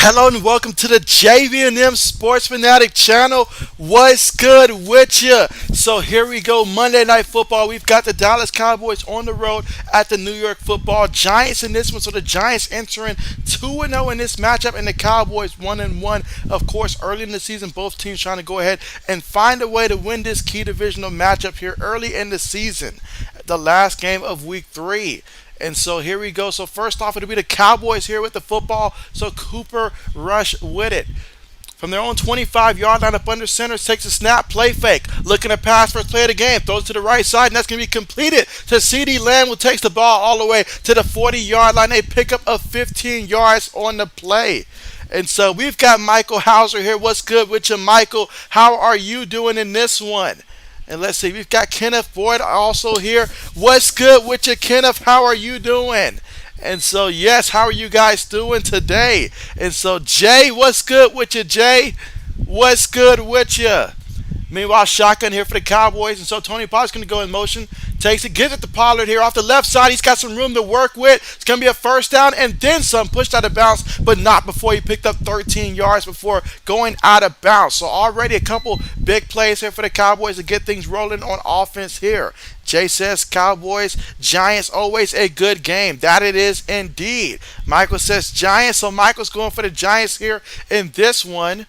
Hello and welcome to the JB&M Sports Fanatic channel. What's good with you? So here we go, Monday Night Football. We've got the Dallas Cowboys on the road at the New York Football Giants in this one. So the Giants entering 2-0 in this matchup, and the Cowboys 1-1. Of course, early in the season, both teams trying to go ahead and find a way to win this key divisional matchup here early in the season. The last game of Week 3. And so here we go. So first off, it'll be the Cowboys here with the football. So Cooper Rush with it. From their own 25-yard line up under center, takes a snap, play fake. Looking to pass first play of the game. Throws to the right side, and that's going to be completed to CeeDee Lamb, who takes the ball all the way to the 40-yard line. They pick up a 15 yards on the play. And so we've got Michael Hauser here. What's good with you, Michael? How are you doing in this one? And let's see, we've got Kenneth Boyd also here. What's good with you, Kenneth? How are you doing? And so, yes, how are you guys doing today? And so, Jay, what's good with you, Jay? What's good with you? Meanwhile, shotgun here for the Cowboys. And so Tony Pollard's going to go in motion. Takes it, gives it to Pollard here off the left side. He's got some room to work with. It's going to be a first down and then some, pushed out of bounds, but not before he picked up 13 yards before going out of bounds. So already a couple big plays here for the Cowboys to get things rolling on offense here. Jay says Cowboys, Giants, always a good game. That it is indeed. Michael says Giants, so Michael's going for the Giants here in this one.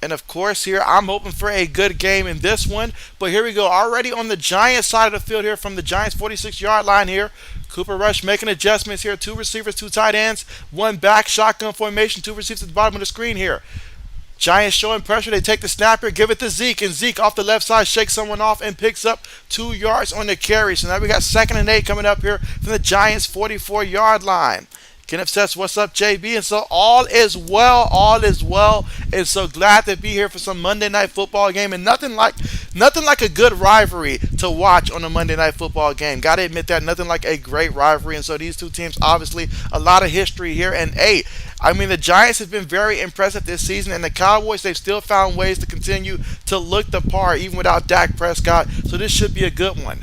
And of course here, I'm hoping for a good game in this one. But here we go, already on the Giants side of the field here from the Giants 46-yard line here. Cooper Rush making adjustments here. Two receivers, two tight ends, one back, shotgun formation, two receivers at the bottom of the screen here. Giants showing pressure. They take the snap here, give it to Zeke, and Zeke off the left side shakes someone off and picks up 2 yards on the carry. So now we got 2nd and 8 coming up here from the Giants 44-yard line. Kenneth says, what's up, JB? And so all is well, all is well. And so glad to be here for some Monday Night Football game. And nothing like a good rivalry to watch on a Monday Night Football game. Got to admit that, nothing like a great rivalry. And so these two teams, obviously, a lot of history here. And hey, I mean, the Giants have been very impressive this season. And the Cowboys, they've still found ways to continue to look the part, even without Dak Prescott. So this should be a good one.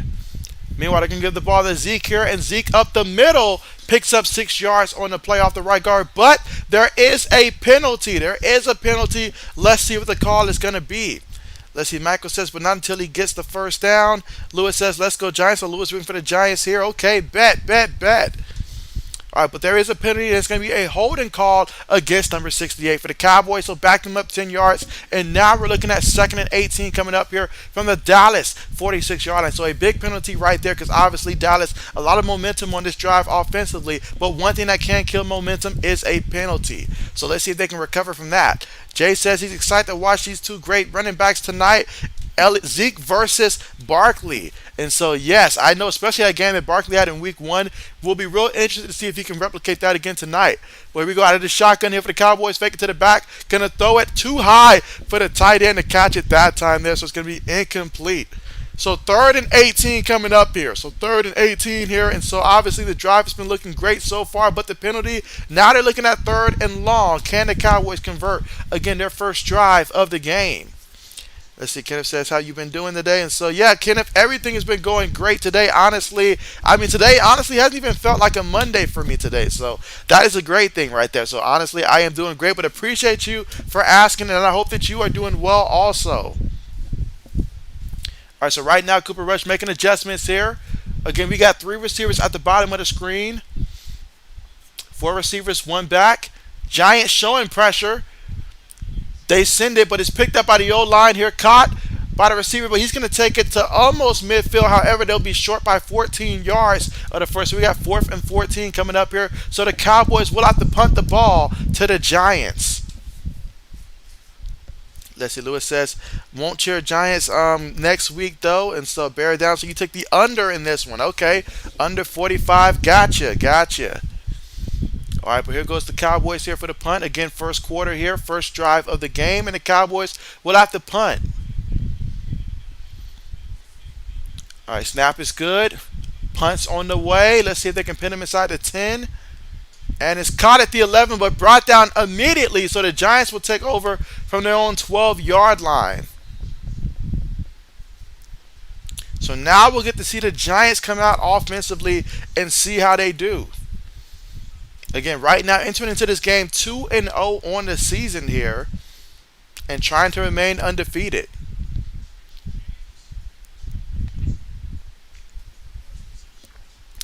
Meanwhile, they can give the ball to Zeke here, and Zeke up the middle picks up 6 yards on the play off the right guard. But there is a penalty. There is a penalty. Let's see what the call is going to be. Let's see. Michael says, but not until he gets the first down. Lewis says, let's go Giants. So Lewis rooting for the Giants here. Okay, bet. All right, but there is a penalty. There's going to be a holding call against number 68 for the Cowboys. So back them up 10 yards. And now we're looking at 2nd and 18 coming up here from the Dallas 46-yard line. So a big penalty right there because obviously Dallas, a lot of momentum on this drive offensively. But one thing that can kill momentum is a penalty. So let's see if they can recover from that. Jay says he's excited to watch these two great running backs tonight. Zeke versus Barkley. And so, yes, I know, especially that game that Barkley had in Week 1, we'll be real interested to see if he can replicate that again tonight. Where we go out of the shotgun here for the Cowboys, fake it to the back, going to throw it too high for the tight end to catch it that time there, so it's going to be incomplete. So 3rd and 18 coming up here. So 3rd and 18 here, and so obviously the drive has been looking great so far, but the penalty, now they're looking at 3rd and long. Can the Cowboys convert, again, their first drive of the game? Let's see, Kenneth says, how you been doing today? And so, yeah, Kenneth, everything has been going great today, honestly. I mean, today, honestly, hasn't even felt like a Monday for me today. So that is a great thing right there. So, honestly, I am doing great, but appreciate you for asking, and I hope that you are doing well also. All right, so right now, Cooper Rush making adjustments here. Again, we got 3 receivers at the bottom of the screen. 4 receivers, 1 back. Giants showing pressure. They send it, but it's picked up by the O-line here, caught by the receiver, but he's going to take it to almost midfield. However, they'll be short by 14 yards of the first. So we got 4th and 14 coming up here. So the Cowboys will have to punt the ball to the Giants. Let's see, Lewis says, won't cheer Giants next week, though, and so bear down. So you take the under in this one. Okay, under 45. Gotcha. All right, but here goes the Cowboys here for the punt. Again, first quarter here, first drive of the game, and the Cowboys will have to punt. All right, snap is good. Punt's on the way. Let's see if they can pin him inside the 10. And it's caught at the 11, but brought down immediately, so the Giants will take over from their own 12-yard line. So now we'll get to see the Giants come out offensively and see how they do. Again, right now, entering into this game 2-0 on the season here and trying to remain undefeated.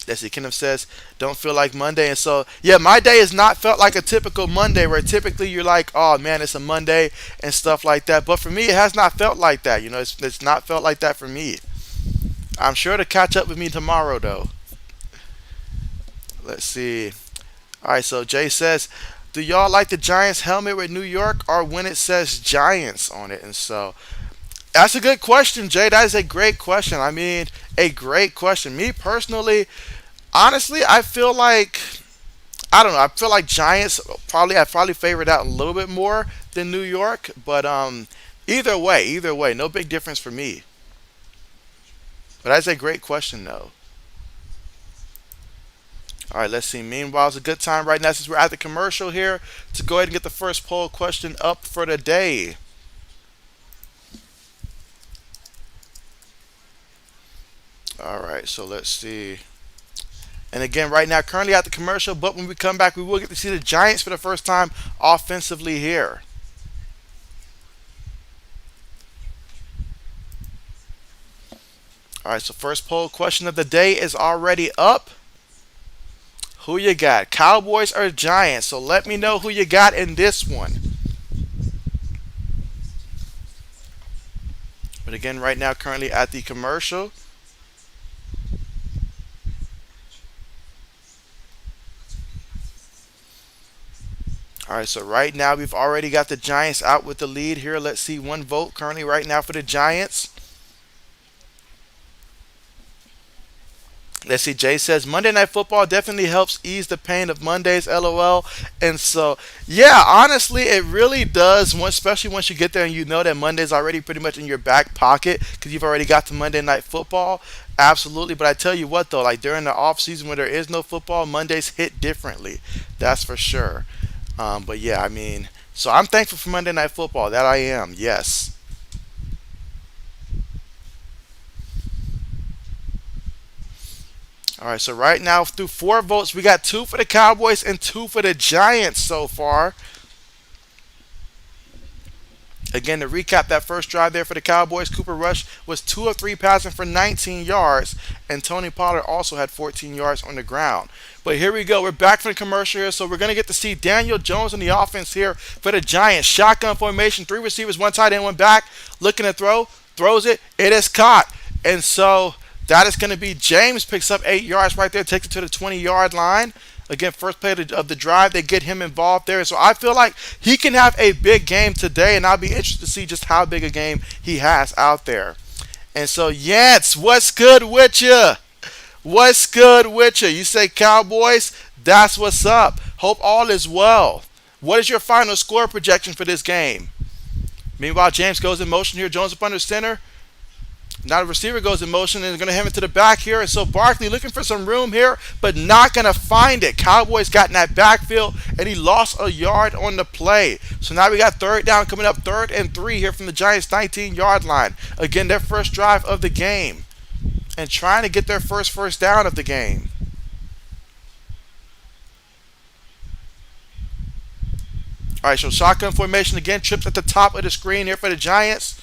Let's see, Kenneth says, don't feel like Monday. And so, yeah, my day has not felt like a typical Monday where typically you're like, oh man, it's a Monday and stuff like that. But for me, it has not felt like that. It's not felt like that for me. I'm sure to catch up with me tomorrow, though. Let's see. All right, so Jay says, do y'all like the Giants helmet with New York or when it says Giants on it? And so, that's a good question, Jay. That is a great question. I mean, a great question. Me personally, honestly, I feel like I don't know. I feel like Giants I probably favor that a little bit more than New York, but either way, no big difference for me. But that's a great question, though. All right, let's see. Meanwhile, it's a good time right now since we're at the commercial here to go ahead and get the first poll question up for the day. All right, so let's see. And again, right now, currently at the commercial, but when we come back, we will get to see the Giants for the first time offensively here. All right, so first poll question of the day is already up. Who you got, Cowboys or Giants? So let me know who you got in this one. But again, right now, currently at the commercial. All right, so right now we've already got the Giants out with the lead here. Let's see, one vote currently right now for the Giants. Let's see, Jay says Monday Night Football definitely helps ease the pain of Mondays, LOL. And so, yeah, honestly, it really does, especially once you get there and you know that Monday's already pretty much in your back pocket because you've already got to Monday Night Football. Absolutely. But I tell you what, though, like during the off season when there is no football, Mondays hit differently. That's for sure. But yeah, I mean, so I'm thankful for Monday Night Football. That I am, yes. All right, so right now through four votes, we got two for the Cowboys and two for the Giants so far. Again, to recap that first drive there for the Cowboys, Cooper Rush was 2 of 3 passing for 19 yards, and Tony Pollard also had 14 yards on the ground. But here we go. We're back from the commercial here, so we're going to get to see Daniel Jones in the offense here for the Giants. Shotgun formation, 3 receivers, 1 tight end, 1 back, looking to throw, throws it, it is caught. And so that is going to be James picks up 8 yards right there, takes it to the 20-yard line. Again, first play of the drive, they get him involved there. So I feel like he can have a big game today, and I'll be interested to see just how big a game he has out there. And so, Yance, what's good with you? What's good with you? You say Cowboys? That's what's up. Hope all is well. What is your final score projection for this game? Meanwhile, James goes in motion here. Jones up under center. Now the receiver goes in motion and is going to hand it to the back here. And so Barkley looking for some room here, but not going to find it. Cowboys got in that backfield, and he lost a yard on the play. So now we got third down coming up, 3rd and 3 here from the Giants' 19-yard line. Again, their first drive of the game and trying to get their first down of the game. All right, so shotgun formation again. Trips at the top of the screen here for the Giants.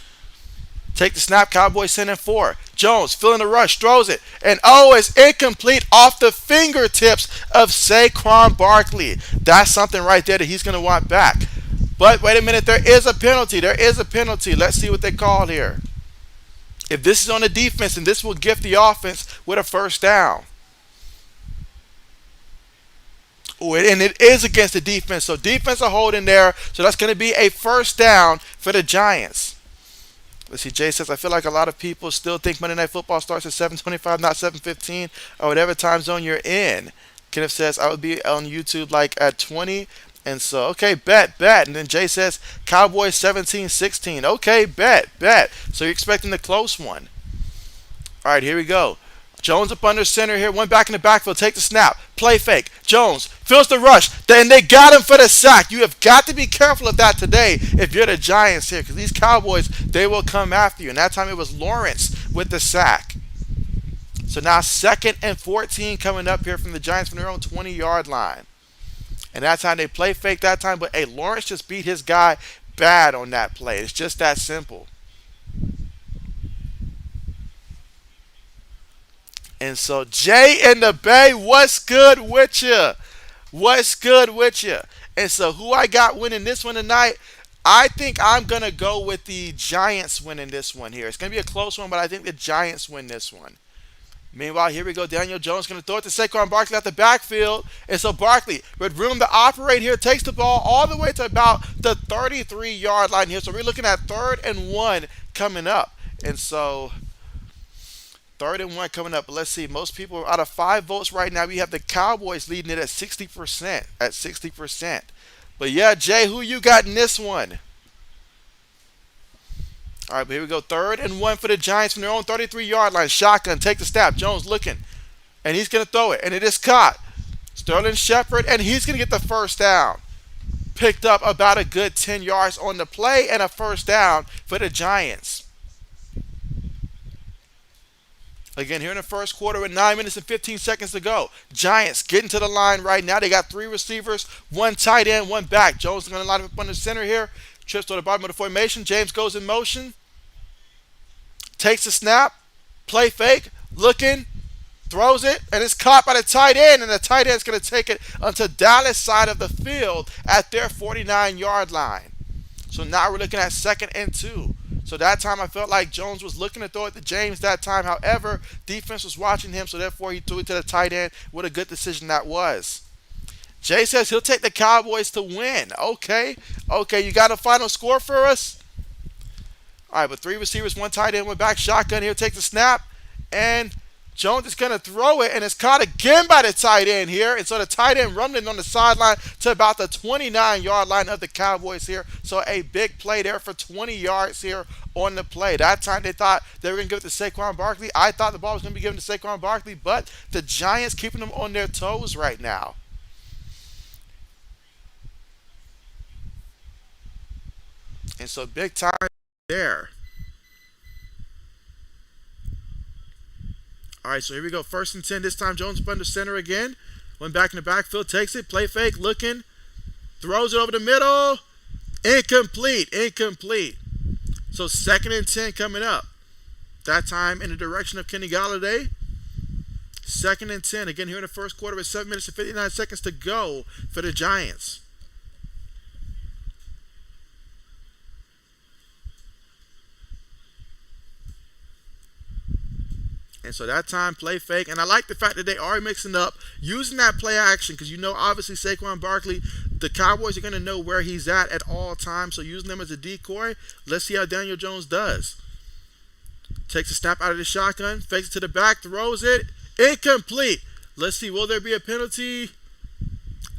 Take the snap, Cowboys sending 4. Jones feeling the rush, throws it, and it's incomplete off the fingertips of Saquon Barkley. That's something right there that he's going to want back. But wait a minute, there is a penalty. There is a penalty. Let's see what they called here. If this is on the defense, then this will gift the offense with a first down. Oh, and it is against the defense. So defense a hold in there. So that's going to be a first down for the Giants. Let's see, Jay says, I feel like a lot of people still think Monday Night Football starts at 7:25, not 7:15, or whatever time zone you're in. Kenneth says, I would be on YouTube like at 20. And so, okay, bet. And then Jay says, Cowboys 17-16. Okay, bet. So you're expecting the close one. All right, here we go. Jones up under center here. One back in the backfield. Take the snap. Play fake. Jones feels the rush. Then they got him for the sack. You have got to be careful of that today if you're the Giants here, because these Cowboys, they will come after you. And that time it was Lawrence with the sack. So now 2nd and 14 coming up here from the Giants from their own 20-yard line. And that's how they play fake that time. But hey, Lawrence just beat his guy bad on that play. It's just that simple. And so Jay in the Bay, what's good with you? What's good with you? And so who I got winning this one tonight? I think I'm gonna go with the Giants winning this one here. It's gonna be a close one, but I think the Giants win this one. Meanwhile, here we go. Daniel Jones going to throw it to Saquon Barkley at the backfield. And so Barkley, with room to operate here, takes the ball all the way to about the 33-yard line here. So we're looking at 3rd and 1 coming up. And so 3rd and 1 coming up. But let's see. Most people, out of 5 votes right now, we have the Cowboys leading it at 60%. At 60%. But yeah, Jay, who you got in this one? All right, but here we go. 3rd and 1 for the Giants from their own 33-yard line. Shotgun, take the snap. Jones looking, and he's going to throw it, and it is caught. Sterling Shepard, and he's going to get the first down. Picked up about a good 10 yards on the play and a first down for the Giants. Again, here in the first quarter with 9 minutes and 15 seconds to go. Giants getting to the line right now. They got 3 receivers, 1 tight end, 1 back. Jones is going to line up on the center here. Trips to the bottom of the formation. James goes in motion. Takes the snap. Play fake. Looking. Throws it. And it's caught by the tight end. And the tight end's going to take it onto Dallas' side of the field at their 49-yard line. So now we're looking at 2nd and 2. So that time I felt like Jones was looking to throw it to James that time. However, defense was watching him. So therefore he threw it to the tight end. What a good decision that was. Jay says he'll take the Cowboys to win. Okay. Okay, you got a final score for us? All right, but 3 receivers, 1 tight end, 1 back. Shotgun here, take the snap. And Jones is going to throw it, and it's caught again by the tight end here. And so the tight end rumbling on the sideline to about the 29-yard line of the Cowboys here. So a big play there for 20 yards here on the play. That time they thought they were going to give it to Saquon Barkley. I thought the ball was going to be given to Saquon Barkley, but the Giants keeping them on their toes right now. And so big time there. All right, so here we go. 1st and 10. This time Jones up under center again. Went back in the backfield, takes it, play fake, looking, throws it over the middle. Incomplete, incomplete. So 2nd and 10 coming up. That time in the direction of Kenny Golladay. 2nd and 10. Again here in the first quarter with 7 minutes and 59 seconds to go for the Giants. And so that time, play fake. And I like the fact that they are mixing up, using that play action, because you know, obviously, Saquon Barkley, the Cowboys are going to know where he's at all times. So using them as a decoy, let's see how Daniel Jones does. Takes a snap out of the shotgun, fakes it to the back, throws it. Incomplete. Let's see, will there be a penalty?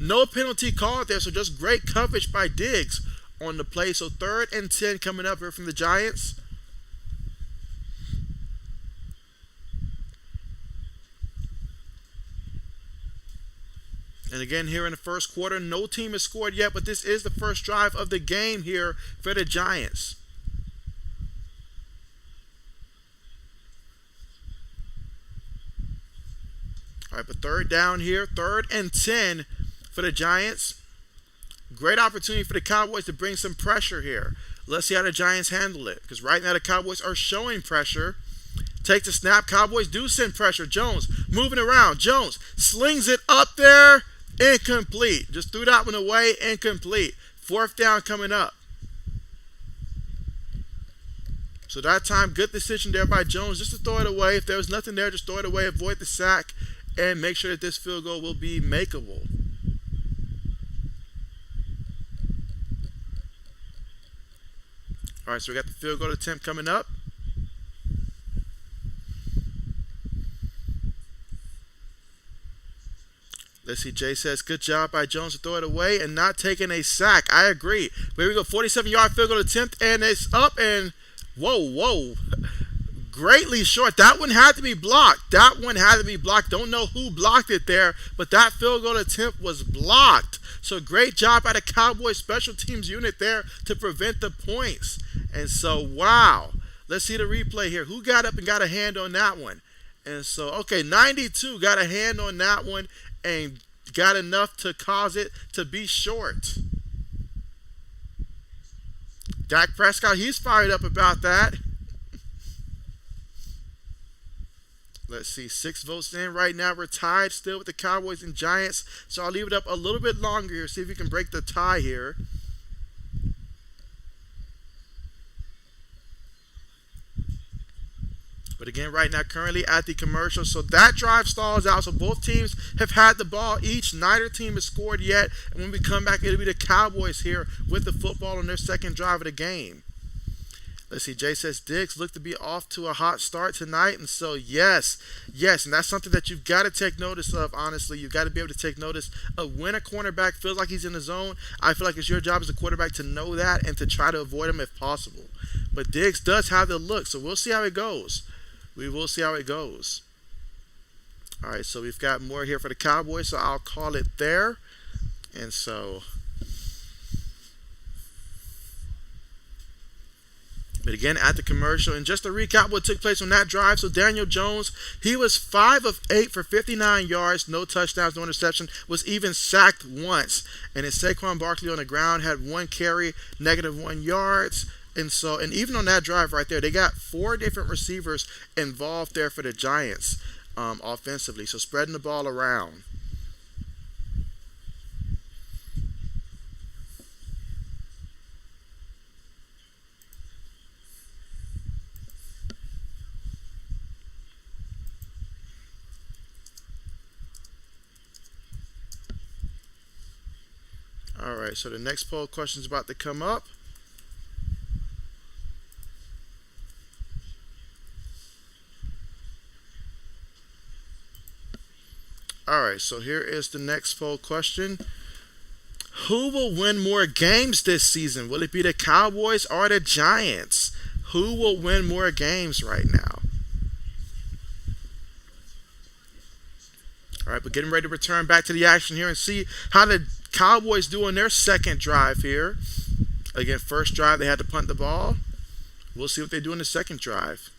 No penalty called there, so just great coverage by Diggs on the play. So 3rd and 10 coming up here from the Giants. And again, here in the first quarter, no team has scored yet, but this is the first drive of the game here for the Giants. All right, but 3rd down here, 3rd and 10 for the Giants. Great opportunity for the Cowboys to bring some pressure here. Let's see how the Giants handle it, because right now the Cowboys are showing pressure. Takes the snap. Cowboys do send pressure. Jones moving around. Jones slings it up there. Incomplete. Just threw that one away. Incomplete. 4th down coming up. So that time, good decision there by Jones just to throw it away. If there was nothing there, just throw it away, avoid the sack, and make sure that this field goal will be makeable. All right, so we got the field goal attempt coming up. Let's see, Jay says, good job by Jones to throw it away and not taking a sack. I agree. But here we go, 47-yard field goal attempt, and it's up, and whoa. Greatly short. That one had to be blocked. Don't know who blocked it there, but that field goal attempt was blocked. So great job by the Cowboys special teams unit there to prevent the points. And so, wow. Let's see the replay here. Who got up and got a hand on that one? And so, okay, 92 got a hand on that one. And got enough to cause it to be short. Dak Prescott, he's fired up about that. Let's see, 6 votes in right now. We're tied still with the Cowboys and Giants. So I'll leave it up a little bit longer here, see if we can break the tie here. But again, right now, currently at the commercial. So that drive stalls out. So both teams have had the ball each. Neither team has scored yet. And when we come back, it'll be the Cowboys here with the football on their second drive of the game. Let's see, Jay says Diggs look to be off to a hot start tonight. And so, yes. And that's something that you've got to take notice of, honestly. You've got to be able to take notice of when a cornerback feels like he's in the zone. I feel like it's your job as a quarterback to know that and to try to avoid him if possible. But Diggs does have the look, so we'll see how it goes. We will see how it goes. All right, so we've got more here for the Cowboys, so I'll call it there. And so, but again, at the commercial, and just to recap what took place on that drive. So Daniel Jones, he was 5 of 8 for 59 yards, no touchdowns, no interception, was even sacked once. And then Saquon Barkley on the ground had 1 carry, -1 yards. And so, and even on that drive right there, they got 4 different receivers involved there for the Giants offensively. So spreading the ball around. All right, so the next poll question is about to come up. Alright, so here is the next poll question. Who will win more games this season? Will it be the Cowboys or the Giants? Who will win more games right now? Alright, but getting ready to return back to the action here and see how the Cowboys do on their second drive here. Again, first drive they had to punt the ball. We'll see what they do in the second drive.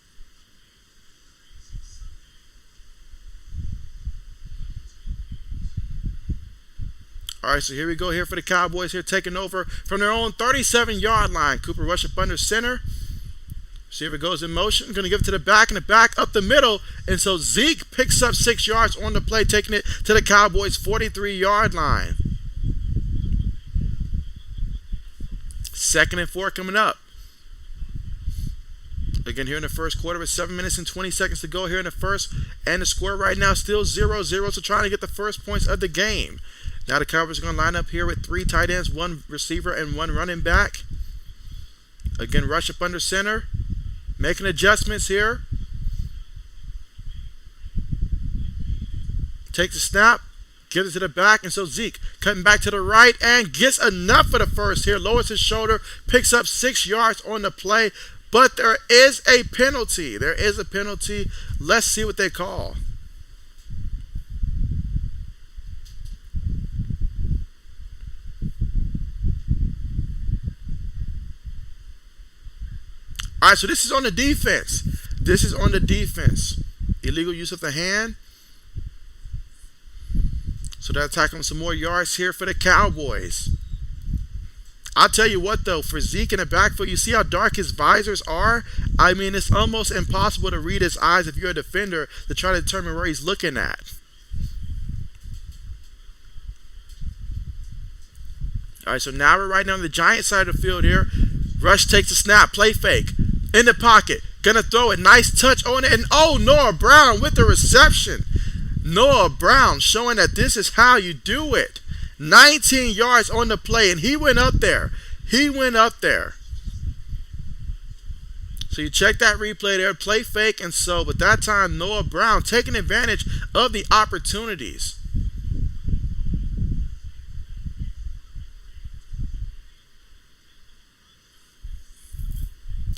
All right, so here we go here for the Cowboys here taking over from their own 37-yard line. Cooper Rush up under center. See if it goes in motion. Going to give it to the back, and the back up the middle. And so Zeke picks up 6 yards on the play, taking it to the Cowboys' 43-yard line. 2nd and 4 coming up. Again, here in the first quarter with 7 minutes and 20 seconds to go here in the first. And the score right now still 0-0, so trying to get the first points of the game. Now the Cowboys are going to line up here with 3 tight ends, 1 receiver, and 1 running back. Again, Rush up under center. Making adjustments here. Takes a snap. Gives it to the back. And so Zeke cutting back to the right and gets enough for the first here. Lowers his shoulder. Picks up 6 yards on the play. But there is a penalty. There is a penalty. Let's see what they call. All right, so this is on the defense. This is on the defense. Illegal use of the hand. So they're attacking some more yards here for the Cowboys. I'll tell you what, though, for Zeke in the backfield, you see how dark his visors are? I mean, it's almost impossible to read his eyes if you're a defender to try to determine where he's looking at. All right, so now we're right now on the Giant side of the field here. Rush takes a snap, play fake, in the pocket, gonna throw it, nice touch on it, and oh, Noah Brown with the reception. Noah Brown showing that this is how you do it. 19 yards on the play, and he went up there. He went up there. So you check that replay there, play fake, and so, but that time Noah Brown taking advantage of the opportunities.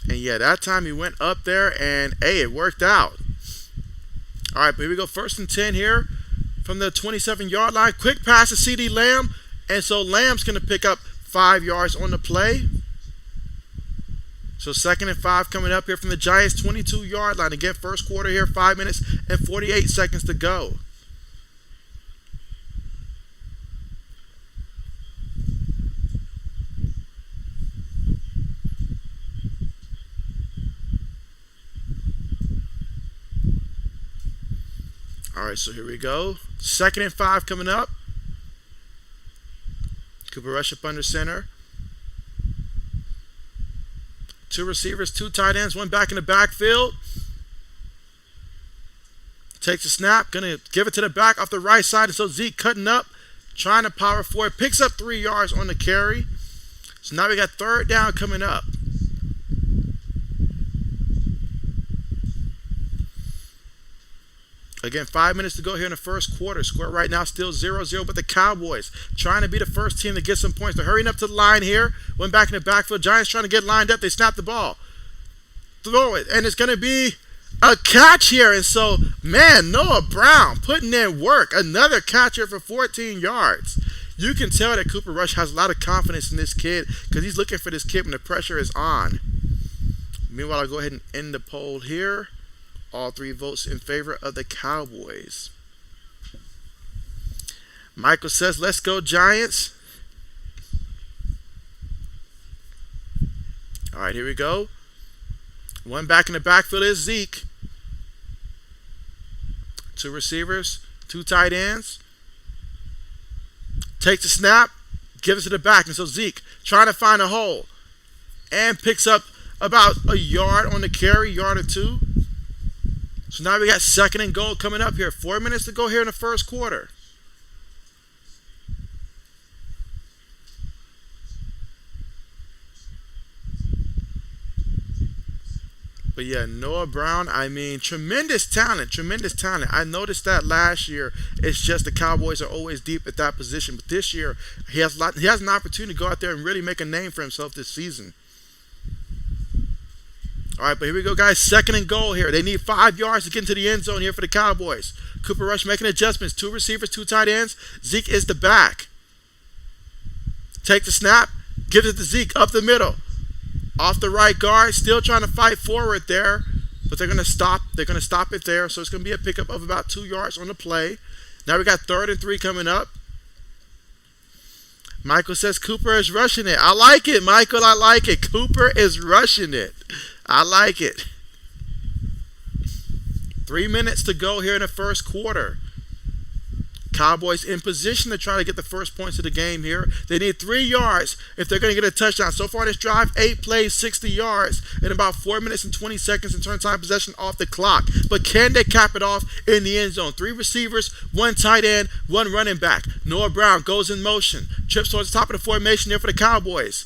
And yeah, that time he went up there, and hey, it worked out. All right, but here we go, 1st and 10 here from the 27-yard line. Quick pass to CeeDee Lamb, and so Lamb's going to pick up 5 yards on the play. So 2nd and 5 coming up here from the Giants' 22-yard line. Again, first quarter here, 5 minutes and 48 seconds to go. All right, so here we go. 2nd and 5 coming up. Cooper Rush up under center. 2 receivers, 2 tight ends, 1 back in the backfield. Takes a snap, gonna give it to the back off the right side, and so Zeke cutting up, trying to power forward, picks up 3 yards on the carry. So now we got 3rd down coming up. Again, 5 minutes to go here in the first quarter. Score right now still 0-0, but the Cowboys trying to be the first team to get some points. They're hurrying up to the line here. Went back in the backfield. Giants trying to get lined up. They snap the ball. Throw it, and it's going to be a catch here. And so, man, Noah Brown putting in work. Another catch here for 14 yards. You can tell that Cooper Rush has a lot of confidence in this kid because he's looking for this kid when the pressure is on. Meanwhile, I'll go ahead and end the poll here. All 3 votes in favor of the Cowboys. Michael says, let's go Giants. All right, here we go. 1 back in the backfield is Zeke. 2 receivers, 2 tight ends. Takes the snap, gives it to the back. And so Zeke trying to find a hole. And picks up about a yard on the carry, yard or 2. So now we got 2nd and goal coming up here. 4 minutes to go here in the first quarter. But yeah, Noah Brown, I mean, tremendous talent, tremendous talent. I noticed that last year. It's just the Cowboys are always deep at that position. But this year, he has an opportunity to go out there and really make a name for himself this season. All right, but here we go, guys. 2nd and goal here. They need 5 yards to get into the end zone here for the Cowboys. Cooper Rush making adjustments. 2 receivers, 2 tight ends. Zeke is the back. Take the snap. Gives it to Zeke up the middle. Off the right guard. Still trying to fight forward there. But they're going to stop. They're going to stop it there. So it's going to be a pickup of about 2 yards on the play. Now we got 3rd and 3 coming up. Michael says Cooper is rushing it. I like it, Michael. I like it. Cooper is rushing it. I like it. 3 minutes to go here in the first quarter. Cowboys in position to try to get the first points of the game here. They need 3 yards if they're going to get a touchdown. So far in this drive, 8 plays, 60 yards in about 4 minutes and 20 seconds in turn time possession off the clock. But can they cap it off in the end zone? 3 receivers, 1 tight end, 1 running back. Noah Brown goes in motion. Trips towards the top of the formation here for the Cowboys.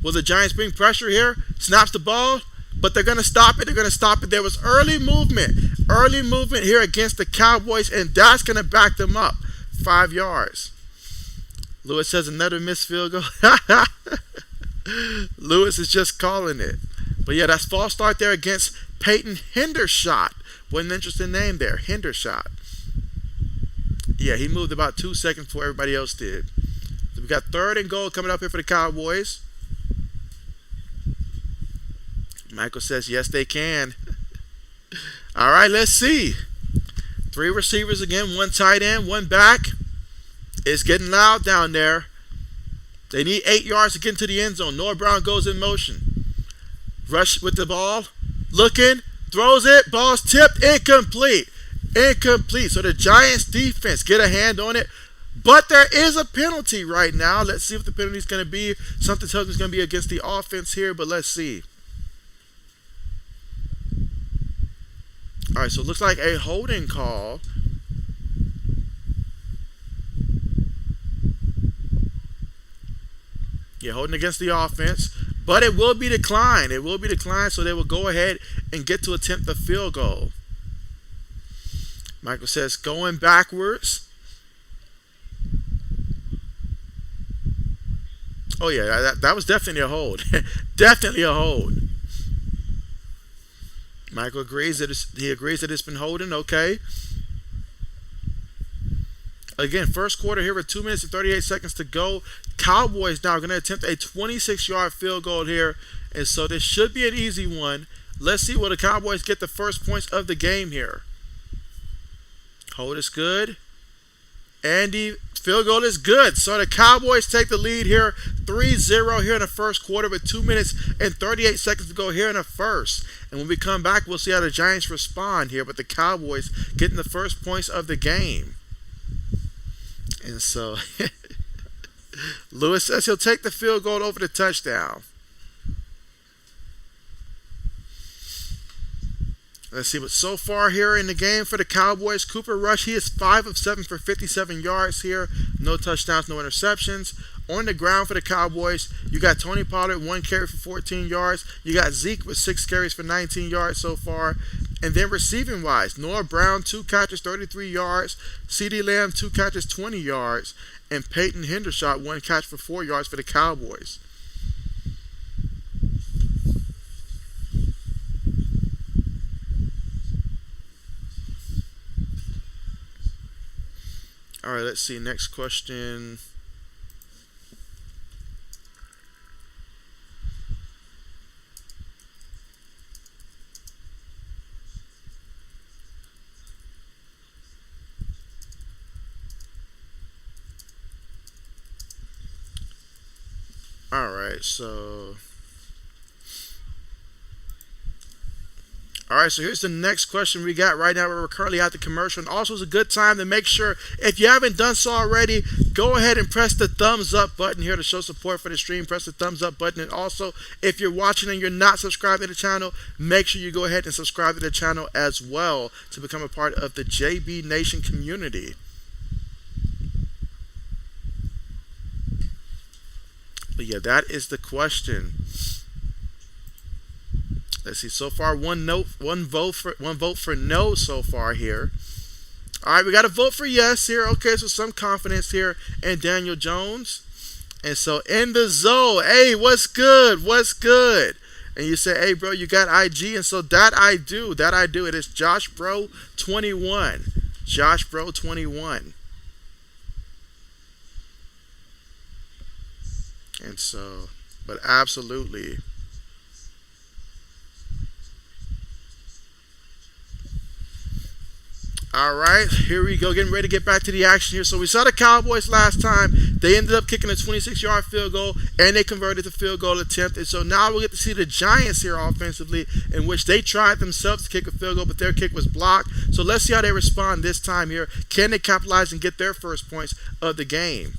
Will the Giants bring pressure here? Snaps the ball. But they're going to stop it. They're going to stop it. There was early movement here against the Cowboys, and that's going to back them up. 5 yards. Lewis says another missed field goal. Lewis is just calling it. But yeah, that's false start there against Peyton Hendershot. What an interesting name there, Hendershot. Yeah, he moved about 2 seconds before everybody else did. So we got 3rd and goal coming up here for the Cowboys. Michael says, yes, they can. All right, let's see. 3 receivers again, 1 tight end, 1 back. It's getting loud down there. They need 8 yards to get into the end zone. Noah Brown goes in motion. Rush with the ball. Looking. Throws it. Ball's tipped. Incomplete. Incomplete. So the Giants defense get a hand on it. But there is a penalty right now. Let's see what the penalty is going to be. Something tells me it's going to be against the offense here, but let's see. All right, so it looks like a holding call. Yeah, holding against the offense. But it will be declined. It will be declined, so they will go ahead and get to attempt the field goal. Michael says going backwards. Oh, yeah, that was definitely a hold. Definitely a hold. Michael agrees that it's been holding. Okay. Again, first quarter here with 2 minutes and 38 seconds to go. Cowboys now going to attempt a 26-yard field goal here. And so this should be an easy one. Let's see will the Cowboys get the first points of the game here. Hold is good. Andy Field goal is good. So the Cowboys take the lead here 3-0 here in the first quarter with 2 minutes and 38 seconds to go here in the first. And when we come back, we'll see how the Giants respond here. But the Cowboys getting the first points of the game. And so Lewis says he'll take the field goal over the touchdown. Let's see, but so far here in the game for the Cowboys, Cooper Rush, he is 5 of 7 for 57 yards here. No touchdowns, no interceptions. On the ground for the Cowboys, you got Tony Pollard, 1 carry for 14 yards. You got Zeke with 6 carries for 19 yards so far. And then receiving-wise, Noah Brown, 2 catches, 33 yards. CeeDee Lamb, 2 catches, 20 yards. And Peyton Hendershot, 1 catch for 4 yards for the Cowboys. All right, let's see. Next question. All right, so here's the next question we got right now. We're currently at the commercial, and also it's a good time to make sure, if you haven't done so already, go ahead and press the thumbs up button here to show support for the stream. Press the thumbs up button, and also if you're watching and you're not subscribed to the channel, make sure you go ahead and subscribe to the channel as well to become a part of the JB Nation community. But yeah, that is the question. Let's see. So far, one vote for no so far here. All right, we got a vote for yes here. Okay, so some confidence here in Daniel Jones. And so in the zone, hey, what's good? What's good? And you say, hey, bro, you got IG, and so that I do. It is Josh Bro 21. Josh Bro 21. And so, but absolutely. All right, here we go, getting ready to get back to the action here. So we saw the Cowboys last time. They ended up kicking a 26-yard field goal, and they converted the field goal attempt. And so now we'll get to see the Giants here offensively, in which they tried themselves to kick a field goal, but their kick was blocked. So let's see how they respond this time here. Can they capitalize and get their first points of the game?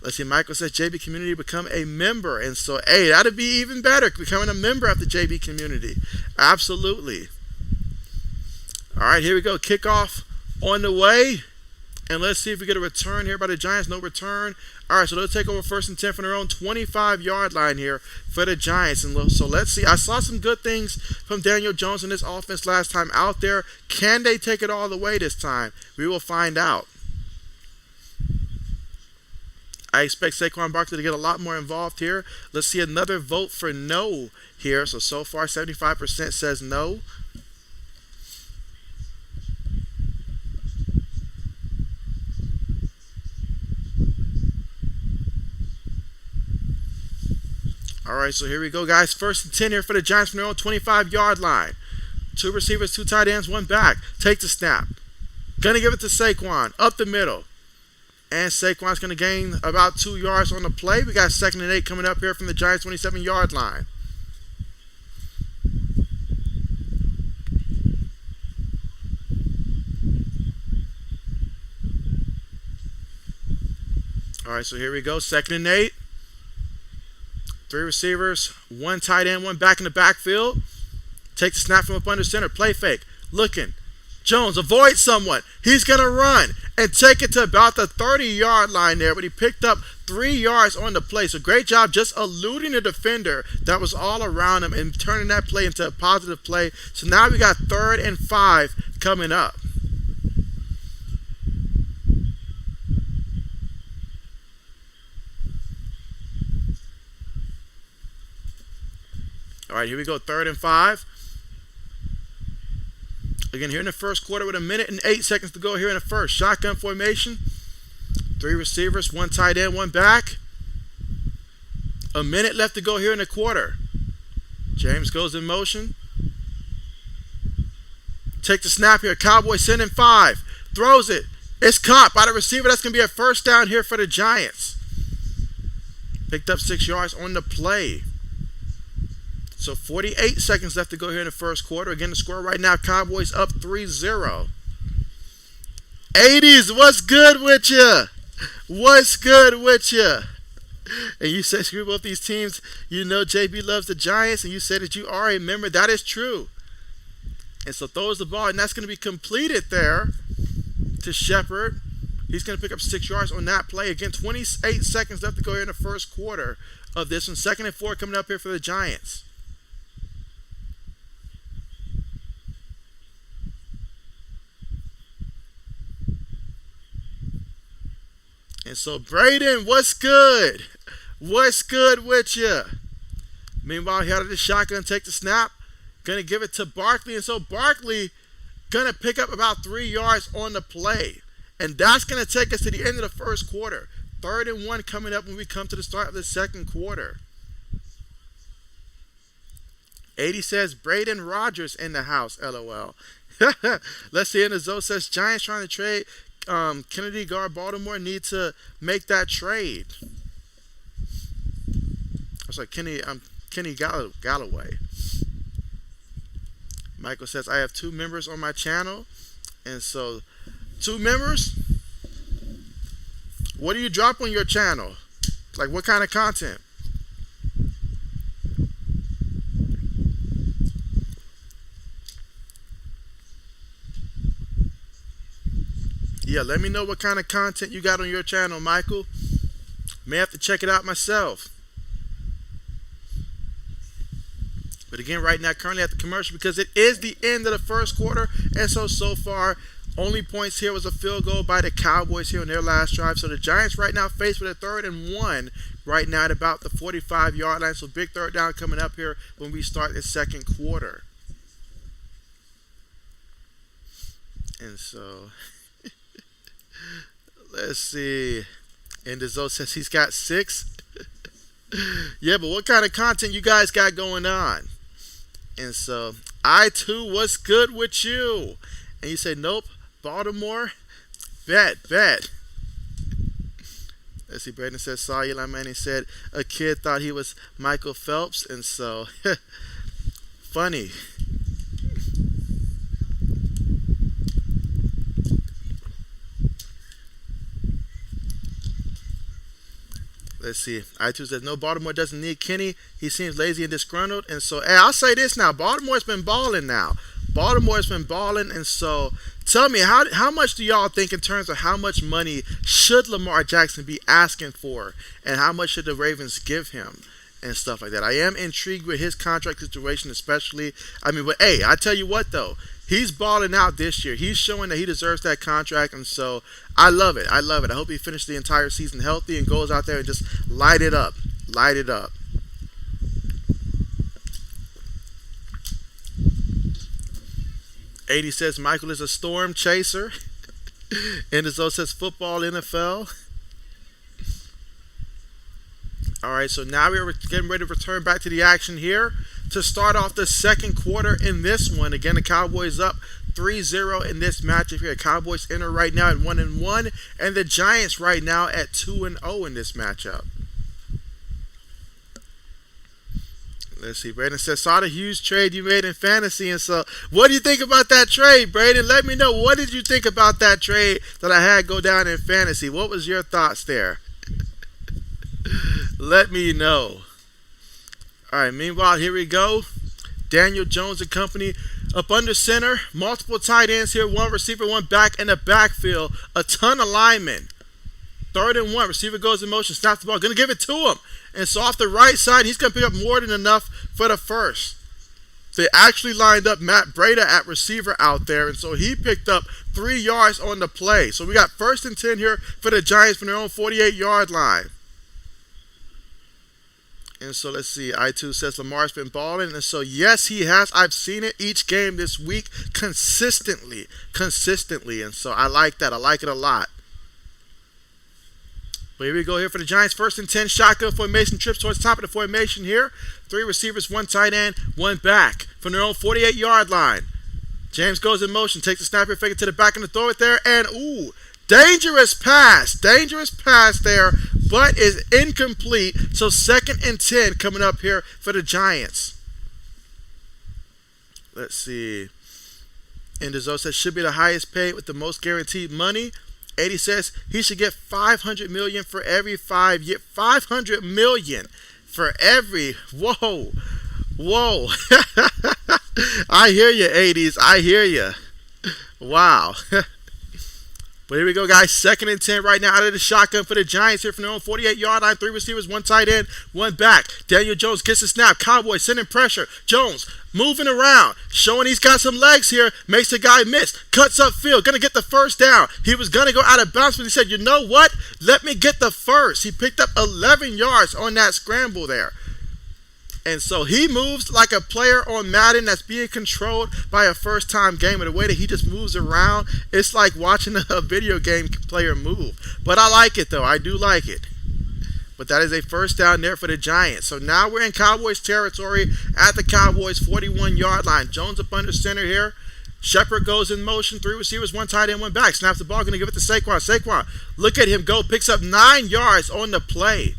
Let's see, Michael says JB community become a member. And so, hey, that'd be even better, becoming a member of the JB community. Absolutely. All right, here we go. Kickoff on the way. And let's see if we get a return here by the Giants. No return. All right, so they'll take over 1st and 10 from their own 25-yard line here for the Giants. And so let's see. I saw some good things from Daniel Jones in this offense last time out there. Can they take it all the way this time? We will find out. I expect Saquon Barkley to get a lot more involved here. Let's see another vote for no here. So far, 75% says no. All right, so here we go, guys. 1st and 10 here for the Giants from their own 25-yard line. 2 receivers, 2 tight ends, 1 back. Take the snap. Gonna give it to Saquon. Up the middle. And Saquon's gonna gain about 2 yards on the play. We got 2nd and 8 coming up here from the Giants' 27-yard line. All right, so here we go. 2nd and 8. 3 receivers, 1 tight end, 1 back in the backfield. Take the snap from up under center. Play fake. Looking. Jones avoids someone. He's going to run and take it to about the 30-yard line there. But he picked up 3 yards on the play. So great job just eluding the defender that was all around him and turning that play into a positive play. So now we got 3rd and 5 coming up. All right, here we go, 3rd and 5. Again, here in the first quarter with 1 minute and 8 seconds to go here in the first. Shotgun formation. 3 receivers, 1 tight end, 1 back. 1 minute left to go here in the quarter. James goes in motion. Take the snap here. Cowboys sending 5. Throws it. It's caught by the receiver. That's going to be a first down here for the Giants. Picked up 6 yards on the play. So 48 seconds left to go here in the first quarter. Again, the score right now, Cowboys up 3-0. 80s, what's good with you? What's good with you? And you said screw both these teams. You know JB loves the Giants, and you said that you are a member. That is true. And so throws the ball, and that's going to be completed there to Shepard. He's going to pick up 6 yards on that play. Again, 28 seconds left to go here in the first quarter of this one. 2nd and 4 coming up here for the Giants. And so Braden, what's good? What's good with you? Meanwhile, he out of the shotgun, take the snap. Going to give it to Barkley. And so Barkley going to pick up about 3 yards on the play. And that's going to take us to the end of the first quarter. 3rd and 1 coming up when we come to the start of the second quarter. 80 says Braden Rogers in the house, LOL. Let's see, in the zone says Giants trying to trade Kennedy guard Baltimore need to make that trade. I was like, Kenny Galloway. Michael says, I have 2 members on my channel. And so, 2 members? What do you drop on your channel? Like, what kind of content? Yeah, let me know what kind of content you got on your channel, Michael. May have to check it out myself. But again, right now, currently at the commercial, because it is the end of the first quarter. And so far, only points here was a field goal by the Cowboys here on their last drive. So the Giants right now faced with a 3rd and 1 right now at about the 45-yard line. So big 3rd down coming up here when we start the second quarter. And so, let's see. Endizo says he's got 6. Yeah, but what kind of content you guys got going on? And so, I too, what's good with you? And you say, nope, Baltimore, bet. Let's see, Braden says, saw Eli Manning said a kid thought he was Michael Phelps. And so, funny. Let's see. iTunes says, no, Baltimore doesn't need Kenny. He seems lazy and disgruntled. And so, hey, I'll say this now. Baltimore's been balling now. Baltimore's been balling. And so, tell me, how much do y'all think in terms of how much money should Lamar Jackson be asking for? And how much should the Ravens give him? And stuff like that. I am intrigued with his contract situation, especially. I mean, but hey, I tell you what though, he's balling out this year. He's showing that he deserves that contract, and so I love it. I hope he finishes the entire season healthy and goes out there and just light it up. 80 says Michael is a storm chaser. And Enzo says football NFL. Alright, so now we're getting ready to return back to the action here to start off the second quarter in this one. Again, the Cowboys up 3-0 in this matchup here. Cowboys enter right now at 1-1, and the Giants right now at 2-0 in this matchup. Let's see, Braden says, saw the huge trade you made in fantasy. And so, what do you think about that trade, Braden? Let me know. What did you think about that trade that I had go down in fantasy? What was your thoughts there? Let me know. All right, meanwhile, here we go. Daniel Jones and company up under center. Multiple tight ends here. One receiver, one back in the backfield. A ton of linemen. 3rd and 1. Receiver goes in motion, snaps the ball. Going to give it to him. And so off the right side, he's going to pick up more than enough for the first. They actually lined up Matt Breida at receiver out there. And so he picked up 3 yards on the play. So we got 1st and 10 here for the Giants from their own 48-yard line. And so let's see. I2 says Lamar's been balling. And so yes, he has. I've seen it each game this week consistently. And so I like that. I like it a lot. But here we go here for the Giants. 1st and 10, shotgun formation, trips towards the top of the formation here. 3 receivers, 1 tight end, 1 back from their own 48-yard line. James goes in motion, takes the snapper, fake it to the back and the throw it there, and ooh, Dangerous pass there, but is incomplete. So 2nd and 10 coming up here for the Giants. Let's see. Endezo says should be the highest paid with the most guaranteed money. 80 says he should get $500 million for every 5 years. $500 million for every. Whoa. I hear you, 80s. I hear you. Wow. But here we go, guys. 2nd and 10 right now out of the shotgun for the Giants here from their own 48-yard line. 3 receivers, 1 tight end, 1 back. Daniel Jones gets the snap. Cowboys sending pressure. Jones moving around, showing he's got some legs here. Makes the guy miss. Cuts upfield. Going to get the first down. He was going to go out of bounds, but he said, you know what? Let me get the first. He picked up 11 yards on that scramble there. And so he moves like a player on Madden that's being controlled by a first-time gamer. The way that he just moves around, it's like watching a video game player move. But I like it, though. I do like it. But that is a first down there for the Giants. So now we're in Cowboys territory at the Cowboys 41-yard line. Jones up under center here. Shepard goes in motion. 3 receivers, 1 tight end, 1 back. Snaps the ball. Going to give it to Saquon. Saquon, look at him go. Picks up 9 yards on the play.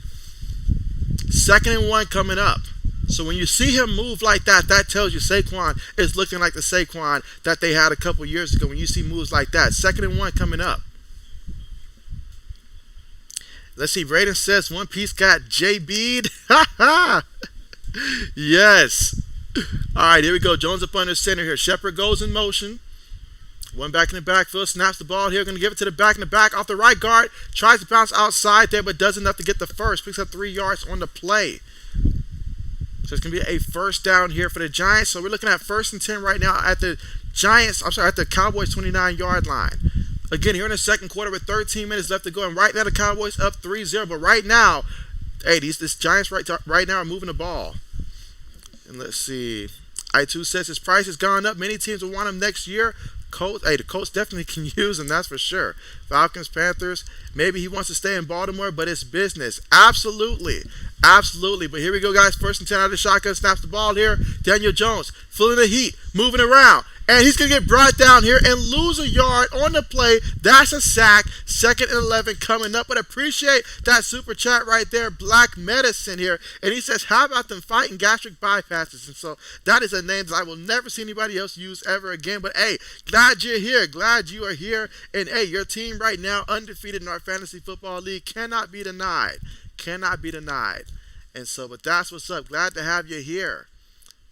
2nd and 1 coming up. So when you see him move like that, that tells you Saquon is looking like the Saquon that they had a couple years ago when you see moves like that. 2nd and 1 coming up. Let's see. Braden says One Piece got JB'd. Yes. All right, here we go. Jones up under center here. Shepard goes in motion. 1 back in the backfield. Snaps the ball here. Going to give it to the back in the back. Off the right guard. Tries to bounce outside there, but does enough to get the first. Picks up 3 yards on the play. So it's going to be a first down here for the Giants. So we're looking at 1st and 10 right now at the at the Cowboys 29-yard line. Again, here in the 2nd quarter with 13 minutes left to go. And right now the Cowboys up 3-0. But right now, hey, this Giants right now are moving the ball. And let's see. I2 says his price has gone up. Many teams will want him next year. The Colts definitely can use him, that's for sure. Falcons, Panthers, maybe he wants to stay in Baltimore, but it's business. Absolutely. But here we go, guys. 1st and 10 out of the shotgun. Snaps the ball here. Daniel Jones feeling the heat, moving around. And he's going to get brought down here and lose a yard on the play. That's a sack. 2nd and 11 coming up. But appreciate that super chat right there. Black Medicine here. And he says, how about them fighting gastric bypasses? And so that is a name that I will never see anybody else use ever again. But, hey, glad you're here. Glad you are here. And, hey, your team right now undefeated in our fantasy football league cannot be denied. And so, but that's what's up. Glad to have you here.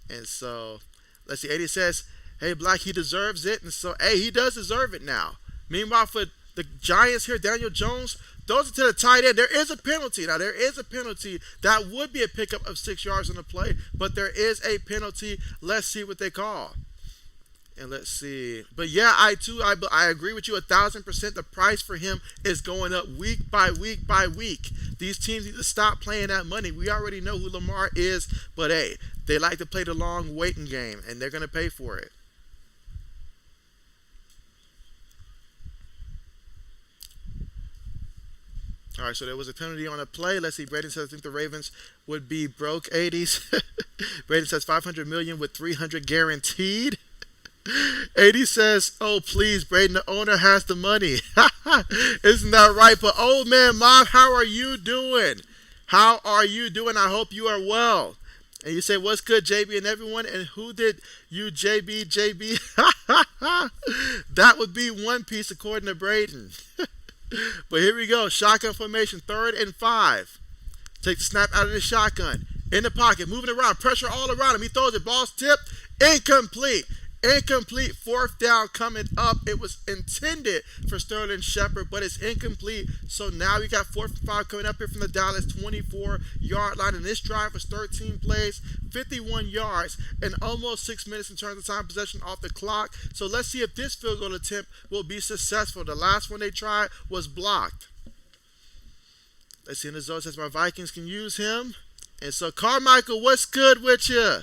And so, let's see. 80 says, hey, Black, he deserves it. And so, hey, he does deserve it now. Meanwhile, for the Giants here, Daniel Jones, throws it to the tight end. There is a penalty. Now, there is a penalty. That would be a pickup of 6 yards on the play, but there is a penalty. Let's see what they call. And let's see. But, yeah, I agree with you 1,000%. The price for him is going up week by week by week. These teams need to stop playing that money. We already know who Lamar is, but, hey, they like to play the long waiting game, and they're going to pay for it. All right, so there was a penalty on a play. Let's see. Braden says, I think the Ravens would be broke 80s. Braden says $500 million with $300 guaranteed. 80 says, oh, please, Braden, the owner has the money. Isn't that right? But, old man Mob, how are you doing? I hope you are well. And you say, what's good, JB and everyone? And who did you, JB? That would be One Piece according to Braden. But here we go. Shotgun formation, 3rd and 5. Take the snap out of the shotgun. In the pocket, moving around. Pressure all around him. He throws it. Ball's tipped. Incomplete. 4th down coming up. It was intended for Sterling Shepard, but it's incomplete. So now we got 4th and 5 coming up here from the Dallas 24-yard line. And this drive was 13 plays, 51 yards, and almost 6 minutes in terms of time possession off the clock. So let's see if this field goal attempt will be successful. The last one they tried was blocked. Let's see. In the zone says my Vikings can use him. And so Carmichael, what's good with you?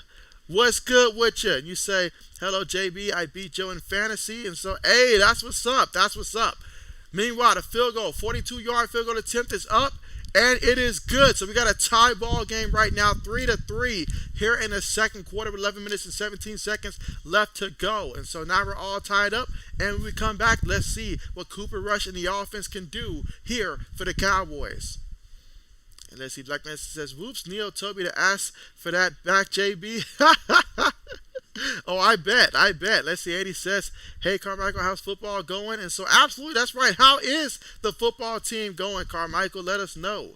And you say, hello, JB, I beat Joe in fantasy. And so, hey, that's what's up. Meanwhile, the field goal, 42-yard field goal attempt is up. And it is good. So we got a tie ball game right now, 3-3 here in the second quarter with 11 minutes and 17 seconds left to go. And so now we're all tied up. And when we come back, let's see what Cooper Rush and the offense can do here for the Cowboys. And let's see, Black Nancy says, whoops, Neo told me to ask for that back, JB. Oh, I bet. Let's see, 80 says, hey, Carmichael, how's football going? And so, absolutely, that's right. How is the football team going, Carmichael? Let us know.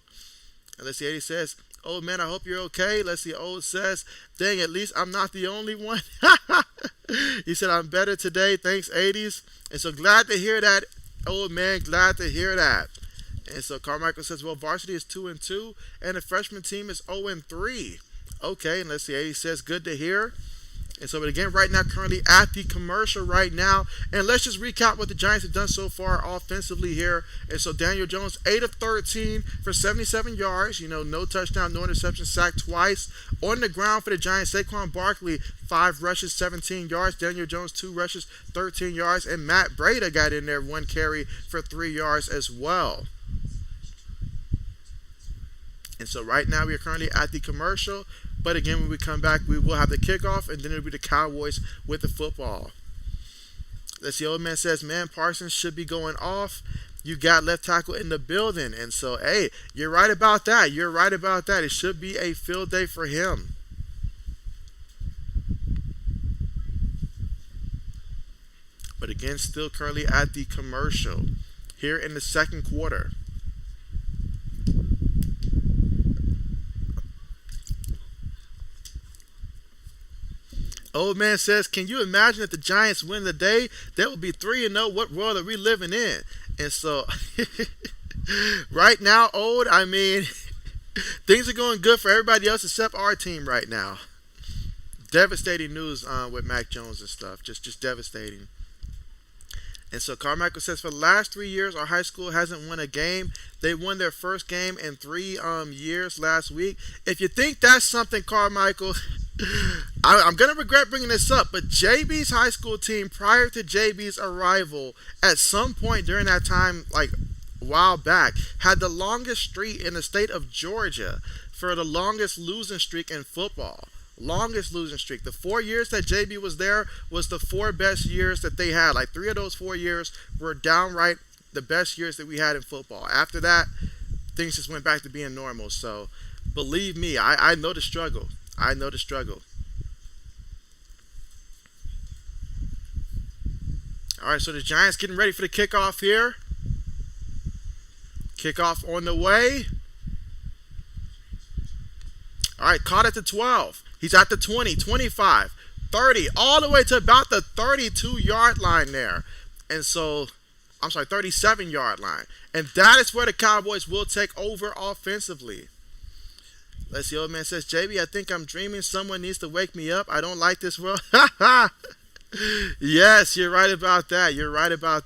And let's see, 80 says, oh, man, I hope you're okay. Let's see, Old says, dang, at least I'm not the only one. He said, I'm better today. Thanks, 80s. And so, glad to hear that, old man. Glad to hear that. And so Carmichael says, well, varsity is 2-2, and the freshman team is 0-3. Okay, and let's see, he says, good to hear. And so, but again, right now, currently at the commercial right now. And let's just recap what the Giants have done so far offensively here. And so Daniel Jones, 8 of 13 for 77 yards. You know, no touchdown, no interception, sacked twice. On the ground for the Giants, Saquon Barkley, 5 rushes, 17 yards. Daniel Jones, 2 rushes, 13 yards. And Matt Breida got in there, 1 carry for 3 yards as well. And so right now we are currently at the commercial. But again, when we come back, we will have the kickoff, and then it'll be the Cowboys with the football. Let's see, old man says, man, Parsons should be going off. You got left tackle in the building. And so, hey, you're right about that. It should be a field day for him. But again, still currently at the commercial here in the second quarter. Old man says, can you imagine if the Giants win the day? They will be 3-0. What world are we living in? And so, right now, old, I mean, things are going good for everybody else except our team right now. Devastating news with Mac Jones and stuff. Just devastating. And so Carmichael says, for the last 3 years, our high school hasn't won a game. They won their first game in 3 years last week. If you think that's something, Carmichael, I'm going to regret bringing this up, but JB's high school team, prior to JB's arrival, at some point during that time, like a while back, had the longest streak in the state of Georgia for the longest losing streak in football. Longest losing streak. The 4 years that JB was there was the 4 best years that they had. Like 3 of those 4 years were downright the best years that we had in football. After that, things just went back to being normal. So, believe me, I know the struggle. I know the struggle. All right, so the Giants getting ready for the kickoff here. Kickoff on the way. All right, caught at the 12. He's at the 20, 25, 30, all the way to about the 32-yard line there. And so, 37-yard line. And that is where the Cowboys will take over offensively. Let's see, old man says, JB, I think I'm dreaming. Someone needs to wake me up. I don't like this world. Yes, you're right about that.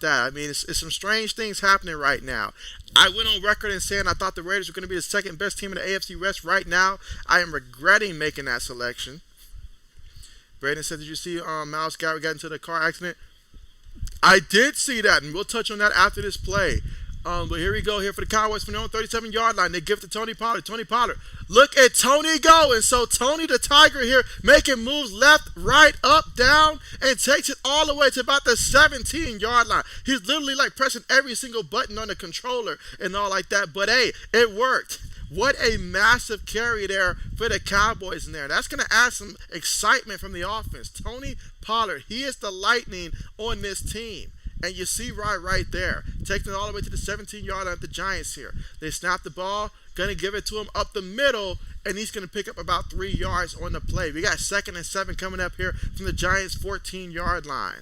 I mean, it's some strange things happening right now. I went on record and saying I thought the Raiders were going to be the second best team in the AFC West right now. I am regretting making that selection. Braden said, did you see Myles Garrett got into the car accident? I did see that, and we'll touch on that after this play. But here we go here for the Cowboys from their own 37-yard line. They give it to Tony Pollard. Tony Pollard. Look at Tony go. And so Tony the Tiger here making moves left, right, up, down, and takes it all the way to about the 17-yard line. He's literally like pressing every single button on the controller and all like that. But, hey, it worked. What a massive carry there for the Cowboys in there. That's going to add some excitement from the offense. Tony Pollard, he is the lightning on this team. And you see right there, taking it all the way to the 17-yard line of the Giants here. They snap the ball, going to give it to him up the middle, and he's going to pick up about 3 yards on the play. We got 2nd and 7 coming up here from the Giants' 14-yard line.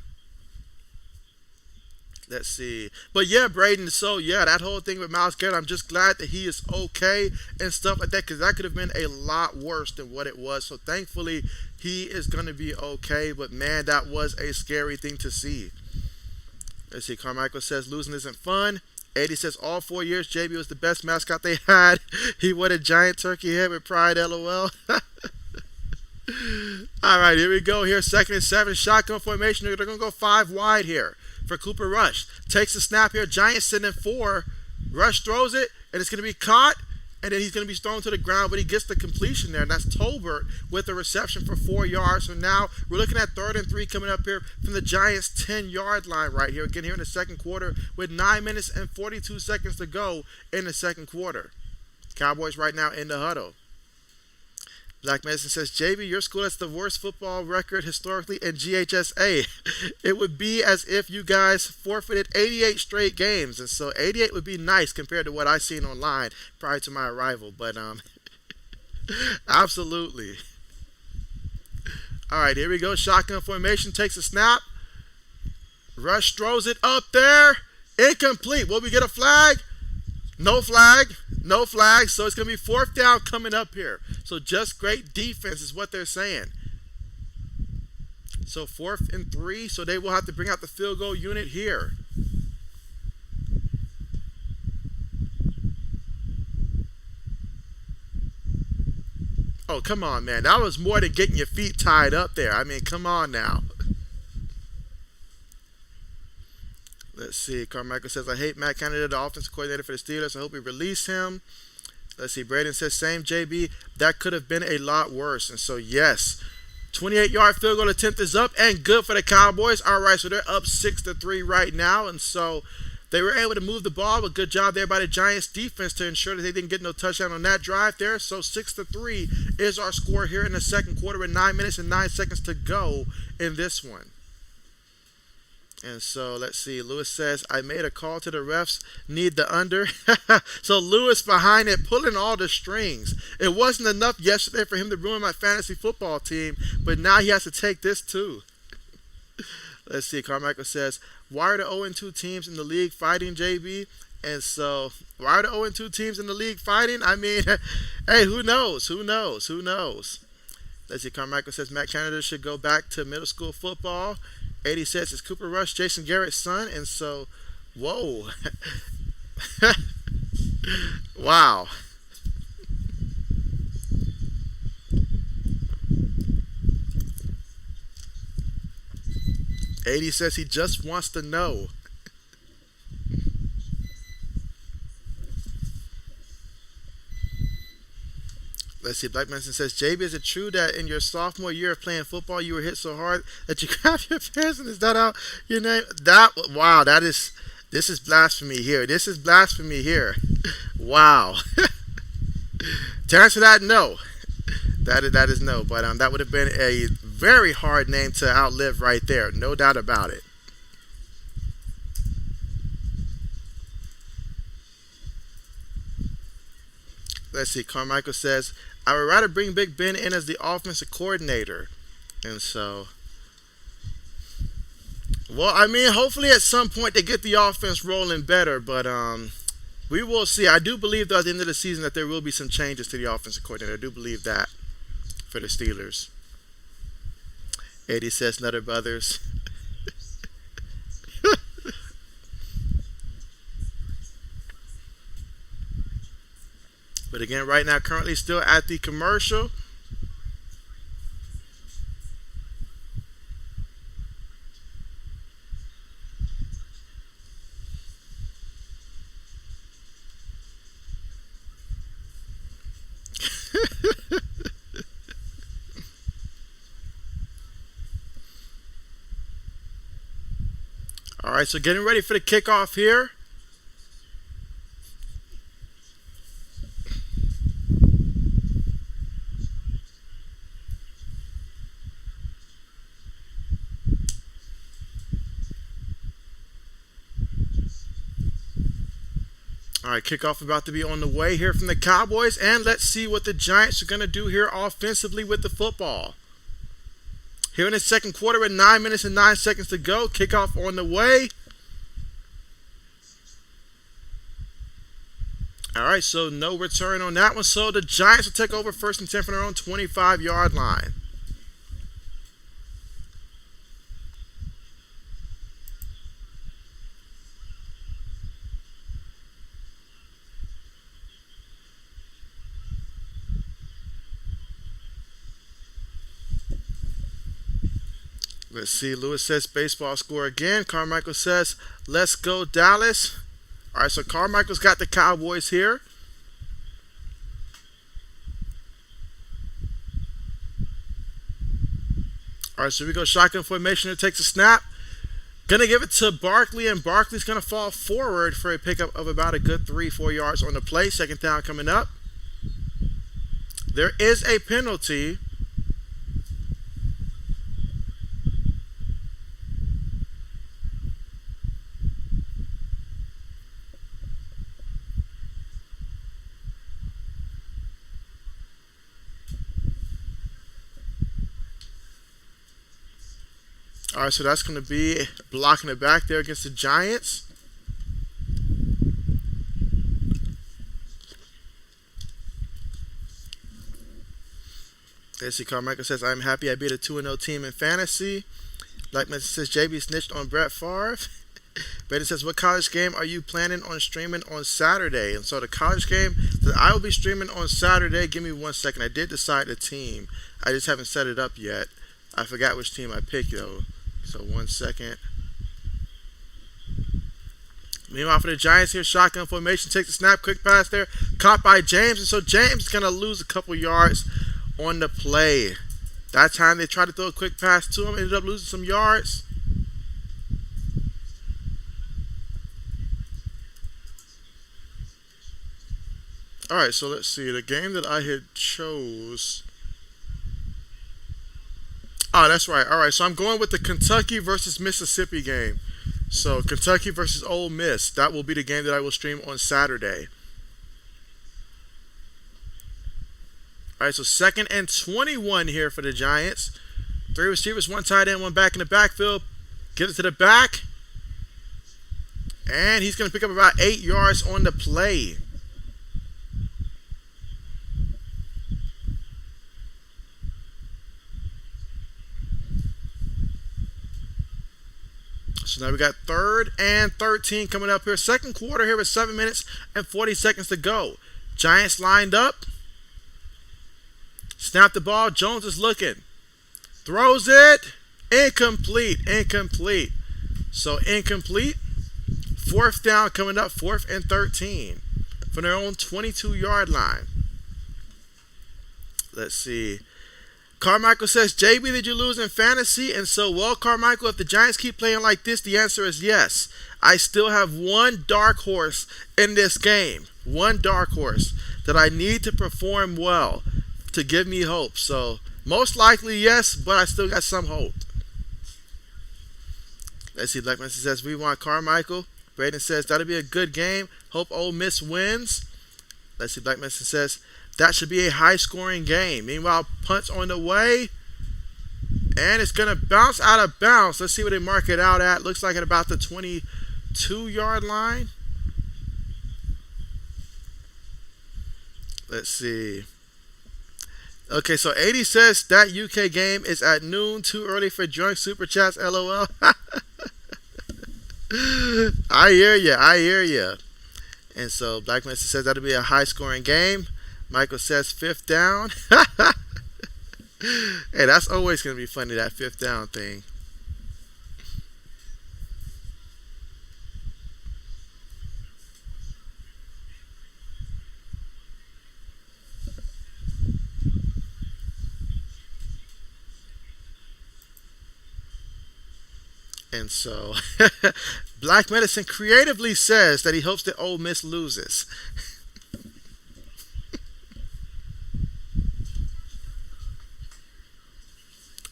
Let's see. But yeah, Braden, so yeah, that whole thing with Myles Garrett, I'm just glad that he is okay and stuff like that, because that could have been a lot worse than what it was. So thankfully, he is going to be okay. But man, that was a scary thing to see. Let's see, Carmichael says losing isn't fun. Eddie says all 4 years JB was the best mascot they had. He wore a giant turkey head with pride, LOL. All right, here we go here. 2nd and 7, shotgun formation. They're going to go 5 wide here for Cooper Rush. Takes the snap here. Giants sitting in 4. Rush throws it, and it's going to be caught. and then he's going to be thrown to the ground, but he gets the completion there, and that's Tolbert with the reception for 4 yards. So now we're looking at 3rd and 3 coming up here from the Giants' 10-yard line right here. Again, here in the second quarter with 9 minutes and 42 seconds to go in the second quarter. Cowboys right now in the huddle. Black Medicine says, JB, your school has the worst football record historically in GHSA. It would be as if you guys forfeited 88 straight games. And so 88 would be nice compared to what I seen online prior to my arrival. But absolutely. All right, here we go. Shotgun formation, takes a snap. Rush throws it up there. Incomplete. Will we get a flag? No flag. No flag. So it's going to be 4th down coming up here. So just great defense is what they're saying. So 4th and 3. So they will have to bring out the field goal unit here. Oh, come on, man. That was more than getting your feet tied up there. I mean, come on now. Let's see. Carmichael says, I hate Matt Canada, the offensive coordinator for the Steelers. I hope we release him. Let's see. Braden says, same JB. That could have been a lot worse. And so, yes. 28-yard field goal attempt is up and good for the Cowboys. All right, so they're up 6-3 right now. And so they were able to move the ball. A good job there by the Giants defense to ensure that they didn't get no touchdown on that drive there. So 6-3 is our score here in the second quarter with 9 minutes and 9 seconds to go in this one. And so let's see. Lewis says, I made a call to the refs. Need the under. So Lewis behind it, pulling all the strings. It wasn't enough yesterday for him to ruin my fantasy football team, but now he has to take this too. Let's see. Carmichael says, why are the 0-2 teams in the league fighting, JB? And so, why are the 0-2 teams in the league fighting? I mean, hey, who knows? Who knows? Who knows? Let's see. Carmichael says, Matt Canada should go back to middle school football. 80 says it's Cooper Rush, Jason Garrett's son. And so, whoa. Wow. '80 says he just wants to know. Let's see. Black Manson says, JB, is it true that in your sophomore year of playing football, you were hit so hard that you grabbed your pants? And is that how your name? Wow, this is blasphemy here. This is blasphemy here. Wow. To answer that, no. That is no. But that would have been a very hard name to outlive right there. No doubt about it. Let's see. Carmichael says, I would rather bring Big Ben in as the offensive coordinator. And so, well, I mean, hopefully at some point they get the offense rolling better. But we will see. I do believe, though, at the end of the season that there will be some changes to the offensive coordinator. I do believe that for the Steelers. Eddie says, Nutter Brothers. But again, right now, currently still at the commercial. All right, so getting ready for the kickoff here. All right, kickoff about to be on the way here from the Cowboys, and let's see what the Giants are going to do here offensively with the football. Here in the second quarter with 9 minutes and 9 seconds to go, kickoff on the way. All right, so no return on that one. So the Giants will take over 1st and 10 from their own 25-yard line. Let's see. Lewis says baseball score again. Carmichael says, let's go Dallas. All right, so Carmichael's got the Cowboys here. All right, so we go shotgun formation. It takes a snap. Gonna give it to Barkley, and Barkley's gonna fall forward for a pickup of about a good 3-4 yards on the play. Second down coming up. There is a penalty. All right, so that's going to be blocking it back there against the Giants. Let's see, Carmichael says, I'm happy I beat a 2-0 team in fantasy. Blackman says, JB snitched on Brett Favre. Betty says, what college game are you planning on streaming on Saturday? And so the college game that I will be streaming on Saturday, give me 1 second. I did decide the team. I just haven't set it up yet. I forgot which team I picked, though. So 1 second. Meanwhile, for the Giants here, shotgun formation, takes a snap, quick pass there, caught by James, and so James is going to lose a couple yards on the play. That time they tried to throw a quick pass to him, ended up losing some yards. All right, so let's see. The game that I had chose. Oh, that's right. All right, so I'm going with the Kentucky versus Mississippi game. So Kentucky versus Ole Miss. That will be the game that I will stream on Saturday. All right, so 2nd and 21 here for the Giants. 3 receivers, 1 tight end, 1 back in the backfield. Get it to the back. And he's going to pick up about 8 yards on the play. So now we got 3rd and 13 coming up here. Second quarter here with 7 minutes and 40 seconds to go. Giants lined up. Snap the ball. Jones is looking. Throws it. Incomplete. Incomplete. So incomplete. 4th down coming up. 4th and 13 from their own 22-yard line. Let's see. Carmichael says, JB, did you lose in fantasy? And so, well, Carmichael, if the Giants keep playing like this, the answer is yes. I still have one dark horse in this game. One dark horse that I need to perform well to give me hope. So, most likely, yes, but I still got some hope. Let's see. Blackman says, we want Carmichael. Braden says, that'll be a good game. Hope Ole Miss wins. Let's see. Blackman says, that should be a high-scoring game. Meanwhile, punt's on the way. And it's going to bounce out of bounds. Let's see what they mark it out at. Looks like at about the 22-yard line. Let's see. Okay, so 80 says that UK game is at noon. Too early for joint super chats. LOL. I hear you. I hear you. And so Black Mesa says that'll be a high-scoring game. Michael says 5th down. Hey, that's always going to be funny, that 5th down thing. And so Black Medicine creatively says that he hopes that Ole Miss loses.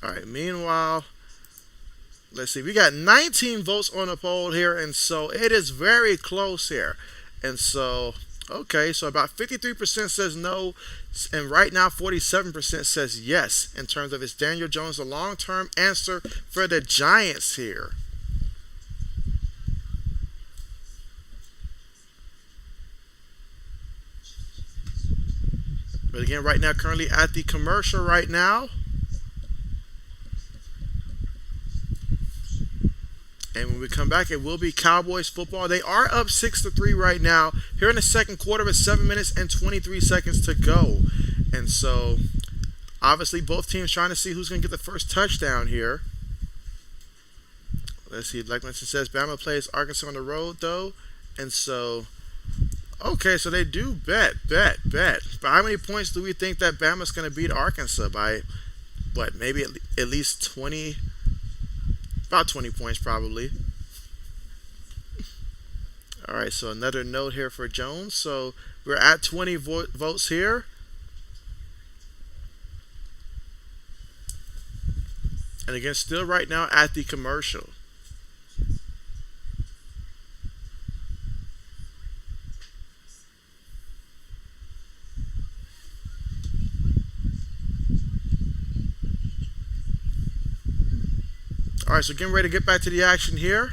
All right, meanwhile, let's see. We got 19 votes on the poll here, and so it is very close here. And so, okay, so about 53% says no, and right now 47% says yes in terms of is Daniel Jones a long-term answer for the Giants here. But again, right now, currently at the commercial right now. And when we come back, it will be Cowboys football. They are up 6-3 right now. Here in the second quarter with 7 minutes and 23 seconds to go. And so, obviously, both teams trying to see who's going to get the first touchdown here. Let's see. Like Winston says, Bama plays Arkansas on the road, though. And so, okay, so they do bet. But how many points do we think that Bama's going to beat Arkansas by? what, maybe at least 20, about 20 points probably. All right, so another note here for Jones. So we're at 20 votes here. And again, still right now at the commercial. All right, so getting ready to get back to the action here.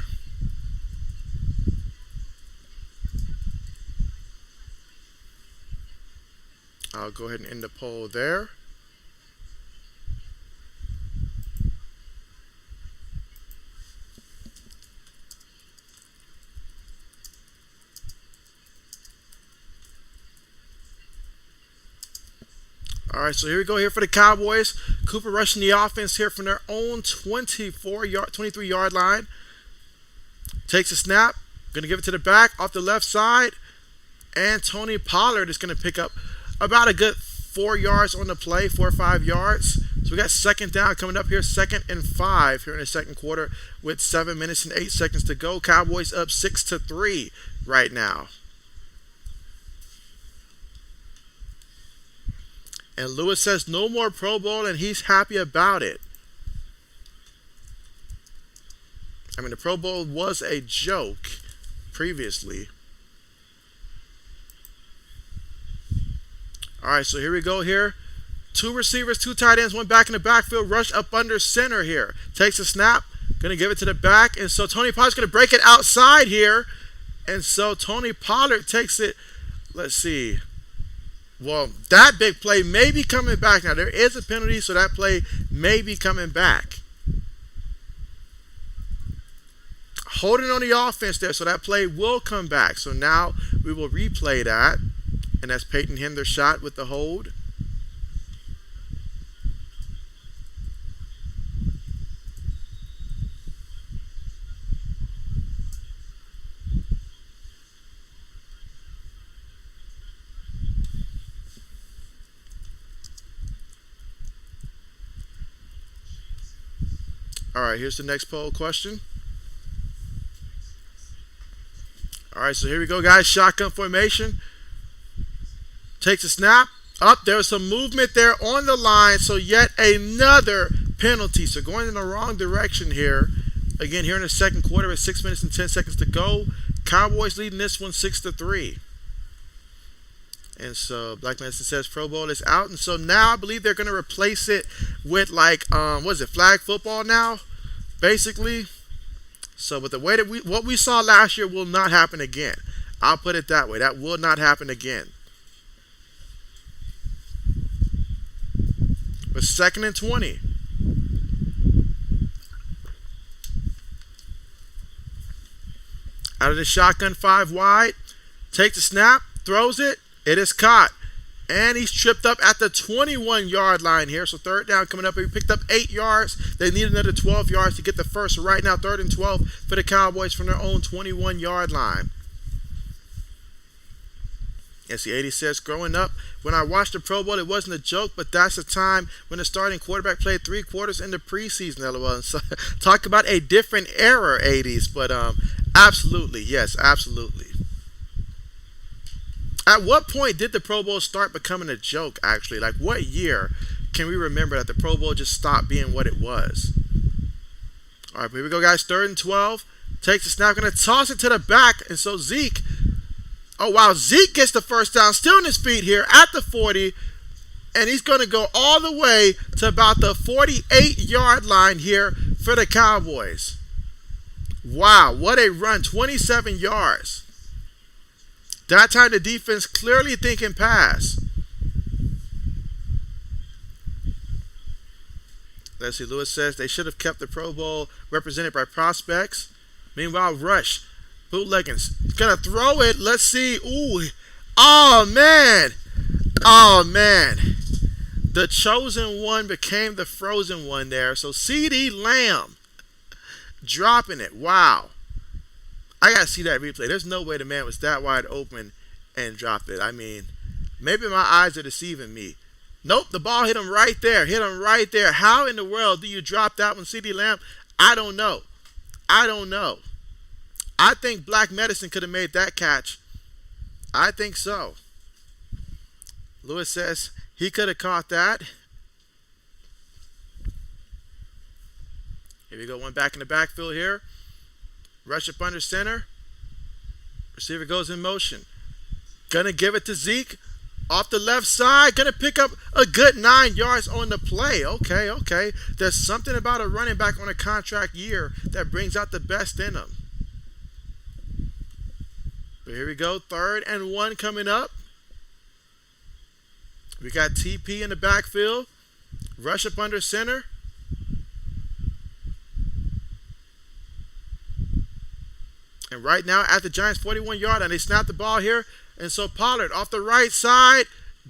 I'll go ahead and end the poll there. All right, so here we go here for the Cowboys. Cooper rushing the offense here from their own 23-yard line. Takes a snap. Going to give it to the back off the left side. And Tony Pollard is going to pick up about a good 4 yards on the play, 4 or 5 yards. So we got second down coming up here, 2nd and 5 here in the second quarter with 7 minutes and 8 seconds to go. Cowboys up 6-3 right now. And Lewis says no more Pro Bowl, and he's happy about it. I mean, the Pro Bowl was a joke previously. All right, so here we go here. 2 receivers, 2 tight ends, 1 back in the backfield. Rush up under center here. Takes a snap. Going to give it to the back. And so Tony Pollard's going to break it outside here. And so Tony Pollard takes it. Let's see. Well, that big play may be coming back. Now, there is a penalty, so that play may be coming back. Holding on the offense there, so that play will come back. So now we will replay that. And that's Peyton Hendershot with the hold. All right, here's the next poll question. All right, so here we go, guys. Shotgun formation. Takes a snap. Up, there's some movement there on the line, so yet another penalty. So going in the wrong direction here. Again, here in the second quarter with 6 minutes and 10 seconds to go. Cowboys leading this one 6-3. And so Black Manson says Pro Bowl is out. And so now I believe they're going to replace it with like, what is it, flag football now, basically. So with the way that what we saw last year will not happen again. I'll put it that way. That will not happen again. But 2nd and 20. Out of the shotgun, 5 wide. Takes the snap, throws it. It is caught. And he's tripped up at the 21-yard line here. So 3rd down coming up. He picked up 8 yards. They need another 12 yards to get the first. So right now, 3rd and 12 for the Cowboys from their own 21-yard line. Yes, the 80 says, growing up, when I watched the Pro Bowl, it wasn't a joke, but that's the time when the starting quarterback played 3 quarters in the preseason, LOL. So, talk about a different era, 80s. But absolutely, yes, absolutely. At what point did the Pro Bowl start becoming a joke, actually? Like, what year can we remember that the Pro Bowl just stopped being what it was? All right, here we go, guys. 3rd and 12. Takes the snap, going to toss it to the back. And so Zeke, oh, wow, Zeke gets the first down, still on his feet here at the 40. And he's going to go all the way to about the 48-yard line here for the Cowboys. Wow, what a run, 27 yards. That time the defense clearly thinking pass. Let's see, Lewis says they should have kept the Pro Bowl represented by prospects. Meanwhile, Rush, bootleggings, gonna throw it. Let's see. Ooh, oh man, oh man. The chosen one became the frozen one there. So CeeDee Lamb dropping it. Wow. I gotta see that replay. There's no way the man was that wide open and dropped it. I mean, maybe my eyes are deceiving me. Nope, the ball hit him right there. Hit him right there. How in the world do you drop that one, CeeDee Lamb? I don't know. I don't know. I think Black Medicine could have made that catch. I think so. Lewis says he could have caught that. Here we go. One back in the backfield here. Rush up under center. Receiver goes in motion. Gonna give it to Zeke. Off the left side. Gonna pick up a good 9 yards on the play. Okay, okay. There's something about a running back on a contract year that brings out the best in them. But here we go. 3rd and 1 coming up. We got TP in the backfield. Rush up under center. And right now at the Giants 41-yard, and they snap the ball here. And so Pollard off the right side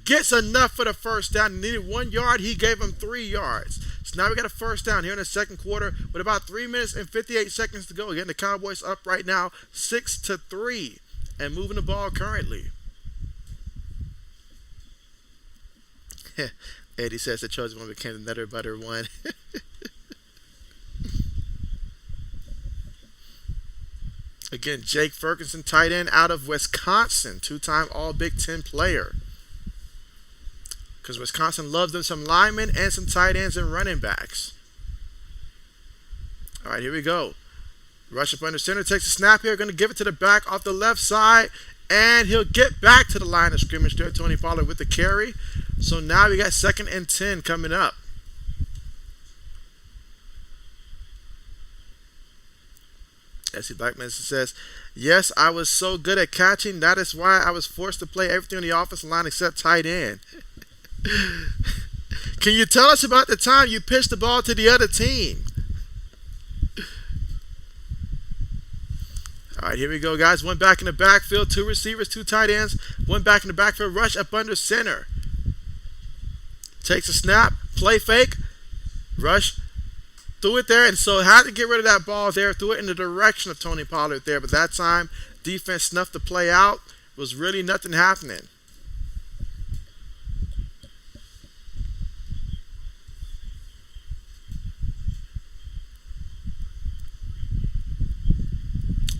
gets enough for the first down. He needed 1 yard. He gave him 3 yards. So now we got a first down here in the second quarter with about 3 minutes and 58 seconds to go. Again, the Cowboys up right now 6-3 and moving the ball currently. Eddie says the chosen one became the Nutter Butter one. Again, Jake Ferguson, tight end out of Wisconsin, 2-time All-Big Ten player. Because Wisconsin loves them some linemen and some tight ends and running backs. All right, here we go. Rush up under center, takes a snap here, going to give it to the back off the left side, and he'll get back to the line of scrimmage there, Tony Pollard with the carry. So now we got 2nd and 10 coming up. SC Blackman says, yes, I was so good at catching. That is why I was forced to play everything on the offensive line except tight end. Can you tell us about the time you pitched the ball to the other team? All right, here we go, guys. One back in the backfield, 2 receivers, 2 tight ends. One back in the backfield, rush up under center. Takes a snap, play fake, rush, threw it there, and so had to get rid of that ball there, threw it in the direction of Tony Pollard there, but that time, defense snuffed the play out. Was really nothing happening.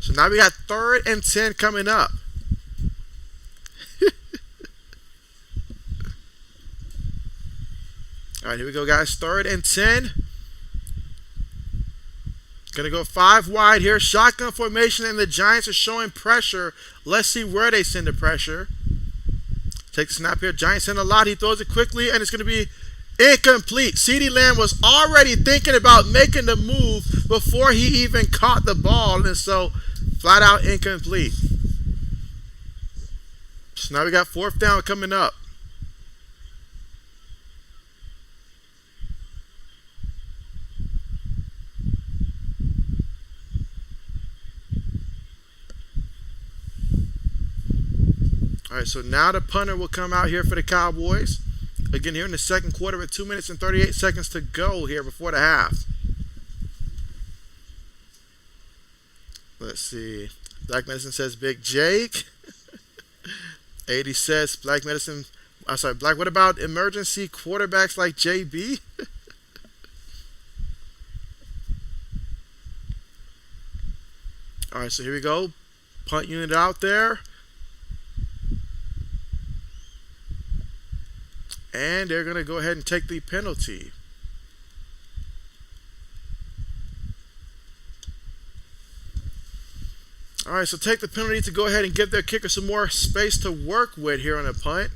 So now we got 3rd and 10 coming up. All right, here we go, guys. 3rd and 10. Going to go 5 wide here. Shotgun formation, and the Giants are showing pressure. Let's see where they send the pressure. Take the snap here. Giants send a lot. He throws it quickly, and it's going to be incomplete. CeeDee Lamb was already thinking about making the move before he even caught the ball, and so flat out incomplete. So now we got 4th down coming up. All right, so now the punter will come out here for the Cowboys. Again, here in the second quarter with 2 minutes and 38 seconds to go here before the half. Let's see. Black Medicine says Big Jake. 80 says Black Medicine. I'm sorry, Black. What about emergency quarterbacks like JB? All right, so here we go. Punt unit out there. And they're going to go ahead and take the penalty. All right, so take the penalty to go ahead and give their kicker some more space to work with here on a punt.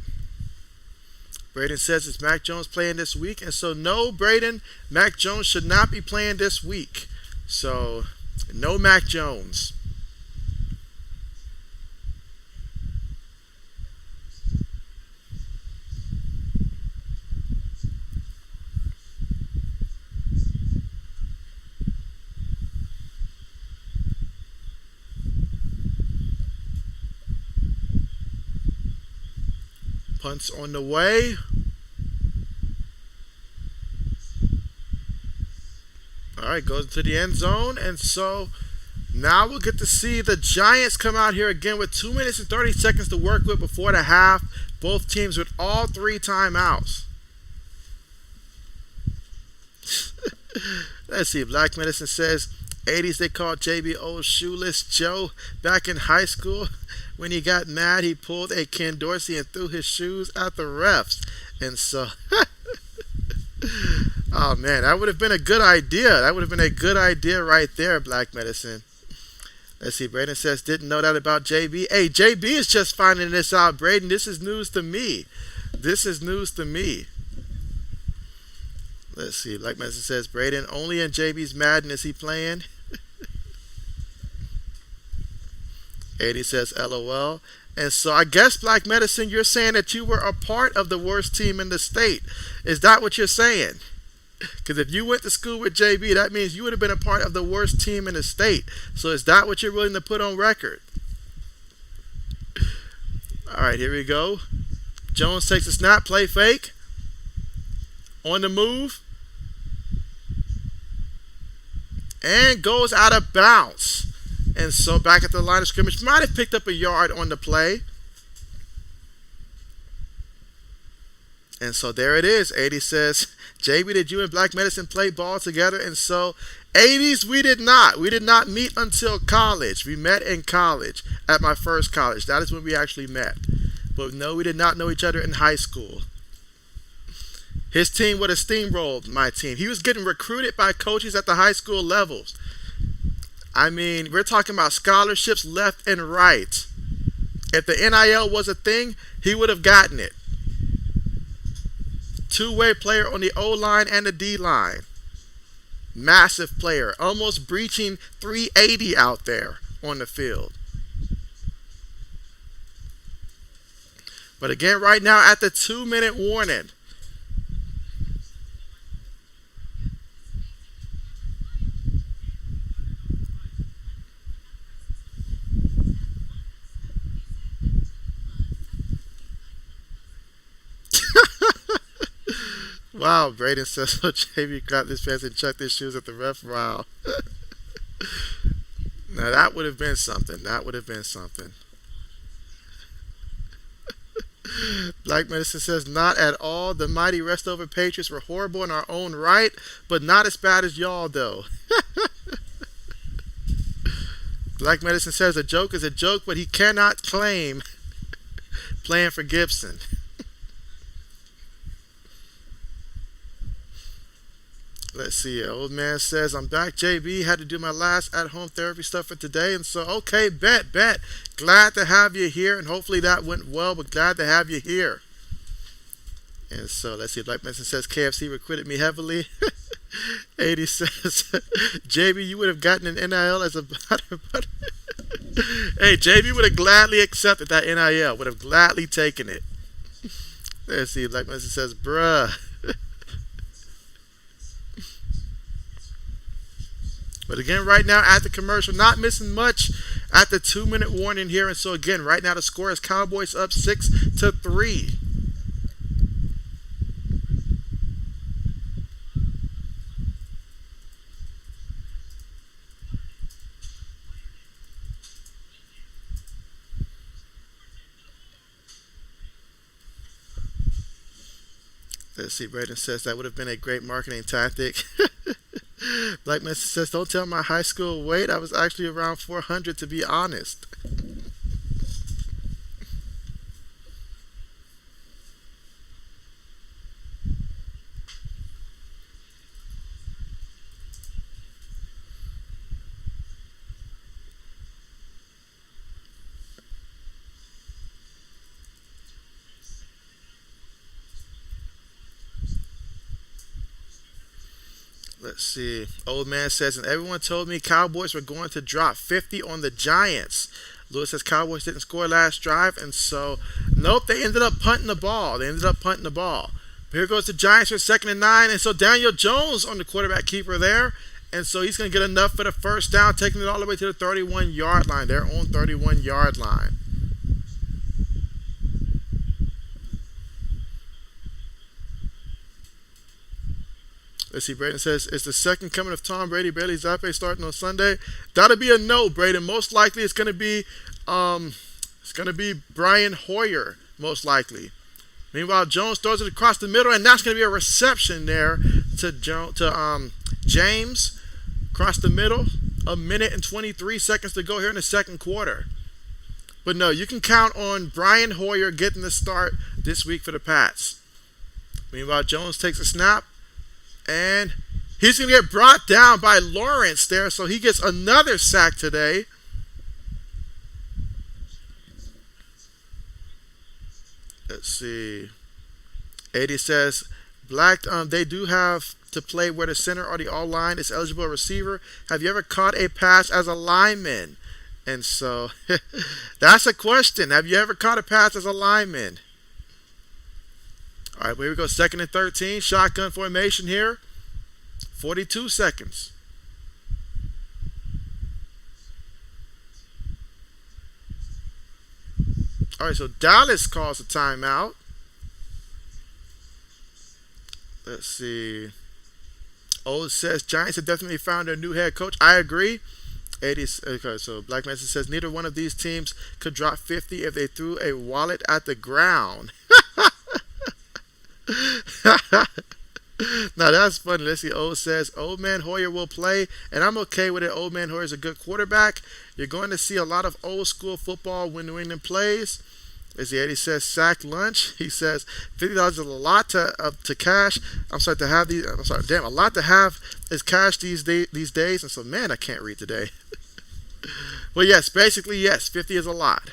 Braden says it's Mac Jones playing this week. And so, no, Braden, Mac Jones should not be playing this week. So, no Mac Jones. Punt's on the way. All right, goes to the end zone. And so now we'll get to see the Giants come out here again with 2 minutes and 30 seconds to work with before the half. Both teams with all 3 timeouts. Let's see. Black Medicine says 80s they called JB Old Shoeless Joe back in high school. When he got mad, he pulled a Ken Dorsey and threw his shoes at the refs. And so, oh man, that would have been a good idea. That would have been a good idea right there, Black Medicine. Let's see. Braden says, didn't know that about JB. Hey, JB is just finding this out, Braden. This is news to me. This is news to me. Let's see. Black Medicine says, Braden, only in JB's Madden is he playing. 80 says, LOL. And so I guess, Black Medicine, you're saying that you were a part of the worst team in the state. Is that what you're saying? Because if you went to school with JB, that means you would have been a part of the worst team in the state. So is that what you're willing to put on record? All right, here we go. Jones takes a snap, play fake. On the move. And goes out of bounds. And so back at the line of scrimmage, might have picked up a yard on the play. And so there it is. 80 says, JB, did you and Black Medicine play ball together? And so 80s, we did not. We did not meet until college. We met in college at my first college. That is when we actually met. But no, we did not know each other in high school. His team would have steamrolled my team. He was getting recruited by coaches at the high school levels. I mean, we're talking about scholarships left and right. If the NIL was a thing, he would have gotten it. Two-way player on the O-line and the D-line. Massive player. Almost breaching 380 out there on the field. But again, right now at the 2-minute warning. Wow, Braden says, so JB grabbed his pants and chucked his shoes at the ref. Wow. Now that would have been something. That would have been something. Black Medicine says, not at all. The mighty Restover Patriots were horrible in our own right, but not as bad as y'all, though. Black Medicine says, a joke is a joke, but he cannot claim playing for Gibson. Let's see. Old man says, I'm back, JB. Had to do my last at-home therapy stuff for today. And so, okay, bet. Glad to have you here. And hopefully that went well, but glad to have you here. And so, let's see. Black Medicine says, KFC recruited me heavily. 80 says, JB, you would have gotten an NIL as a butter. Hey, JB would have gladly accepted that NIL. Would have gladly taken it. Let's see. Black Medicine says, bruh. But again, right now at the commercial, not missing much at the 2-minute warning here. And so again, right now the score is Cowboys up 6-3. Let's see, Braden says that would have been a great marketing tactic. Black Message says, don't tell my high school weight. I was actually around 400 to be honest. Let's see. Old man says, and everyone told me Cowboys were going to drop 50 on the Giants. Lewis says Cowboys didn't score last drive, and so, nope, they ended up punting the ball. But here goes the Giants for 2nd and 9, and so Daniel Jones on the quarterback keeper there, and so he's going to get enough for the first down, taking it all the way to the 31-yard line, their own 31-yard line. Let's see, Braden says, it's the second coming of Tom Brady, Bailey Zappe starting on Sunday. That'll be a no, Braden. Most likely it's gonna be Brian Hoyer, most likely. Meanwhile, Jones throws it across the middle, and that's going to be a reception there to James across the middle. A minute and 23 seconds to go here in the second quarter. But no, you can count on Brian Hoyer getting the start this week for the Pats. Meanwhile, Jones takes a snap, and he's going to get brought down by Lawrence there, so he gets another sack today. Let's see. 80 says, Black, they do have to play where the center or the all-line is eligible receiver. Have you ever caught a pass as a lineman? And so, that's a question. Have you ever caught a pass as a lineman? All right, here we go. 2nd and 13. Shotgun formation here. 42 seconds. All right, so Dallas calls a timeout. Let's see. Old says Giants have definitely found their new head coach. I agree. 80. Okay, so Black Mesa says neither one of these teams could drop 50 if they threw a wallet at the ground. Now that's funny. Let's see. Old says Old Man Hoyer will play, and I'm okay with it. Old Man Hoyer is a good quarterback. You're going to see a lot of old school football when New England plays. As the 80 says, sack lunch. He says $50 is a lot to cash. I'm sorry to have these. I'm sorry, damn, a lot to have is cash these days. And so, man, I can't read today. Well, yes, basically, yes, 50 is a lot.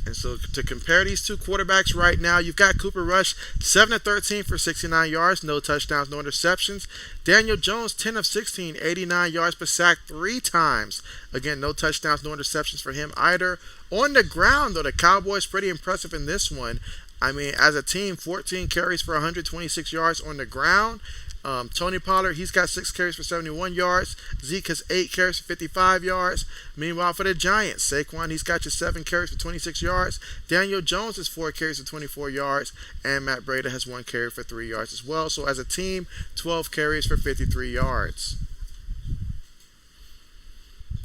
And so to compare these two quarterbacks right now, you've got Cooper Rush 7 of 13 for 69 yards, no touchdowns, no interceptions. Daniel Jones 10 of 16, 89 yards, but sacked 3 times. Again, no touchdowns, no interceptions for him either. On the ground, though, the Cowboys pretty impressive in this one. I mean, as a team, 14 carries for 126 yards on the ground. Tony Pollard, he's got 6 carries for 71 yards. Zeke has 8 carries for 55 yards. Meanwhile, for the Giants, Saquon, he's got your 7 carries for 26 yards. Daniel Jones has 4 carries for 24 yards. And Matt Breida has 1 carry for 3 yards as well. So as a team, 12 carries for 53 yards.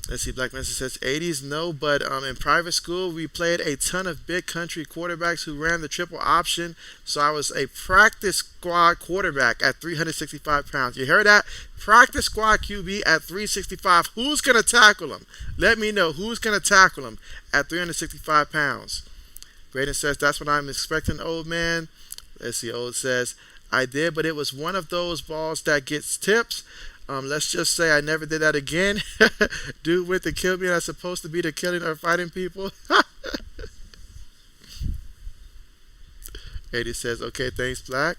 Let's see, Black Mesa says 80s, no, but in private school, we played a ton of big country quarterbacks who ran the triple option. So I was a practice squad quarterback at 365 pounds. You heard that? Practice squad QB at 365. Who's going to tackle him? Let me know who's going to tackle him at 365 pounds. Braden says, that's what I'm expecting, old man. Let's see, old says, I did, but it was one of those balls that gets tips. Let's just say I never did that again. Dude went to kill me, and I'm supposed to be the killing or fighting people. 80 says, okay, thanks, Black.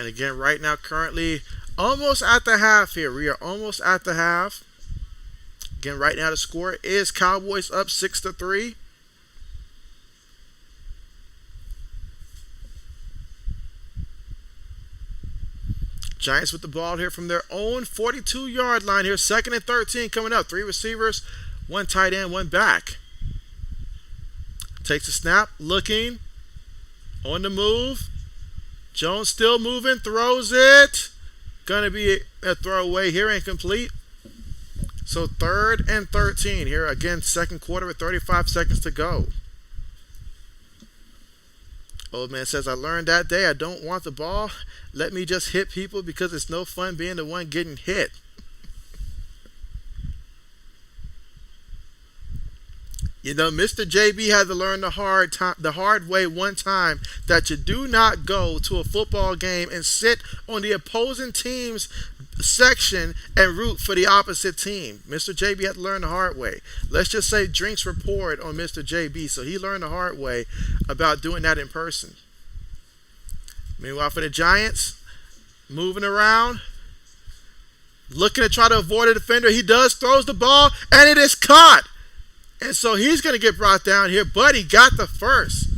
And again, right now, currently, almost at the half here. We are almost at the half. Again, right now, the score is Cowboys up 6-3. Giants with the ball here from their own 42-yard line here. 2nd and 13 coming up. 3 receivers, 1 tight end, 1 back. Takes a snap, looking, on the move. Jones still moving, throws it. Gonna be a throwaway here, incomplete. So 3rd and 13 here. Again, second quarter with 35 seconds to go. Old man says, I learned that day I don't want the ball. Let me just hit people because it's no fun being the one getting hit. You know, Mr. JB had to learn the hard way one time that you do not go to a football game and sit on the opposing team's section and root for the opposite team. Mr. JB had to learn the hard way. Let's just say drinks were poured on Mr. JB, so he learned the hard way about doing that in person. Meanwhile, for the Giants, moving around, looking to try to avoid a defender. He throws the ball, and it is caught. And so he's going to get brought down here, but he got the first.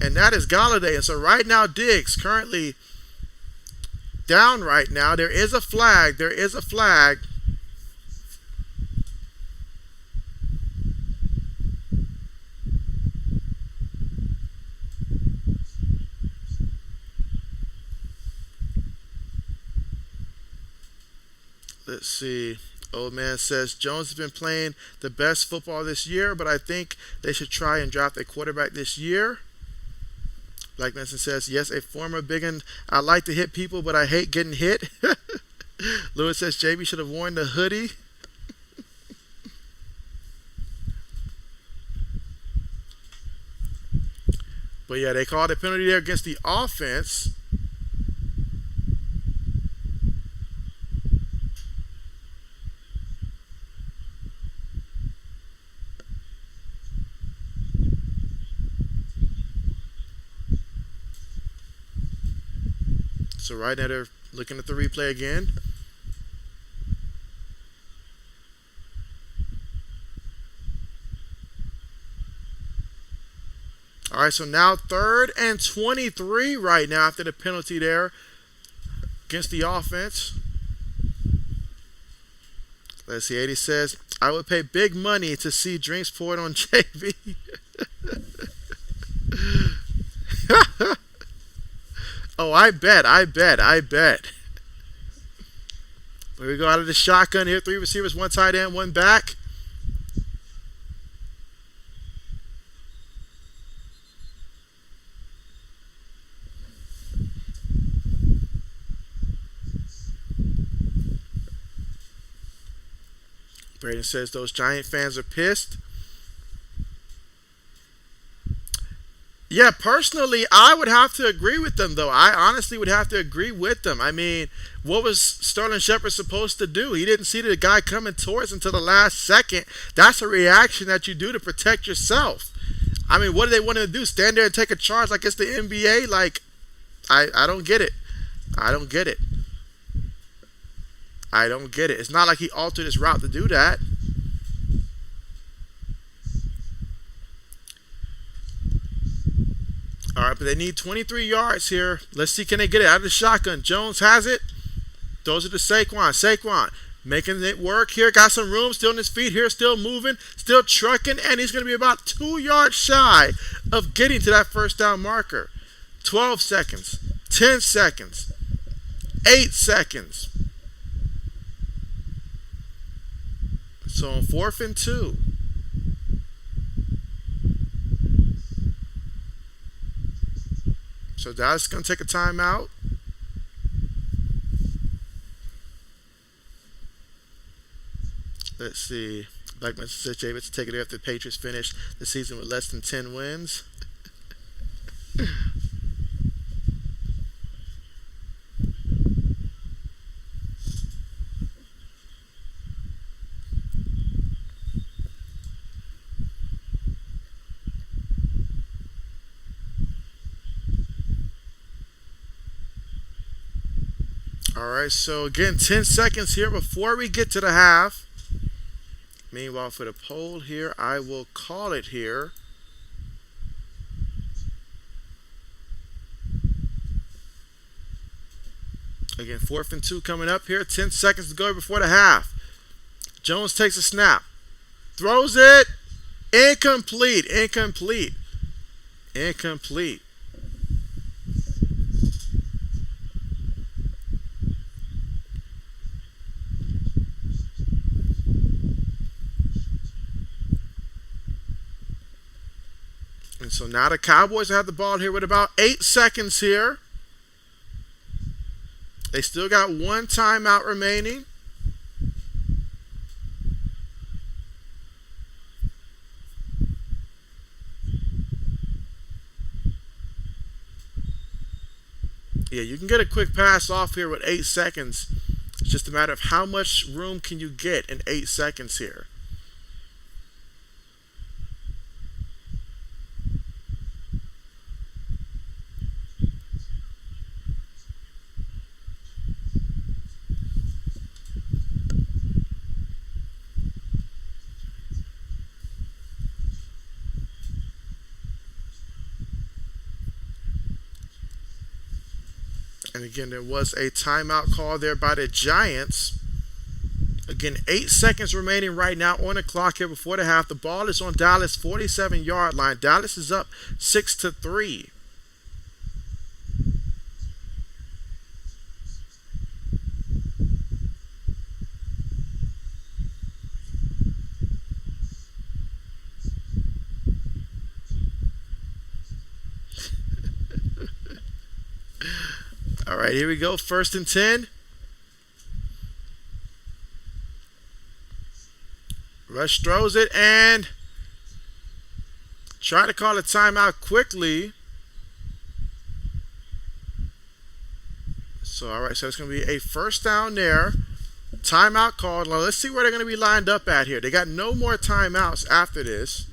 and that is Galladay. And so right now, Diggs currently down right now. There is a flag. There is a flag. Let's see. Old man says Jones has been playing the best football this year, but I think they should try and draft a quarterback this year. Black Manson says, yes, a former big one. I like to hit people, but I hate getting hit. Lewis says JB should have worn the hoodie. But yeah, they called a penalty there against the offense. So right now they're looking at the replay again. All right, so now 3rd and 23 right now after the penalty there against the offense. Let's see, 80 says, I would pay big money to see drinks poured on JB. Oh, I bet. Here we go out of the shotgun here. 3 receivers, 1 tight end, 1 back. Braden says those Giant fans are pissed. Yeah, personally, I would have to agree with them, though. I honestly would have to agree with them. I mean, what was Sterling Shepard supposed to do? He didn't see the guy coming towards until the last second. That's a reaction that you do to protect yourself. I mean, what do they want to do? Stand there and take a charge like it's the NBA? Like, I don't get it. I don't get it. It's not like he altered his route to do that. All right, but they need 23 yards here. Let's see, can they get it out of the shotgun? Jones has it. Throws it to Saquon. Saquon making it work here. Got some room, still on his feet here, still moving, still trucking, and he's going to be about 2 yards shy of getting to that first down marker. 12 seconds, 10 seconds, 8 seconds. So on 4th and 2. So Dallas is going to take a timeout. Let's see. Blackman says Javis to take it after the Patriots finish the season with less than 10 wins. All right, so again, 10 seconds here before we get to the half. Meanwhile, for the poll here, I will call it here. Again, 4th and 2 coming up here. 10 seconds to go before the half. Jones takes a snap. Throws it. Incomplete. And so now the Cowboys have the ball here with about 8 seconds here. They still got 1 timeout remaining. Yeah, you can get a quick pass off here with 8 seconds. It's just a matter of how much room can you get in 8 seconds here. And again, there was a timeout call there by the Giants. Again, 8 seconds remaining right now on the clock here before the half. The ball is on Dallas' 47-yard line. Dallas is up 6-3. All right, here we go. 1st and 10. Rush throws it and try to call a timeout quickly. So, all right, so it's going to be a 1st down there. Timeout called. Now, let's see where they're going to be lined up at here. They got no more timeouts after this.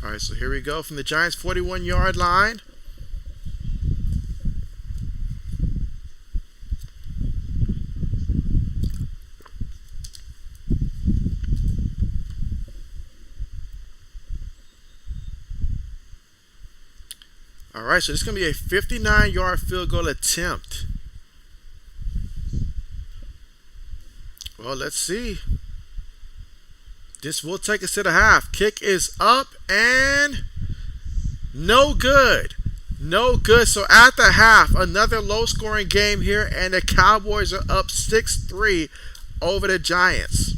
All right, so here we go from the Giants' 41-yard line. All right, so this is going to be a 59-yard field goal attempt. Well, let's see. This will take us to the half. Kick is up and no good. No good. So at the half, another low-scoring game here, and the Cowboys are up 6-3 over the Giants.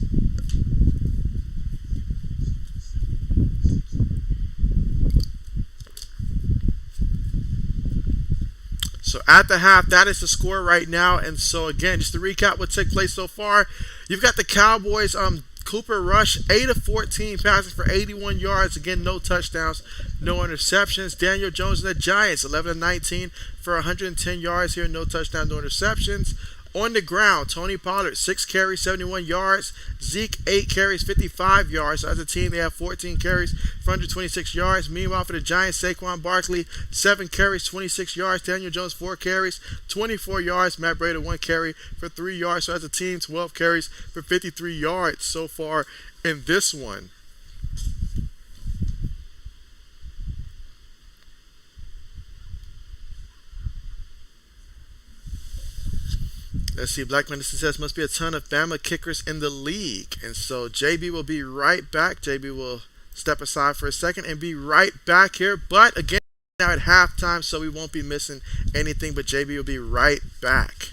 So at the half, that is the score right now. And so again, just to recap what took place so far, you've got the Cowboys Cooper Rush, 8 of 14 passes for 81 yards. Again, no touchdowns, no interceptions. Daniel Jones and the Giants, 11 of 19 for 110 yards here, no touchdowns, no interceptions. On the ground, Tony Pollard, 6 carries, 71 yards. Zeke, 8 carries, 55 yards. So as a team, they have 14 carries for 126 yards. Meanwhile, for the Giants, Saquon Barkley, 7 carries, 26 yards. Daniel Jones, 4 carries, 24 yards. Matt Breida, 1 carry for 3 yards. So as a team, 12 carries for 53 yards so far in this one. Let's see, Blackman says must be a ton of Bama kickers in the league. And so JB will be right back. JB will step aside for a second and be right back here. But again, now at halftime, so we won't be missing anything. But JB will be right back.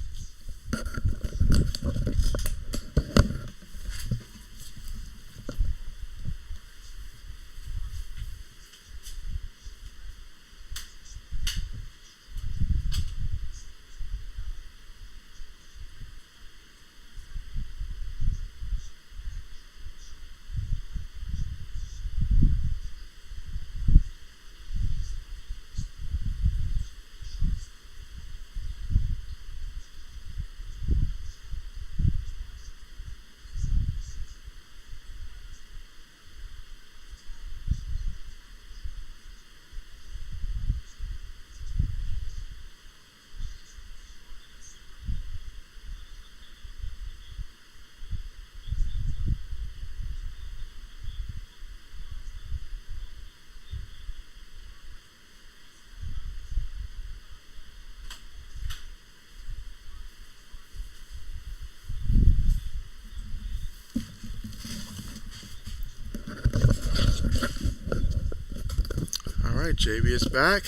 All right, JB is back.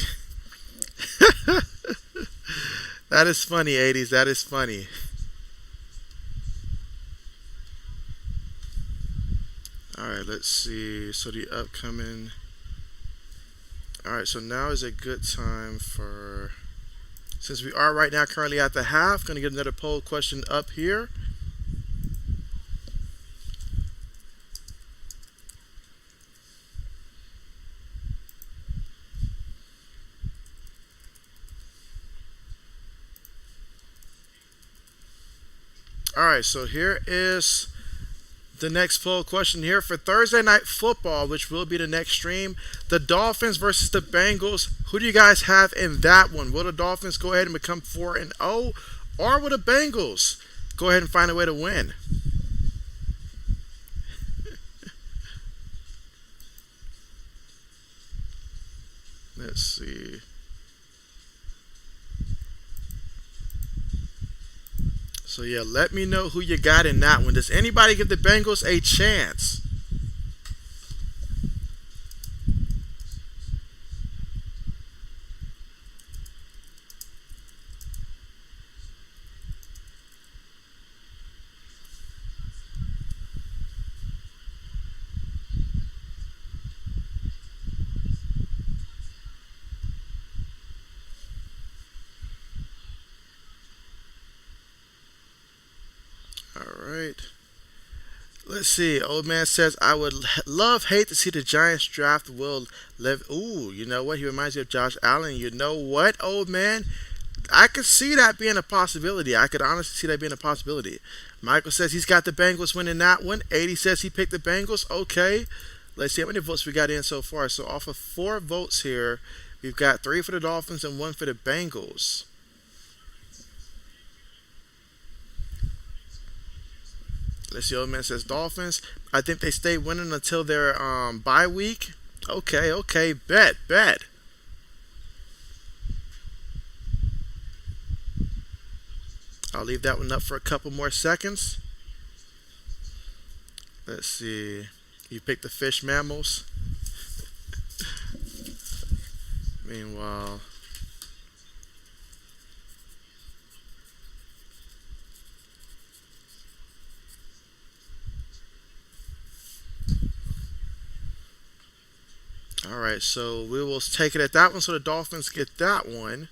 That is funny, 80s. That is funny. All right, let's see. So the upcoming. All right, so now is a good time for. Since we are right now currently at the half, going to get another poll question up here. All right, so here is the next poll question here for Thursday night football, which will be the next stream. The Dolphins versus the Bengals. Who do you guys have in that one? Will the Dolphins go ahead and become 4-0, or will the Bengals go ahead and find a way to win? Let's see. So yeah, let me know who you got in that one. Does anybody give the Bengals a chance? All right. Let's see. Old man says, I would hate to see the Giants draft Will Lev. Ooh, you know what? He reminds me of Josh Allen. You know what, old man? I could see that being a possibility. I could honestly see that being a possibility. Michael says he's got the Bengals winning that one. 80 says he picked the Bengals. Okay. Let's see how many votes we got in so far. So off of 4 votes here, we've got 3 for the Dolphins and 1 for the Bengals. Let's see. Old man says Dolphins. I think they stay winning until their bye week. Okay, okay. Bet. I'll leave that one up for a couple more seconds. Let's see. You picked the fish mammals. Meanwhile, all right. So we will take it at that one. So the Dolphins get that one.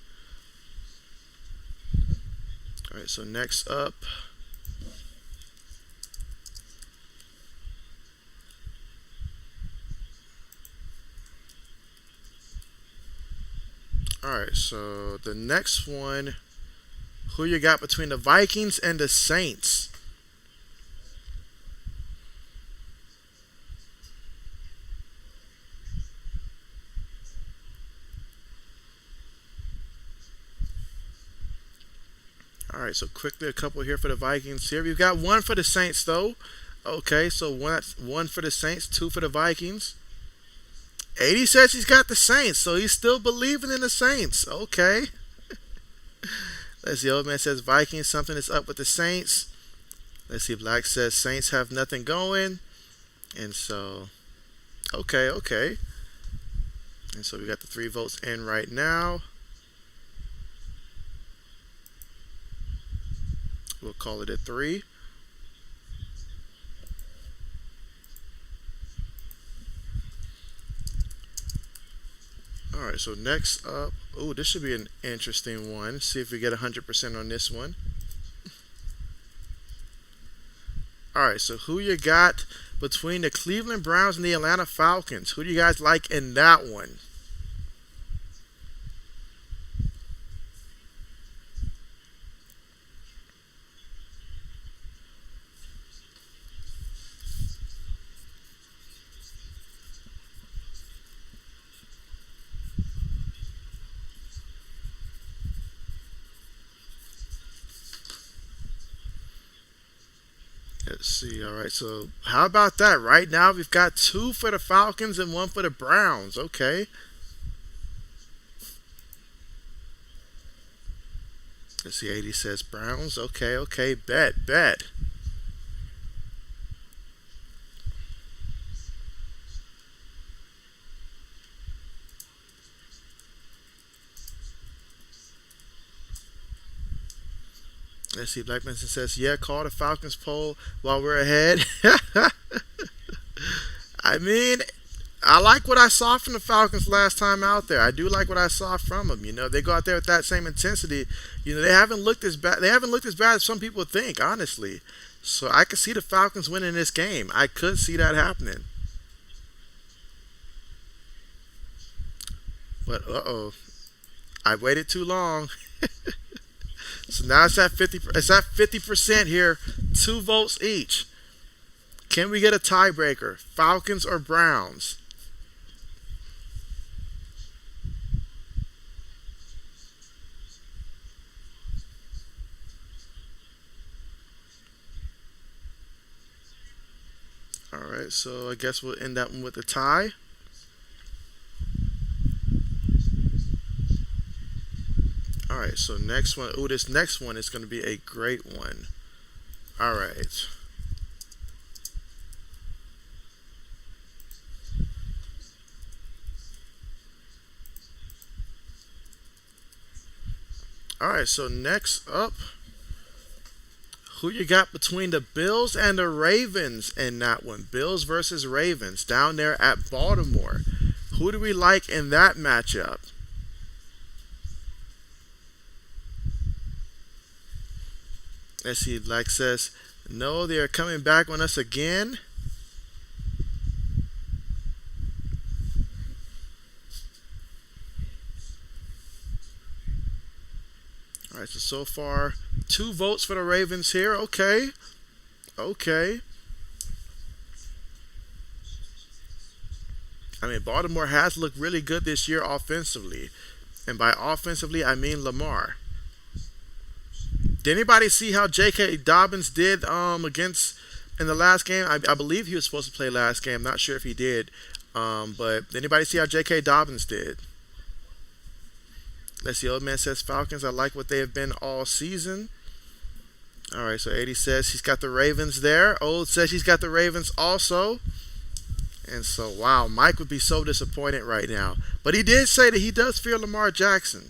All right. So next up. All right, so the next one, who you got between the Vikings and the Saints? All right, so quickly a couple here for the Vikings. Here we've got 1 for the Saints though. Okay, so one for the Saints, 2 for the Vikings. 80 says he's got the Saints, so he's still believing in the Saints. Okay. Let's see. Old man says Vikings. Something is up with the Saints. Let's see. Black says Saints have nothing going, and so okay. And so we got the 3 votes in right now. We'll call it a 3. All right, so next up, oh, this should be an interesting one. See if we get 100% on this one. All right, so who you got between the Cleveland Browns and the Atlanta Falcons? Who do you guys like in that one? Let's see. All right, so how about that? Right now we've got 2 for the Falcons and 1 for the Browns. Okay. Let's see. 80 says Browns. Okay. Bet. Let's see. Black Benson says, yeah, call the Falcons poll while we're ahead. I mean, I like what I saw from the Falcons last time out there. I do like what I saw from them. You know, they go out there with that same intensity. You know, they haven't looked as bad. They haven't looked as bad as some people think, honestly. So I could see the Falcons winning this game. I could see that happening. But I waited too long. So now it's at 50. It's at 50% here. 2 votes each. Can we get a tiebreaker? Falcons or Browns? All right, so I guess we'll end that one with a tie. All right, so next one. Oh, this next one is going to be a great one. All right. All right, so next up, who you got between the Bills and the Ravens in that one? Bills versus Ravens down there at Baltimore. Who do we like in that matchup? Let's see, like says, no, they are coming back on us again. All right, so far, 2 votes for the Ravens here. Okay, okay. I mean, Baltimore has looked really good this year offensively. And by offensively, I mean Lamar. Did anybody see how J.K. Dobbins did against in the last game? I believe he was supposed to play last game. Not sure if he did. But did anybody see how J.K. Dobbins did? Let's see. Old man says Falcons. I like what they have been all season. All right. So 80 says he's got the Ravens there. Old says he's got the Ravens also. And so, wow, Mike would be so disappointed right now. But he did say that he does fear Lamar Jackson.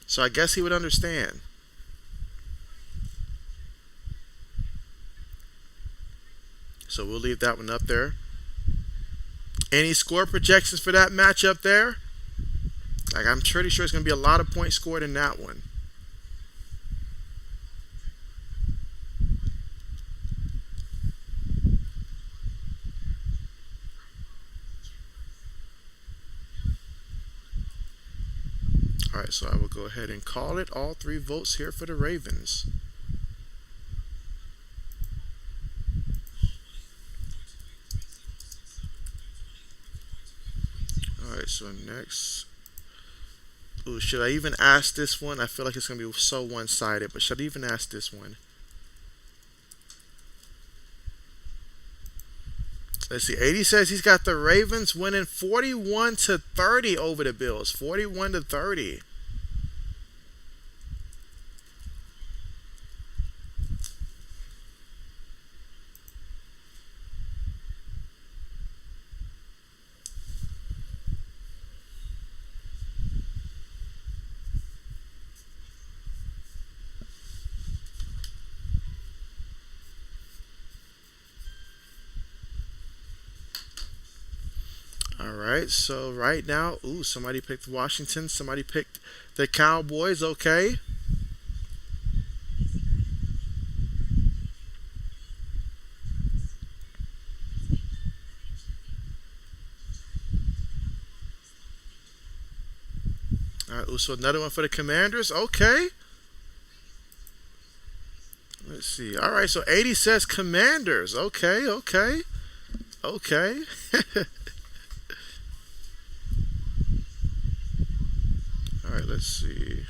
So I guess he would understand. So we'll leave that one up there. Any score projections for that matchup there? Like, I'm pretty sure it's going to be a lot of points scored in that one. All right, so I will go ahead and call it. All 3 votes here for the Ravens. All right, so next. Ooh, should I even ask this one? I feel like it's going to be so one-sided, but should I even ask this one? Let's see. 80 says he's got the Ravens winning 41-30 over the Bills. 41-30. All right, so right now, ooh, somebody picked Washington, somebody picked the Cowboys, okay. All right, ooh, so another one for the Commanders, okay. Let's see. All right, so 80 says Commanders, okay, okay, okay. All right, let's see.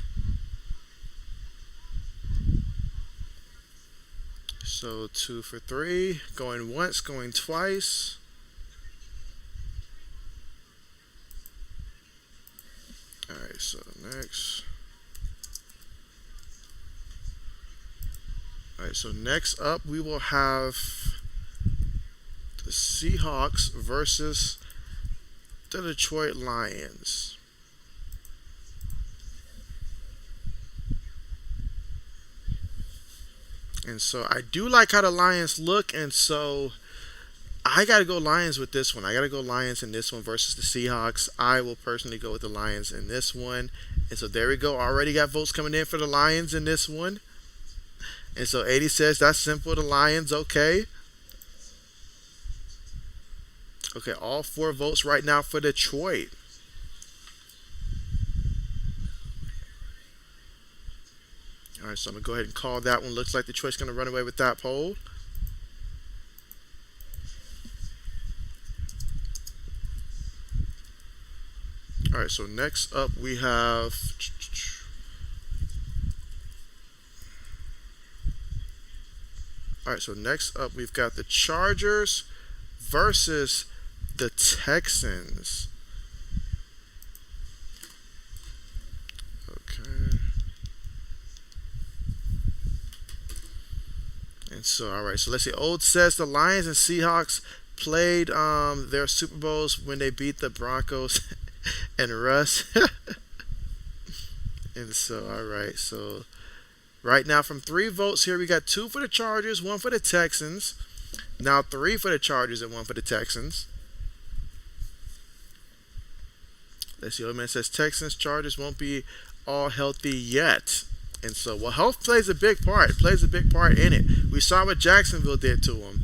So 2 for 3, going once, going twice. All right, so next. All right, so next up we will have the Seahawks versus the Detroit Lions. And so I do like how the Lions look, and so I got to go Lions with this one. I got to go Lions in this one versus the Seahawks. I will personally go with the Lions in this one. And so there we go. Already got votes coming in for the Lions in this one. And so 80 says that's simple. The Lions, okay. Okay, all 4 votes right now for Detroit. All right, so I'm going to go ahead and call that one. Looks like Detroit's going to run away with that poll. All right, so next up we have. All right, so next up we've got the Chargers versus the Texans. Okay. And so, all right, so let's see. Old says the Lions and Seahawks played their Super Bowls when they beat the Broncos and Russ. And so, all right, so right now from 3 votes here, we got 2 for the Chargers, 1 for the Texans. Now 3 for the Chargers and 1 for the Texans. Let's see. Old man says Texans, Chargers won't be all healthy yet. And so, well, health plays a big part. It plays a big part in it. We saw what Jacksonville did to them.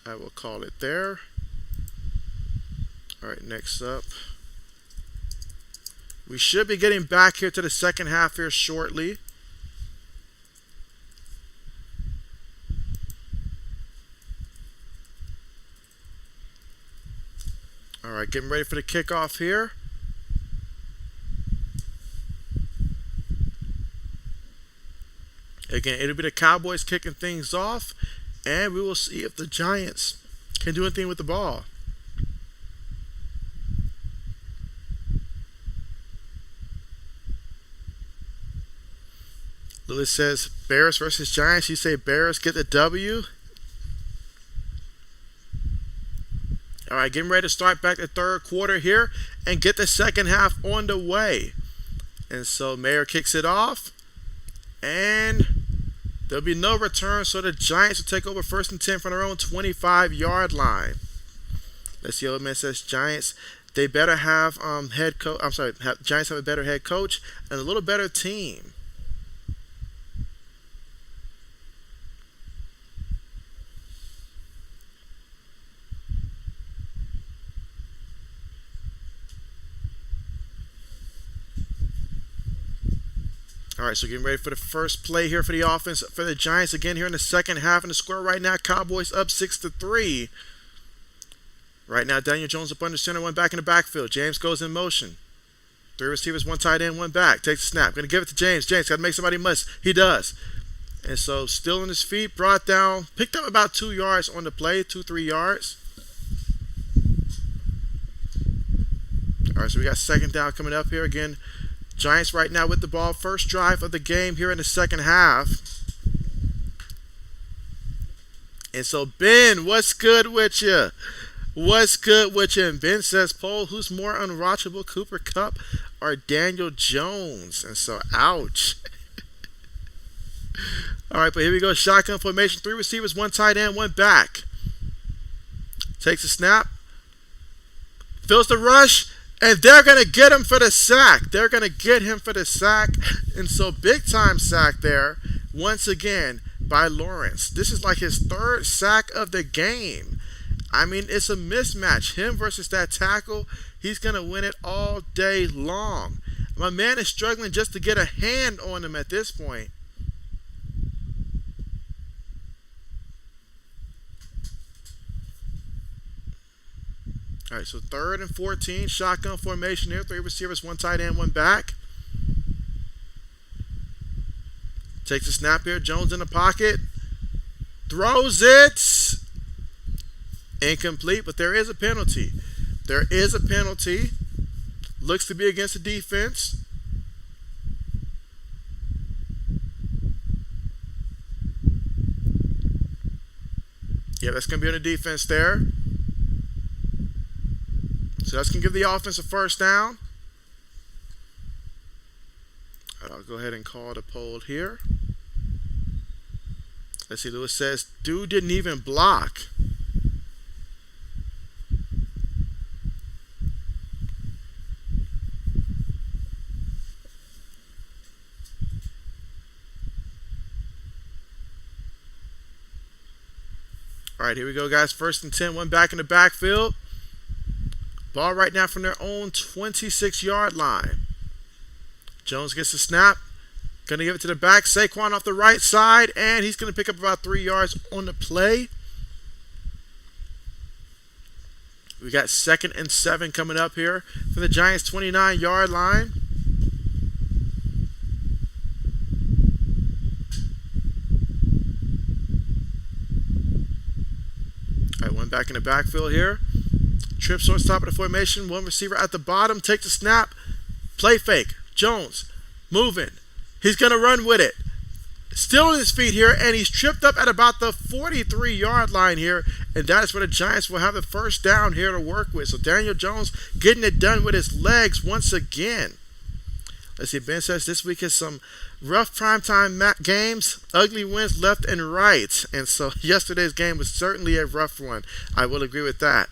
I will call it there. All right, next up. We should be getting back here to the second half here shortly. All right, getting ready for the kickoff here. Again, it'll be the Cowboys kicking things off, and we will see if the Giants can do anything with the ball. Lewis says Bears versus Giants. You say Bears get the W. All right, getting ready to start back the third quarter here and get the second half on the way. And so Mayer kicks it off, and there'll be no return, so the Giants will take over 1st and 10 from their own 25-yard line. Let's see. Old man says Giants. They better have head coach. I'm sorry. Giants have a better head coach and a little better team. All right, so getting ready for the first play here for the offense for the Giants again here in the second half. And the score right now, Cowboys up 6-3. Right now, Daniel Jones up under center, 1 back in the backfield. James goes in motion. 3 receivers, 1 tight end, 1 back. Takes a snap. Going to give it to James. James got to make somebody miss. He does. And so still on his feet, brought down, picked up about 2 yards on the play, 2-3 yards. All right, so we got second down coming up here again. Giants right now with the ball. First drive of the game here in the second half. And so, Ben, what's good with you? What's good with you? And Ben says, Poll, who's more unwatchable, Cooper Kupp or Daniel Jones? And so, ouch. All right, but here we go. Shotgun formation. 3 receivers, 1 tight end, 1 back. Takes a snap. Fills the rush. And they're going to get him for the sack. They're going to get him for the sack. And so big time sack there once again by Lawrence. This is like his 3rd sack of the game. I mean, it's a mismatch. Him versus that tackle. He's going to win it all day long. My man is struggling just to get a hand on him at this point. All right, so 3rd and 14, shotgun formation here. 3 receivers, 1 tight end, 1 back. Takes a snap here. Jones in the pocket. Throws it. Incomplete, but there is a penalty. There is a penalty. Looks to be against the defense. Yeah, that's going to be on the defense there. So that's going to give the offense a first down. I'll go ahead and call the poll here. Let's see. Lewis says, dude didn't even block. All right, here we go, guys. 1st and 10, 1 back in the backfield. Ball right now from their own 26-yard line. Jones gets the snap. Going to give it to the back. Saquon off the right side. And he's going to pick up about 3 yards on the play. We got 2nd and 7 coming up here from the Giants' 29-yard line. All right, one back in the backfield here. Trips on top of the formation. One receiver at the bottom. Takes the snap. Play fake. Jones moving. He's going to run with it. Still on his feet here, and he's tripped up at about the 43-yard line here, and that is where the Giants will have the first down here to work with. So Daniel Jones getting it done with his legs once again. Let's see, Ben says this week is some rough primetime games, ugly wins left and right, and so yesterday's game was certainly a rough one. I will agree with that.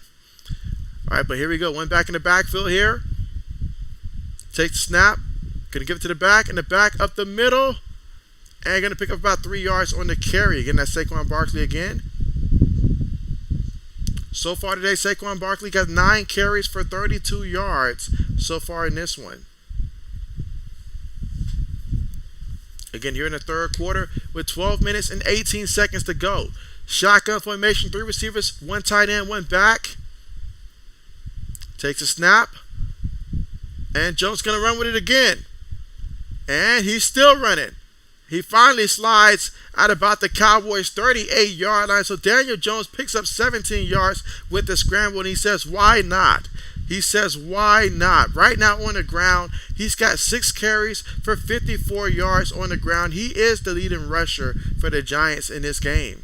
All right, but here we go. One back in the backfield here. Take the snap. Going to give it to the back, and the back up the middle. And going to pick up about 3 yards on the carry. Again, that's Saquon Barkley again. So far today, Saquon Barkley got 9 carries for 32 yards so far in this one. Again, here in the third quarter with 12 minutes and 18 seconds to go. Shotgun formation, 3 receivers, 1 tight end, 1 back. Takes a snap. And Jones going to run with it again. And he's still running. He finally slides at about the Cowboys' 38-yard line. So Daniel Jones picks up 17 yards with the scramble, and he says, why not? He says, why not? Right now on the ground, he's got 6 carries for 54 yards on the ground. He is the leading rusher for the Giants in this game.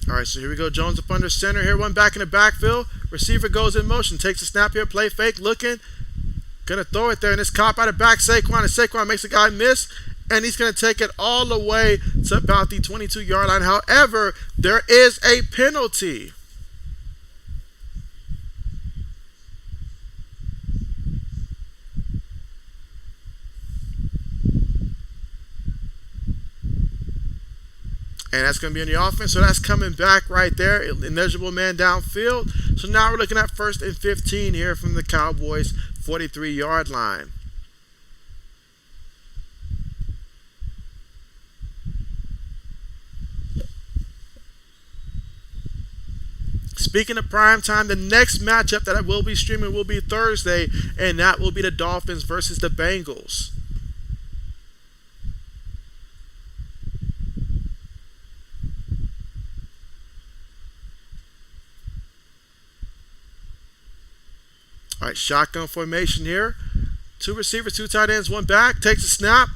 All right, so here we go. Jones up under center here. One back in the backfield. Receiver goes in motion. Takes a snap here. Play fake. Looking. Going to throw it there. And it's caught by the back Saquon. And Saquon makes the guy miss. And he's going to take it all the way to about the 22-yard line. However, there is a penalty. And that's going to be on the offense. So that's coming back right there. Immeasurable man downfield. So now we're looking at 1st and 15 here from the Cowboys' 43-yard line. Speaking of prime time, the next matchup that I will be streaming will be Thursday, and that will be the Dolphins versus the Bengals. All right, shotgun formation here. 2 receivers, 2 tight ends, 1 back. Takes a snap.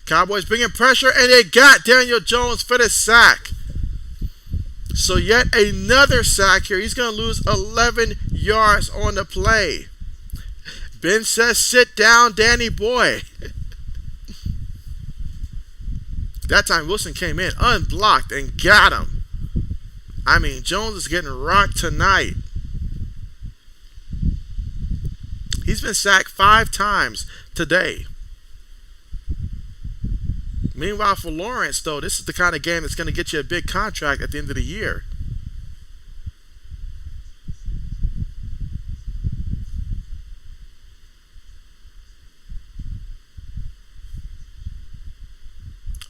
Cowboys bringing pressure, and they got Daniel Jones for the sack. So yet another sack here. He's going to lose 11 yards on the play. Ben says, sit down, Danny boy. That time Wilson came in unblocked and got him. I mean, Jones is getting rocked tonight. He's been sacked 5 times today. Meanwhile, for Lawrence, though, this is the kind of game that's going to get you a big contract at the end of the year.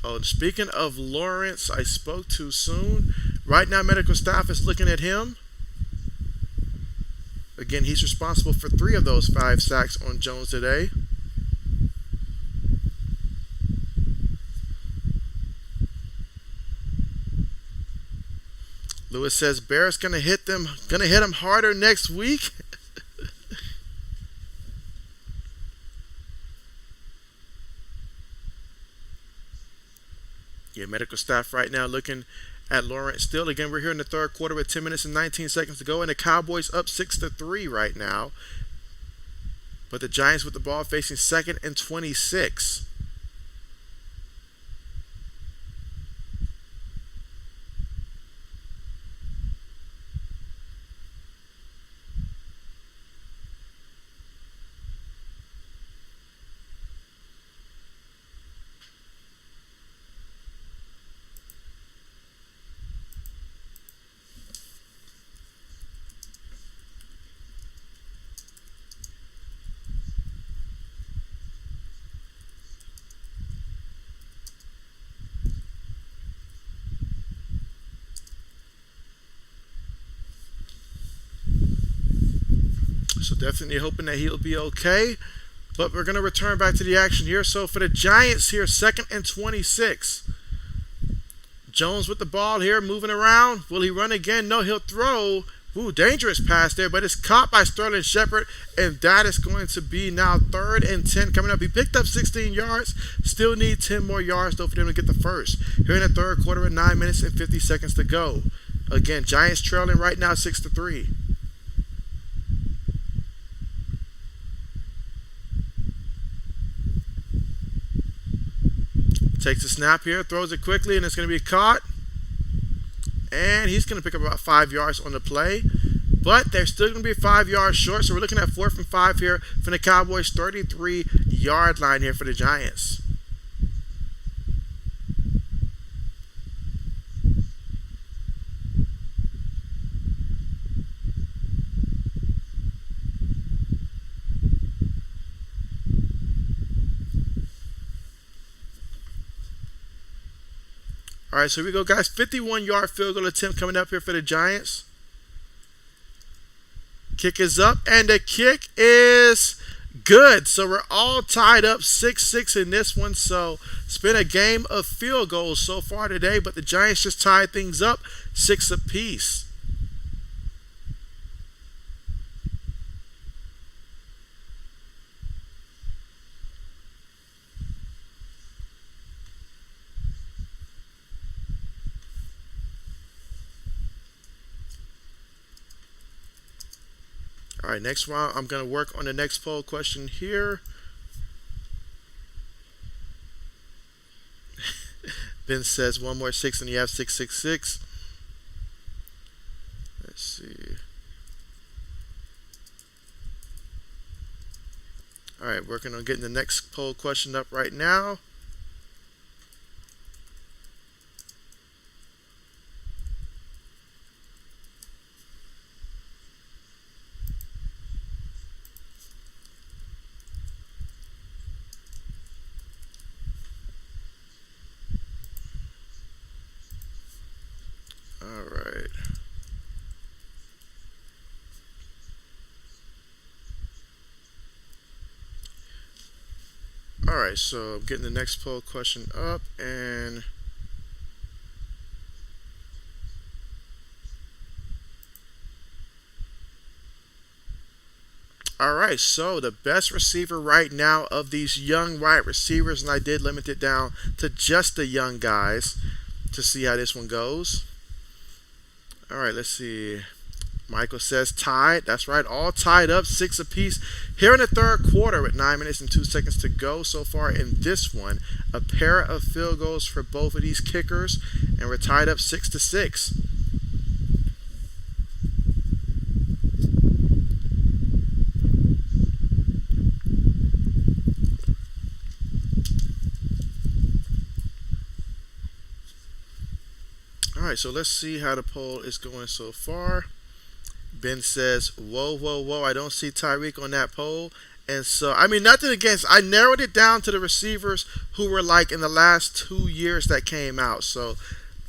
Oh, speaking of Lawrence, I spoke too soon. Right now, medical staff is looking at him. Again, he's responsible for 3 of those 5 sacks on Jones today. Lewis says Barrett's gonna hit him harder next week. Yeah, medical staff right now looking at Lawrence still. Again, we're here in the third quarter with 10 minutes and 19 seconds to go, and the Cowboys up 6-3 right now. But the Giants with the ball facing 2nd and 26. So definitely hoping that he'll be okay. But we're going to return back to the action here. So for the Giants here, 2nd and 26. Jones with the ball here, moving around. Will he run again? No, he'll throw. Ooh, dangerous pass there, but it's caught by Sterling Shepard, and that is going to be now 3rd and 10 coming up. He picked up 16 yards. Still need 10 more yards, though, for them to get the first. Here in the third quarter with 9 minutes and 50 seconds to go. Again, Giants trailing right now 6-3. Takes a snap here, throws it quickly, and it's going to be caught. And he's going to pick up about 5 yards on the play. But they're still going to be 5 yards short. So we're looking at 4th and 5 here from the Cowboys' 33-yard line here for the Giants. All right, so here we go, guys. 51-yard field goal attempt coming up here for the Giants. Kick is up, and the kick is good. So we're all tied up 6-6 in this one. So it's been a game of field goals so far today, but the Giants just tied things up 6 apiece. All right, next round, I'm going to work on the next poll question here. Ben says one more 6 and you have 666. Let's see. All right, working on getting the next poll question up right now. Alright, so I'm getting the next poll question up, and alright, so the best receiver right now of these young wide receivers, and I did limit it down to just the young guys to see how this one goes. Alright, let's see. Michael says tied. That's right, all tied up, 6 apiece. Here in the third quarter with 9 minutes and 2 seconds to go so far in this one. A pair of field goals for both of these kickers, and we're tied up 6-6. Alright, so let's see how the poll is going so far. Ben says, whoa, whoa, whoa, I don't see Tyreek on that poll. And so, I mean, nothing against, I narrowed it down to the receivers who were like in the last 2 years that came out. So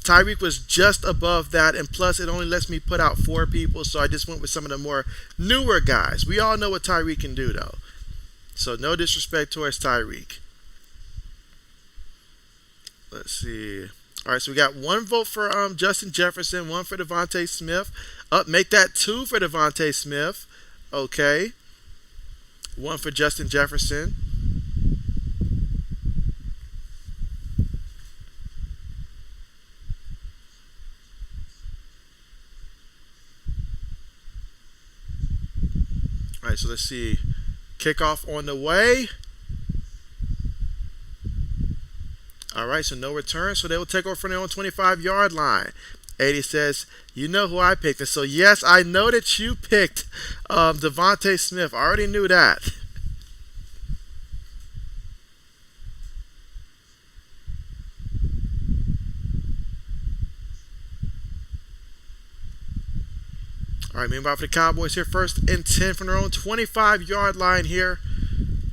Tyreek was just above that, and plus it only lets me put out 4 people, so I just went with some of the more newer guys. We all know what Tyreek can do, though. So no disrespect towards Tyreek. Let's see. All right, so we got 1 vote for Justin Jefferson, 1 for Devontae Smith. Make that 2 for Devontae Smith. Okay. 1 for Justin Jefferson. All right, so let's see. Kickoff on the way. All right, so no return, so they will take over from their own 25-yard line. 80 says, you know who I picked. And so, yes, I know that you picked Devontae Smith. I already knew that. All right, meanwhile for the Cowboys here, 1st and 10 from their own 25-yard line here.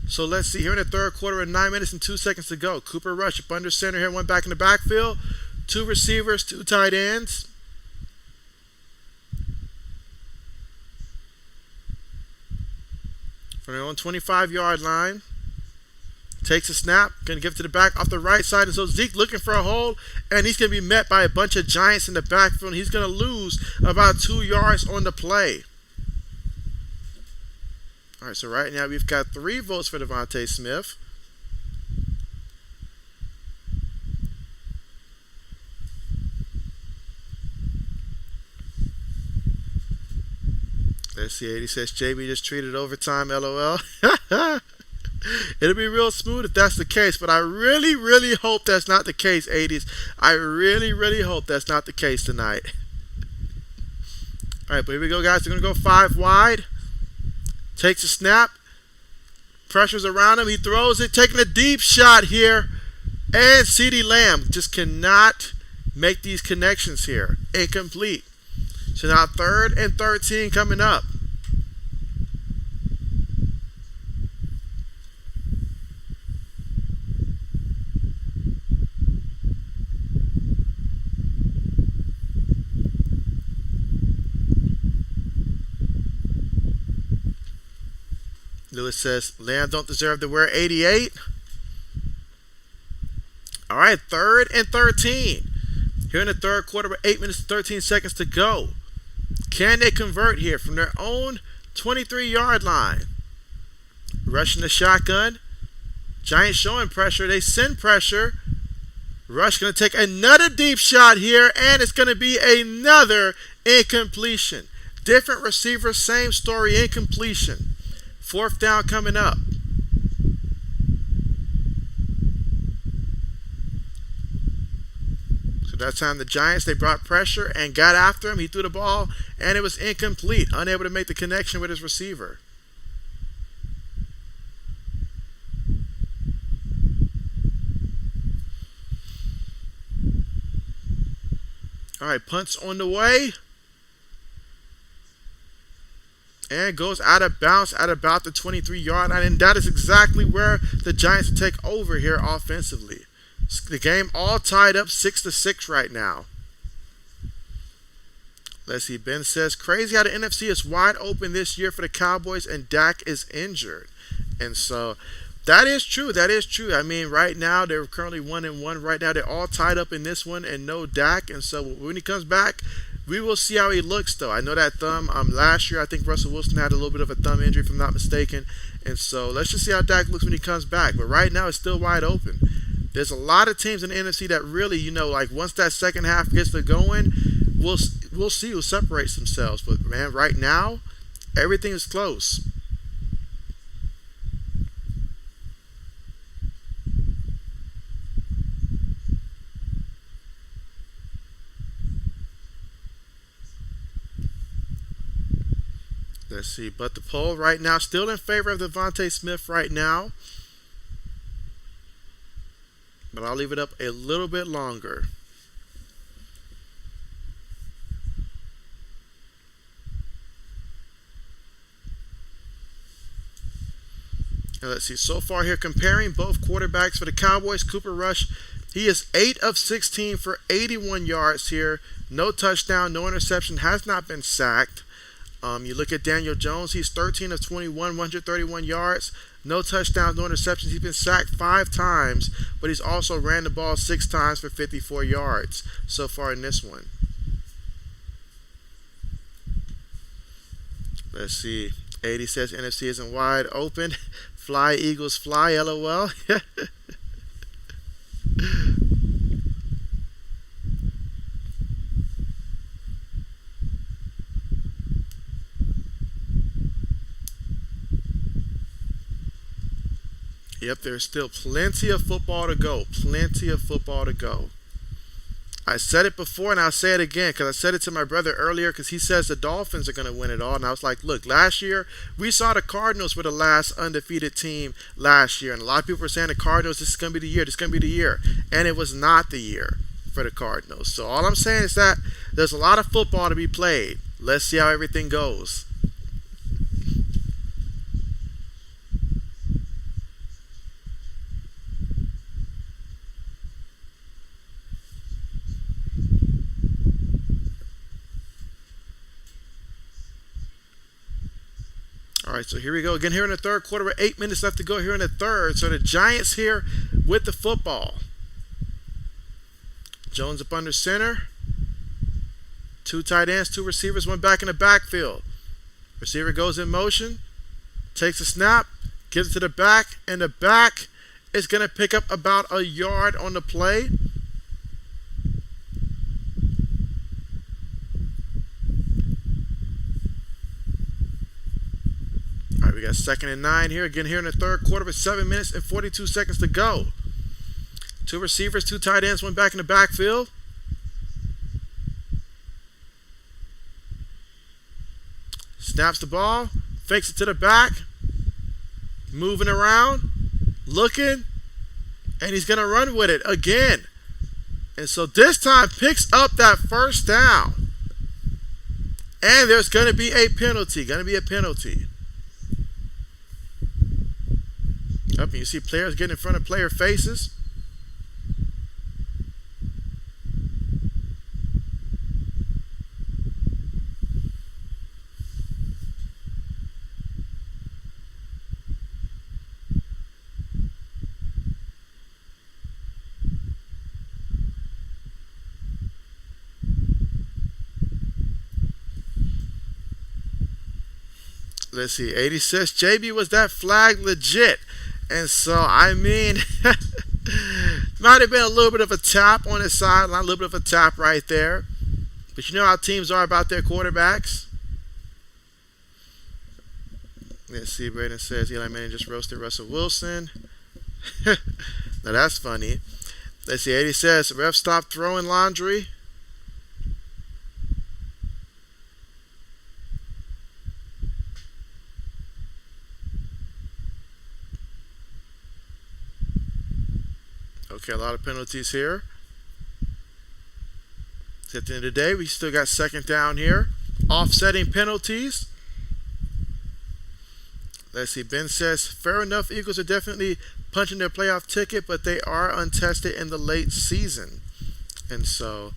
So let's see, here in the third quarter with 9 minutes and 2 seconds to go. Cooper Rush up under center here, 1 back in the backfield. 2 receivers, 2 tight ends. from their own 25-yard line. Takes a snap, going to give it to the back off the right side. And so Zeke looking for a hole, and he's going to be met by a bunch of Giants in the backfield. And he's going to lose about 2 yards on the play. All right, so right now we've got 3 votes for Devontae Smith. Let's see, 80 says JB just treated overtime, LOL. It'll be real smooth if that's the case, but I really, really hope that's not the case, 80s. I really, really hope that's not the case tonight. All right, but here we go, guys. They're going to go 5 wide. Takes a snap. Pressures around him. He throws it, taking a deep shot here. And CeeDee Lamb just cannot make these connections here. Incomplete. So now 3rd and 13 coming up. Lewis says, Lamb don't deserve to wear 88. All right, 3rd and 13. Here in the 3rd quarter with 8 minutes and 13 seconds to go. Can they convert here from their own 23-yard line? Rushing the shotgun. Giants showing pressure. They send pressure. Rush going to take another deep shot here, and it's going to be another incompletion. Different receiver, same story, incompletion. 4th down coming up. So that time the Giants, they brought pressure and got after him. He threw the ball, and it was incomplete. Unable to make the connection with his receiver. All right, punt's on the way. And goes out of bounds at about the 23-yard line. And that is exactly where the Giants will take over here offensively. The game all tied up 6-6 right now. Let's see. Ben says, crazy how the NFC is wide open this year for the Cowboys and Dak is injured. And so that is true. That is true. I mean, right now they're currently 1-1. Right now they're all tied up in this one and no Dak. And so when he comes back, we will see how he looks, though. I know that thumb. Last year, I think Russell Wilson had a little bit of a thumb injury, if I'm not mistaken. And so let's just see how Dak looks when he comes back. But right now, it's still wide open. There's a lot of teams in the NFC that really, like once that second half gets to going, we'll see who separates themselves. But, man, right now, everything is close. Let's see, but the poll right now still in favor of Devontae Smith right now. But I'll leave it up a little bit longer. And let's see, so far here comparing both quarterbacks for the Cowboys, Cooper Rush, he is 8 of 16 for 81 yards here. No touchdown, no interception, has not been sacked. You look at Daniel Jones, he's 13 of 21, 131 yards. No touchdowns, no interceptions. He's been sacked 5 times, but he's also ran the ball 6 times for 54 yards so far in this one. Let's see. 80 says NFC isn't wide open. Fly, Eagles, fly, LOL. Yep, there's still plenty of football to go. Plenty of football to go. I said it before and I'll say it again because I said it to my brother earlier because he says the Dolphins are going to win it all. And I was like, look, last year we saw the Cardinals were the last undefeated team last year. And a lot of people were saying the Cardinals, this is going to be the year, this is going to be the year. And it was not the year for the Cardinals. So all I'm saying is that there's a lot of football to be played. Let's see how everything goes. All All right, so here we go again here in the third quarter with 8 minutes left to go here in the third. So the Giants here with the football. Jones up under center. Two tight ends, two receivers, one back in the backfield. Receiver goes in motion, takes a snap, gives it to the back, and the back is going to pick up about a yard on the play. All right, we got 2nd and 9 here. Again here in the third quarter with 7 minutes and 42 seconds to go. Two receivers, two tight ends, one back in the backfield. Snaps the ball, fakes it to the back, moving around, looking, and he's going to run with it again. And so this time picks up that first down. And there's going to be a penalty. Up, and you see players getting in front of player faces. Let's see, 80 says, JB, was that flag legit? And so, I mean, might have been a little bit of a tap on his sideline, a little bit of a tap right there. But you know how teams are about their quarterbacks. Let's see, Braden says, Eli Manning just roasted Russell Wilson. Now that's funny. Let's see, 80 says, ref stopped throwing laundry. Okay, a lot of penalties here. So at the end of the day, we still got 2nd down here. Offsetting penalties. Let's see, Ben says, fair enough, Eagles are definitely punching their playoff ticket, but they are untested in the late season. And so,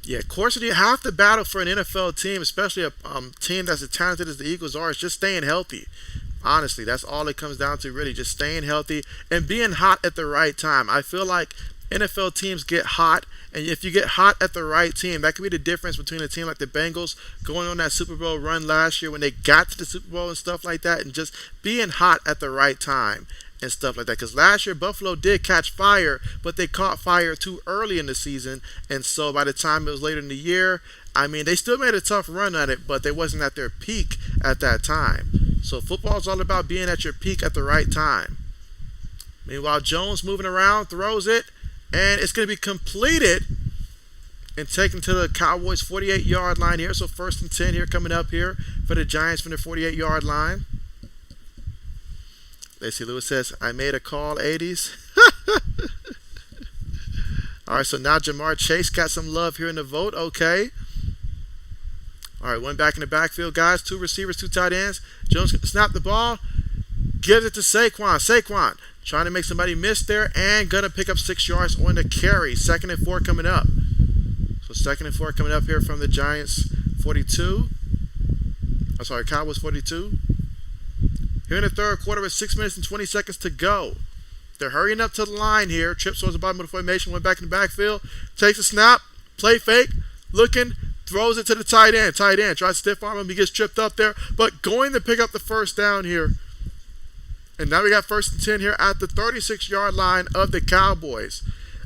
yeah, of course, you have to battle for an NFL team, especially a team that's as talented as the Eagles are. It's just staying healthy. Honestly, that's all it comes down to, really, just staying healthy and being hot at the right time. I feel like NFL teams get hot, and if you get hot at the right team, that could be the difference between a team like the Bengals going on that Super Bowl run last year when they got to the Super Bowl and stuff like that, and just being hot at the right time and stuff like that. Because last year, Buffalo did catch fire, but they caught fire too early in the season, and so by the time it was later in the year, I mean, they still made a tough run at it, but they wasn't at their peak at that time. So football is all about being at your peak at the right time. Meanwhile, Jones moving around, throws it, and it's going to be completed and taken to the Cowboys' 48-yard line here. So 1st and 10 here coming up here for the Giants from the 48-yard line. Let's see, Lewis says, I made a call, 80s. All right, so now Jamar Chase got some love here in the vote. Okay. All right, one back in the backfield, guys. Two receivers, two tight ends. Jones snap the ball, gives it to Saquon. Saquon trying to make somebody miss there and going to pick up 6 yards on the carry. 2nd and 4 coming up. So 2nd and 4 coming up here from the Giants 42. I'm sorry, Cowboys 42. Here in the third quarter with 6 minutes and 20 seconds to go. They're hurrying up to the line here. Trips towards the bottom of the formation, went back in the backfield. Takes a snap, play fake, looking, throws it to the tight end. Tight end tries to stiff arm him. He gets tripped up there, but going to pick up the first down here. And now we got 1st and 10 here at the 36-yard line of the Cowboys.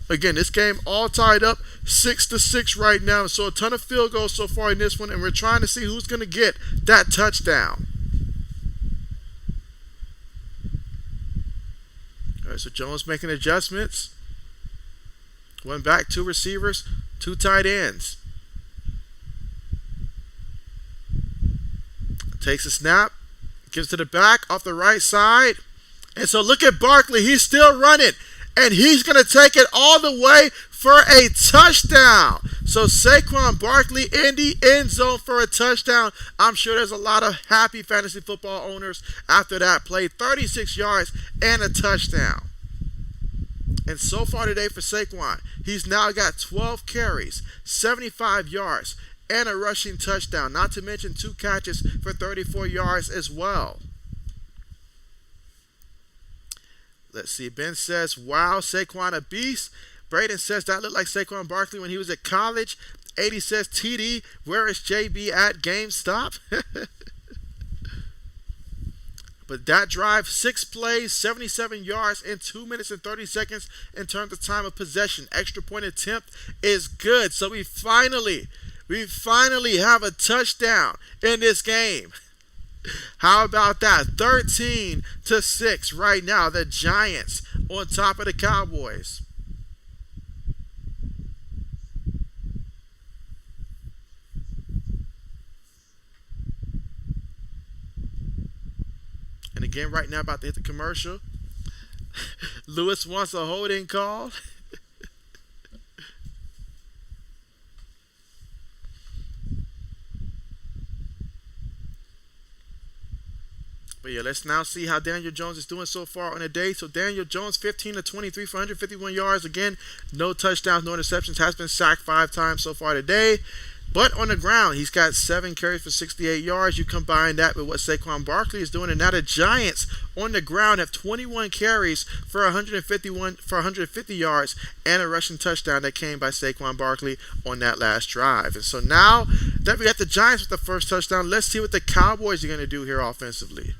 Again, this game all tied up 6-6 right now. So a ton of field goals so far in this one, and we're trying to see who's going to get that touchdown. All right, so Jones making adjustments. One back, two receivers, two tight ends. Takes a snap, gives to the back off the right side. And so look at Barkley. He's still running. And he's going to take it all the way for a touchdown. So Saquon Barkley in the end zone for a touchdown. I'm sure there's a lot of happy fantasy football owners after that play. 36 yards and a touchdown. And so far today for Saquon, he's now got 12 carries, 75 yards, and a rushing touchdown. Not to mention 2 catches for 34 yards as well. Let's see. Ben says, wow, Saquon a beast. Braden says, that looked like Saquon Barkley when he was at college. 80 says, TD, where is JB at GameStop? But that drive, 6 plays, 77 yards, in 2 minutes and 30 seconds in terms of time of possession. Extra point attempt is good. So we finally have a touchdown in this game. How about that? 13-6 right now. The Giants on top of the Cowboys. And again, right now, about to hit the commercial. Lewis wants a holding call. But yeah, let's now see how Daniel Jones is doing so far on the day. So Daniel Jones, 15 to 23 for 151 yards. Again, no touchdowns, no interceptions. Has been sacked 5 times so far today. But on the ground, he's got 7 carries for 68 yards. You combine that with what Saquon Barkley is doing, and now the Giants on the ground have 21 carries for 150 yards and a rushing touchdown that came by Saquon Barkley on that last drive. And so now that we got the Giants with the first touchdown, let's see what the Cowboys are going to do here offensively.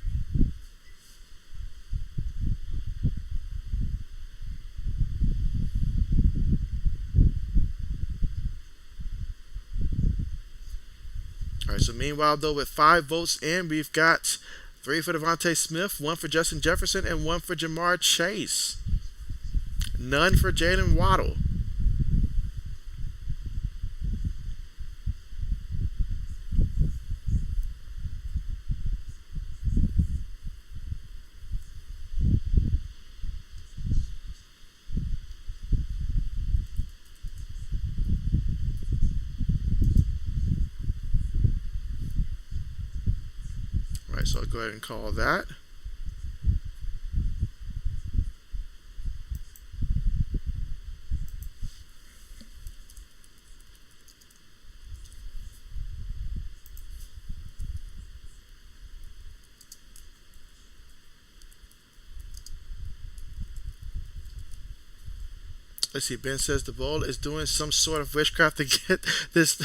All right, so meanwhile, though, with 5 votes in, we've got 3 for Devontae Smith, 1 for Justin Jefferson, and 1 for Jamar Chase. None for Jalen Waddle. All right, so I'll go ahead and call that. Let's see, Ben says the Bowl is doing some sort of witchcraft to get this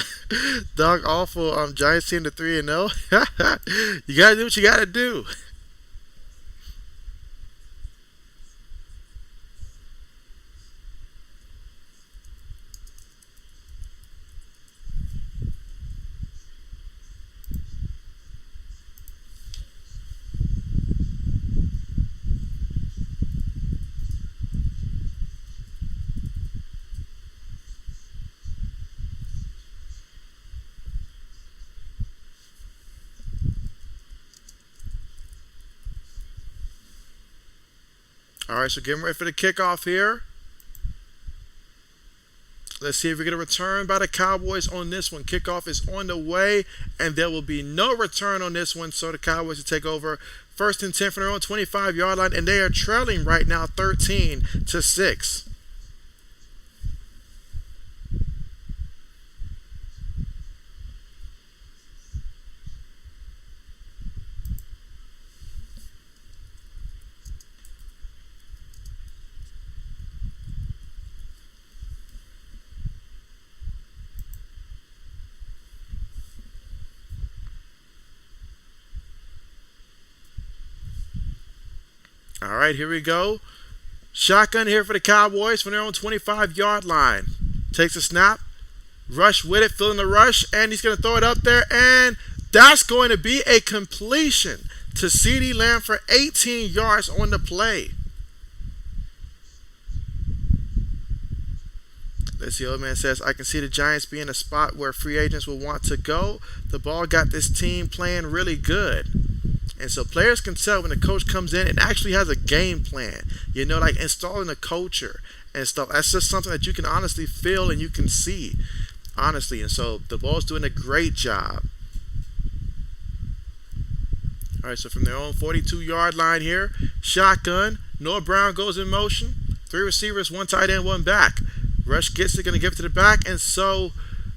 dog awful Giants team to 3-0. You gotta do what you gotta do. All right, so getting ready for the kickoff here. Let's see if we get a return by the Cowboys on this one. Kickoff is on the way, and there will be no return on this one, so the Cowboys will take over. 1st and 10 from their own 25-yard line, and they are trailing right now 13-6. All right, here we go. Shotgun here for the Cowboys from their own 25-yard line. Takes a snap. Rush with it, filling the rush, and he's going to throw it up there, and that's going to be a completion to CeeDee Lamb for 18 yards on the play. Let's see, old man says, I can see the Giants being a spot where free agents will want to go. The ball got this team playing really good. And so players can tell when the coach comes in and actually has a game plan, you know, like installing a culture and stuff. That's just something that you can honestly feel and you can see, honestly. And so the ball's doing a great job. All right, so from their own 42-yard line here, shotgun. Noah Brown goes in motion. 3 receivers, 1 tight end, 1 back. Rush gets it, going to give it to the back. And so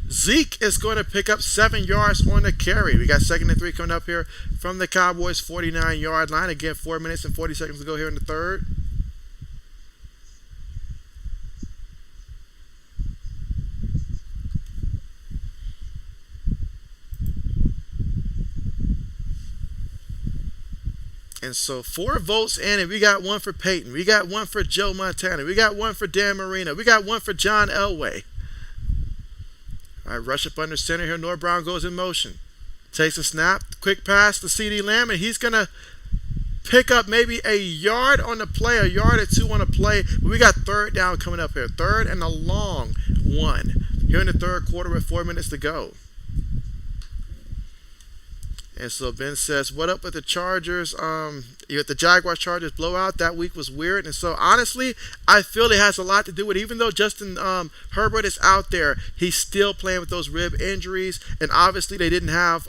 Zeke is going to pick up 7 yards on the carry. We got 2nd and 3 coming up here from the Cowboys' 49-yard line. Again, 4 minutes and 40 seconds to go here in the third. And so 4 votes in, and we got one for Peyton. We got one for Joe Montana. We got one for Dan Marino. We got one for John Elway. All right, rush up under center here. Noah Brown goes in motion. Takes a snap. Quick pass to CeeDee Lamb, and he's going to pick up maybe a yard on the play, a yard or two on the play. But we got third down coming up here. Third and a long one. Here in the third quarter with 4 minutes to go. And so Ben says, what up with the Chargers? You had the Jaguars Chargers blowout. That week was weird. And so honestly, I feel it has a lot to do with, even though Justin Herbert is out there, he's still playing with those rib injuries. And obviously they didn't have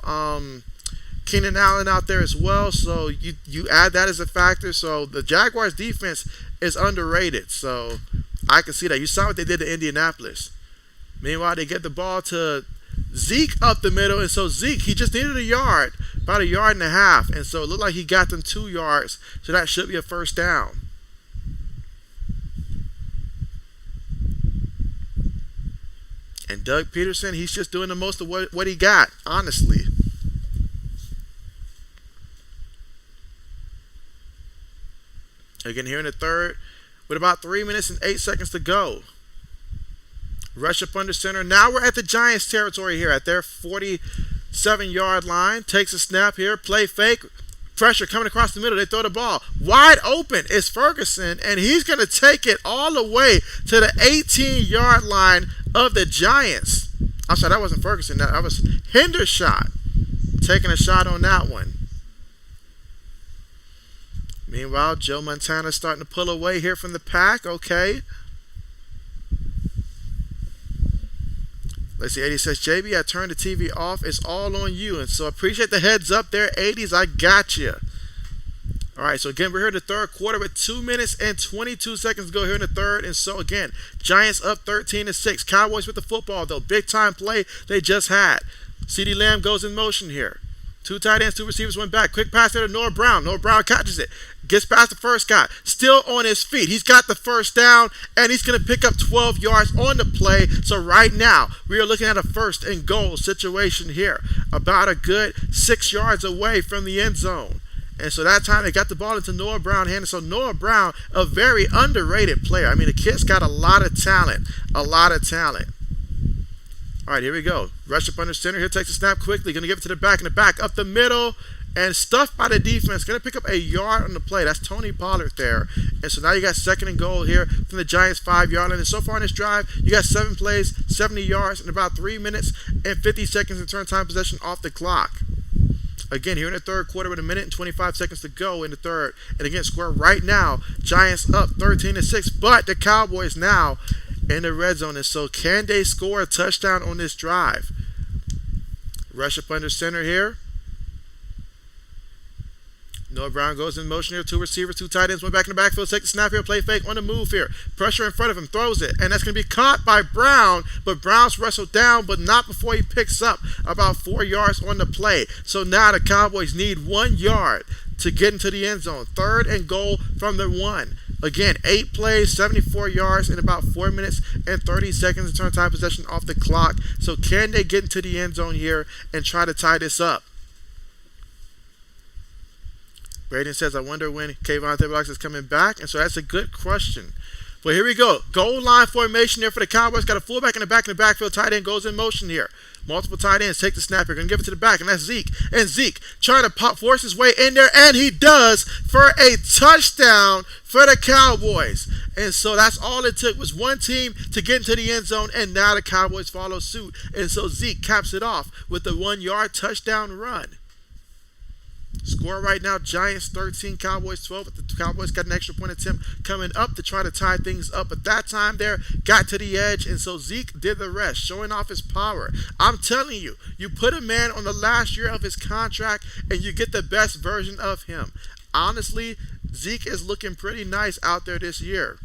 Keenan Allen out there as well. So you add that as a factor. So the Jaguars defense is underrated. So I can see that. You saw what they did to Indianapolis. Meanwhile, they get the ball to Zeke up the middle, and so Zeke, he just needed a yard, about a yard and a half, and so it looked like he got them 2 yards, so that should be a first down. And Doug Peterson, he's just doing the most of what he got, honestly. Again, here in the third, with about 3 minutes and 8 seconds to go. Rush up under center. Now we're at the Giants territory here at their 47-yard line. Takes a snap here. Play fake. Pressure coming across the middle. They throw the ball. Wide open is Ferguson, and he's going to take it all the way to the 18-yard line of the Giants. I'm sorry, that wasn't Ferguson. That was Hendershot taking a shot on that one. Meanwhile, Joe Montana starting to pull away here from the pack. Okay. Let's see, 80 says, JB, I turned the TV off. It's all on you. And so I appreciate the heads up there, 80s. I got you. All right, so again, we're here in the third quarter with 2 minutes and 22 seconds to go here in the third. And so again, Giants up 13-6. Cowboys with the football, though. Big time play they just had. CeeDee Lamb goes in motion here. 2 tight ends, 2 receivers, 1 back. Quick pass there to Noah Brown. Noah Brown catches it. Gets past the first guy. Still on his feet. He's got the first down, and he's going to pick up 12 yards on the play. So right now, we are looking at a first and goal situation here. About a good 6 yards away from the end zone. And so that time, they got the ball into Noah Brown's hand. So Noah Brown, a very underrated player. I mean, the kid's got a lot of talent. A lot of talent. All right, here we go. Rush up under center. Here takes a snap quickly. Going to give it to the back, and the back up the middle. And stuffed by the defense. Going to pick up a yard on the play. That's Tony Pollard there. And so now you got second and goal here from the Giants' 5-yard line. And so far in this drive, you got 7 plays, 70 yards, and about 3 minutes and 50 seconds in turn time possession off the clock. Again, here in the third quarter with 1 minute and 25 seconds to go in the third. And again, score right now. Giants up 13-6. But the Cowboys now in the red zone. And so can they score a touchdown on this drive? Rush up under center here. Noah Brown goes in motion here. 2 receivers, 2 tight ends, 1 back in the backfield. Take the snap here, play fake on the move here. Pressure in front of him, throws it. And that's going to be caught by Brown. But Brown's wrestled down, but not before he picks up about 4 yards on the play. So now the Cowboys need 1 yard to get into the end zone. Third and goal from the 1. Again, 8 plays, 74 yards in about 4 minutes and 30 seconds in turn time possession off the clock. So can they get into the end zone here and try to tie this up? Braden says, I wonder when Kayvon Thibodeau is coming back. And so that's a good question. But here we go. Goal line formation here for the Cowboys. Got a fullback in the back in the backfield. Tight end goes in motion here. Multiple tight ends take the snap here. Going to give it to the back, and that's Zeke. And Zeke trying to force his way in there, and he does for a touchdown for the Cowboys. And so that's all it took was one team to get into the end zone, and now the Cowboys follow suit. And so Zeke caps it off with the 1 yard touchdown run. Score right now, Giants 13, Cowboys 12. But the Cowboys got an extra point attempt coming up to try to tie things up. But that time there, got to the edge, and so Zeke did the rest, showing off his power. I'm telling you, you put a man on the last year of his contract, and you get the best version of him. Honestly, Zeke is looking pretty nice out there this year.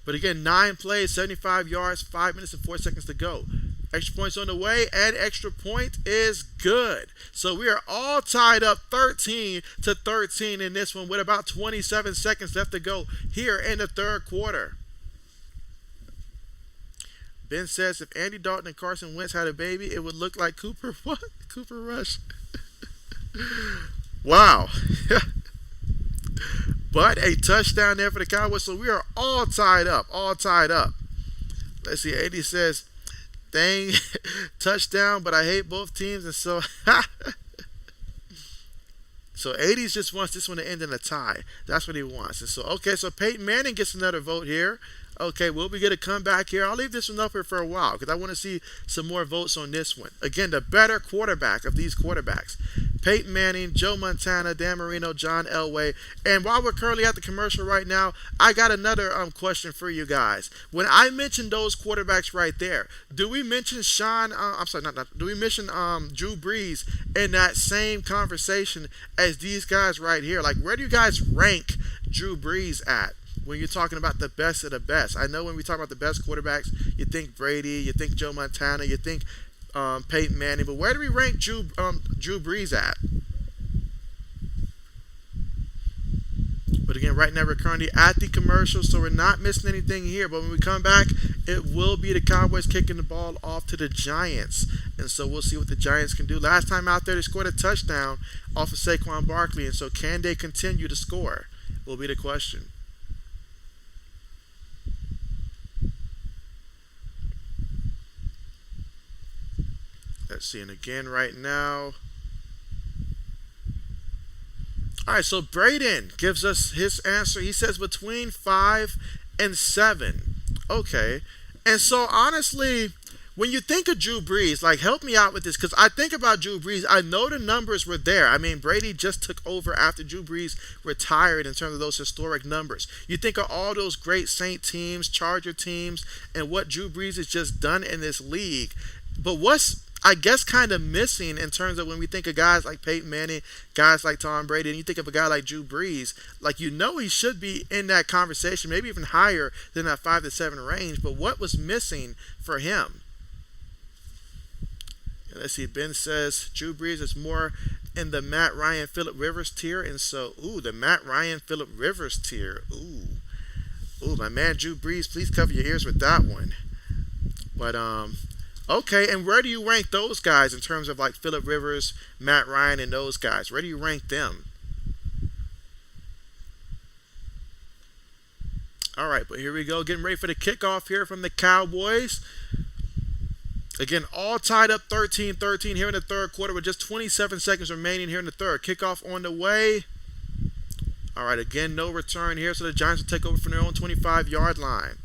But again, 9 plays, 75 yards, 5 minutes and 4 seconds to go. Extra points on the way, and extra point is good. So we are all tied up 13-13 in this one with about 27 seconds left to go here in the third quarter. Ben says, if Andy Dalton and Carson Wentz had a baby, it would look like Cooper. What? Cooper Rush. Wow. But a touchdown there for the Cowboys. So we are all tied up. All tied up. Let's see. 80 says, dang, touchdown, but I hate both teams. And so, so 80s just wants this one to end in a tie. That's what he wants. And so, okay, so Peyton Manning gets another vote here. Okay, will we get a comeback here? I'll leave this one up here for a while because I want to see some more votes on this one. Again, the better quarterback of these quarterbacks. Peyton Manning, Joe Montana, Dan Marino, John Elway. And while we're currently at the commercial right now, I got another question for you guys. When I mentioned those quarterbacks right there, do we mention do we mention Drew Brees in that same conversation as these guys right here? Like, where do you guys rank Drew Brees at when you're talking about the best of the best? I know when we talk about the best quarterbacks, you think Brady, you think Joe Montana, you think Peyton Manning, but where do we rank Drew Brees at? But again, right now we're currently at the commercial, so we're not missing anything here. But when we come back, it will be the Cowboys kicking the ball off to the Giants. And so we'll see what the Giants can do. Last time out there, they scored a touchdown off of Saquon Barkley. And so can they continue to score? Will be the question. Let's see. And again, right now. All right, so Braden gives us his answer. He says between 5 and 7. Okay. And so, honestly, when you think of Drew Brees, like, help me out with this, because I think about Drew Brees. I know the numbers were there. I mean, Brady just took over after Drew Brees retired in terms of those historic numbers. You think of all those great Saint teams, Charger teams, and what Drew Brees has just done in this league. But what's, I guess, kind of missing in terms of when we think of guys like Peyton Manning, guys like Tom Brady, and you think of a guy like Drew Brees, like, you know, he should be in that conversation, maybe even higher than that 5 to 7 range. But what was missing for him? And let's see. Ben says Drew Brees is more in the Matt Ryan, Phillip Rivers tier, and so, the Matt Ryan, Phillip Rivers tier. My man Drew Brees, please cover your ears with that one. But okay, and where do you rank those guys in terms of, like, Phillip Rivers, Matt Ryan, and those guys? Where do you rank them? All right, but here we go. Getting ready for the kickoff here from the Cowboys. Again, all tied up 13-13 here in the third quarter with just 27 seconds remaining here in the third. Kickoff on the way. All right, again, no return here, so the Giants will take over from their own 25-yard line.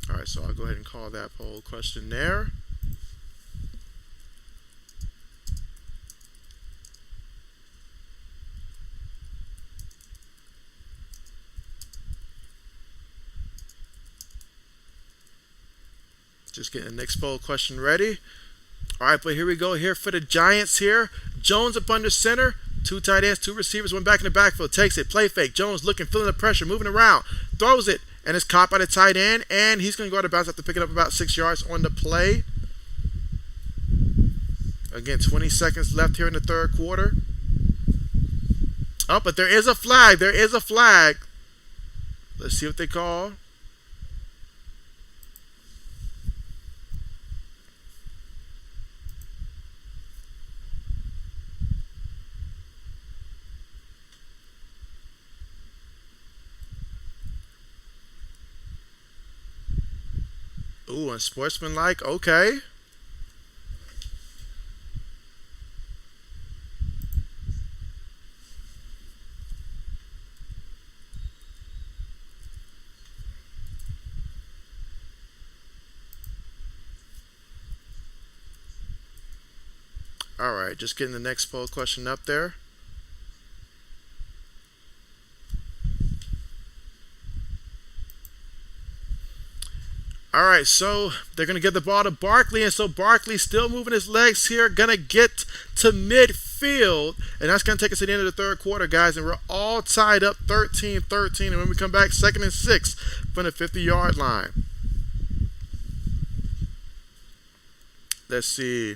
Alright, so I'll go ahead and call that poll question there. Just getting the next poll question ready. Alright, but here we go here for the Giants here. Jones up under center. 2 tight ends, 2 receivers, 1 back in the backfield. Takes it, play fake. Jones looking, feeling the pressure, moving around. Throws it. And it's caught by the tight end, and he's going to go out of bounds after picking up about 6 yards on the play. Again, 20 seconds left here in the third quarter. Oh, but there is a flag. There is a flag. Let's see what they call. Ooh, unsportsmanlike. Okay. All right, just getting the next poll question up there. All right, so they're going to get the ball to Barkley, and so Barkley still moving his legs here, going to get to midfield, and that's going to take us to the end of the third quarter, guys, and we're all tied up 13-13, and when we come back, 2nd and 6 from the 50-yard line. Let's see.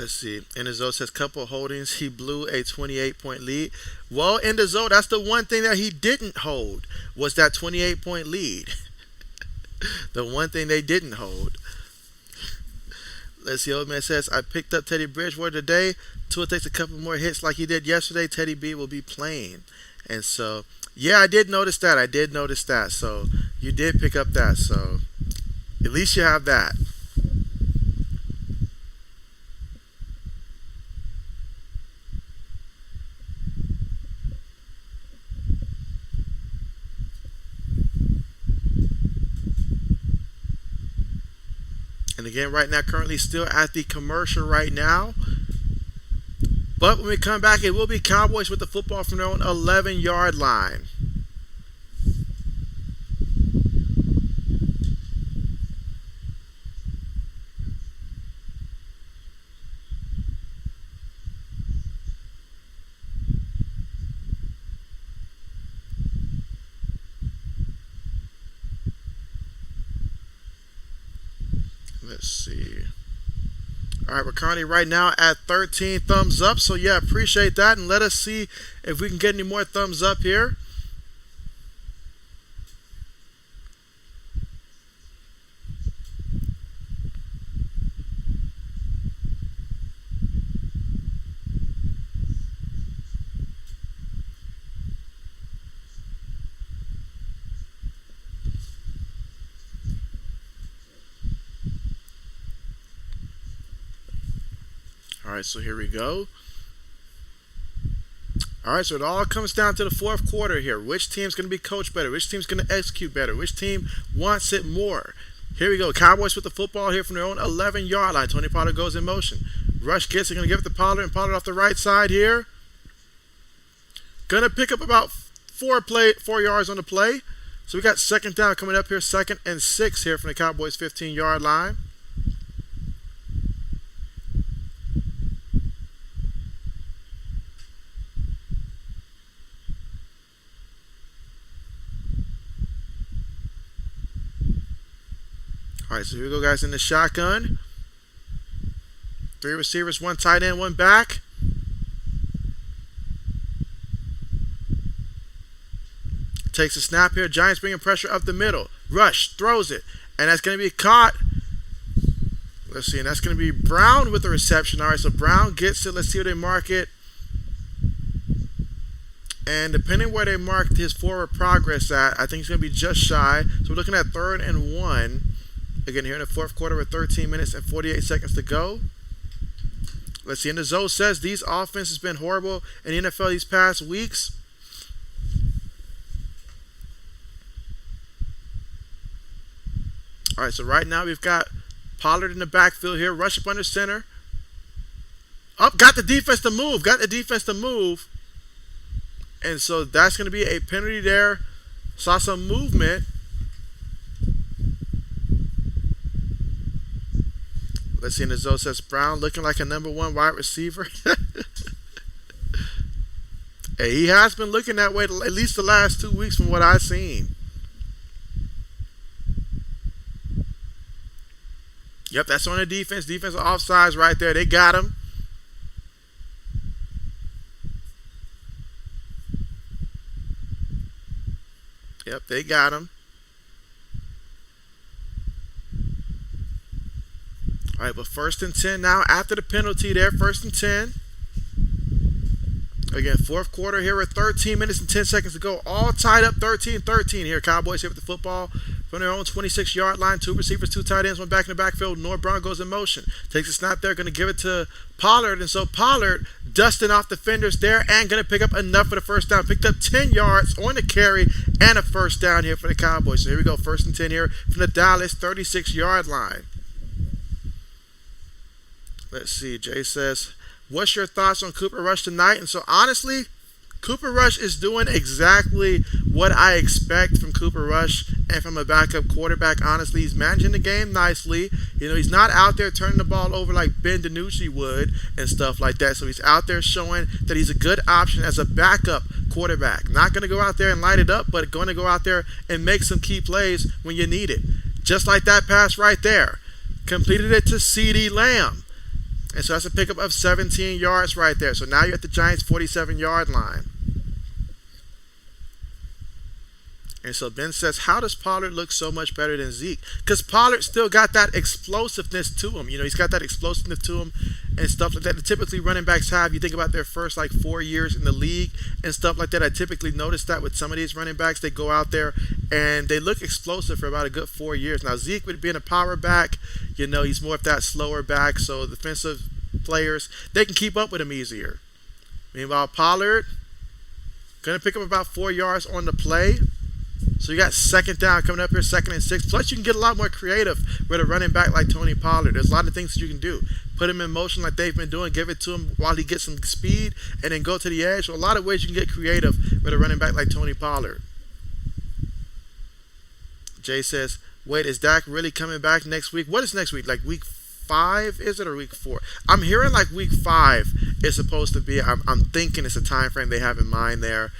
Let's see. Enzo says couple holdings. He blew a 28-point lead. Well, Enzo, that's the one thing that he didn't hold was that 28-point lead. The one thing they didn't hold. Let's see. Old man says I picked up Teddy Bridgewater today. Tua takes a couple more hits like he did yesterday. Teddy B will be playing, and so yeah, I did notice that. I did notice that. So you did pick up that. So at least you have that. And again, right now, currently still at the commercial right now. But when we come back, it will be Cowboys with the football from their own 11-yard line. Let's see. All right, we're currently right now at 13 thumbs up. So, yeah, appreciate that. And let us see if we can get any more thumbs up here. All right, so here we go. All right, so it all comes down to the fourth quarter here. Which team's going to be coached better? Which team's going to execute better? Which team wants it more? Here we go. Cowboys with the football here from their own 11-yard line. Tony Pollard goes in motion. Rush gets it. Going to give it to Pollard, and Pollard off the right side here. Going to pick up about 4 yards on the play. So we got second down coming up here. 2nd and 6 here from the Cowboys 15-yard line. All right, so here we go, guys, in the shotgun. 3 receivers, 1 tight end, 1 back. Takes a snap here. Giants bringing pressure up the middle. Rush throws it, and that's going to be caught. Let's see, and that's going to be Brown with the reception. All right, so Brown gets it. Let's see where they mark it. And depending where they marked his forward progress at, I think it's going to be just shy. So we're looking at 3rd and 1. Again, here in the fourth quarter with 13 minutes and 48 seconds to go. Let's see. And the Zoe says these offense has been horrible in the NFL these past weeks. All right, so right now we've got Pollard in the backfield here. Rush up under center. Up, got the defense to move. Got the defense to move. And so that's going to be a penalty there. Saw some movement. Let's see, and the Zoe says Brown looking like a number 1 wide receiver. Hey, he has been looking that way at least the last 2 weeks from what I've seen. Yep, that's on the defense. Defense offsides right there. They got him. Yep, they got him. All right, but 1st and 10 now after the penalty there. 1st and 10. Again, fourth quarter here with 13 minutes and 10 seconds to go. All tied up 13-13 here. Cowboys here with the football from their own 26-yard line. 2 receivers, 2 tight ends, 1 back in the backfield. Noah Brown goes in motion. Takes a snap there. Going to give it to Pollard. And so Pollard dusting off defenders there and going to pick up enough for the first down. Picked up 10 yards on the carry and a first down here for the Cowboys. So here we go. 1st and 10 here from the Dallas 36-yard line. Let's see. Jay says, what's your thoughts on Cooper Rush tonight? And so honestly, Cooper Rush is doing exactly what I expect from Cooper Rush and from a backup quarterback. Honestly, he's managing the game nicely. You know, he's not out there turning the ball over like Ben DiNucci would and stuff like that. So he's out there showing that he's a good option as a backup quarterback. Not going to go out there and light it up, but going to go out there and make some key plays when you need it. Just like that pass right there. Completed it to CeeDee Lamb. And so that's a pickup of 17 yards right there. So now you're at the Giants' 47-yard line. And so Ben says, how does Pollard look so much better than Zeke? Because Pollard still got that explosiveness to him. He's got that explosiveness to him and stuff like that. And typically running backs have. You think about their first 4 years in the league and stuff like that. I typically notice that with some of these running backs. They go out there and they look explosive for about a good 4 years. Now Zeke would being a power back, he's more of that slower back. So defensive players, they can keep up with him easier. Meanwhile, Pollard going to pick up about 4 yards on the play. So you got second down coming up here, 2nd and 6. Plus, you can get a lot more creative with a running back like Tony Pollard. There's a lot of things that you can do. Put him in motion like they've been doing. Give it to him while he gets some speed, and then go to the edge. So a lot of ways you can get creative with a running back like Tony Pollard. Jay says, wait, is Dak really coming back next week? What is next week? Like week 5, is it, or week 4? I'm hearing like week 5 is supposed to be. I'm thinking it's a time frame they have in mind there.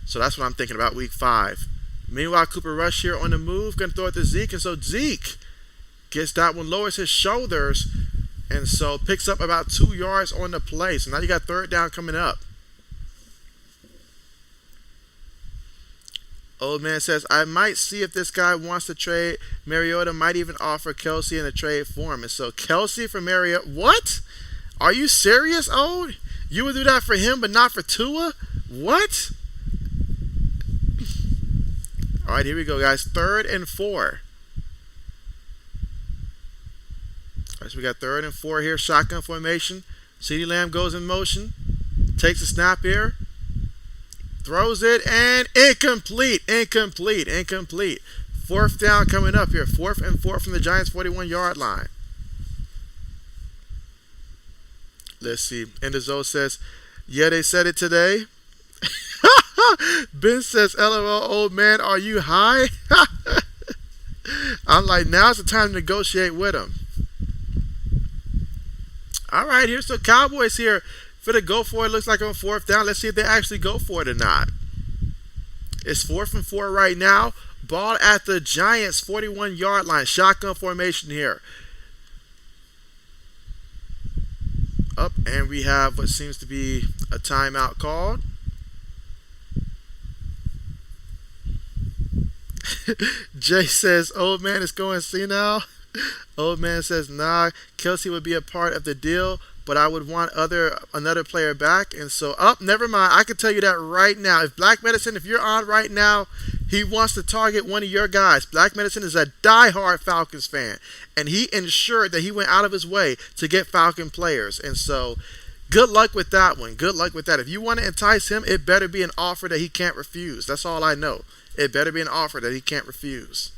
So that's what I'm thinking about, week 5. Meanwhile, Cooper Rush here on the move, going to throw it to Zeke. And so Zeke gets that one, lowers his shoulders, and so picks up about 2 yards on the play. So now you got third down coming up. Old man says, I might see if this guy wants to trade. Mariota might even offer Kelsey in a trade for him. And so Kelsey for Mariota. What? Are you serious, Old? You would do that for him but not for Tua? What? All right, here we go, guys. 3rd and 4. All right, so we got 3rd and 4 here. Shotgun formation. CeeDee Lamb goes in motion. Takes a snap here. Throws it, and incomplete. 4th down coming up here. 4th and 4 from the Giants' 41-yard line. Let's see. Endozo says, yeah, they said it today. Ben says, LOL, old man, are you high? I'm like, now's the time to negotiate with him. All right, here's the Cowboys here for the go for it. Looks like on 4th down. Let's see if they actually go for it or not. It's 4th and 4 right now. Ball at the Giants' 41-yard line. Shotgun formation here. Up, and we have what seems to be a timeout called. Jay says, old man is going senile. Old man says, nah, Kelsey would be a part of the deal, but I would want another player back. And so, never mind. I can tell you that right now. If Black Medicine, if you're on right now, he wants to target one of your guys. Black Medicine is a diehard Falcons fan, and he ensured that he went out of his way to get Falcon players. And so, good luck with that one. Good luck with that. If you want to entice him, it better be an offer that he can't refuse. That's all I know. It better be an offer that he can't refuse.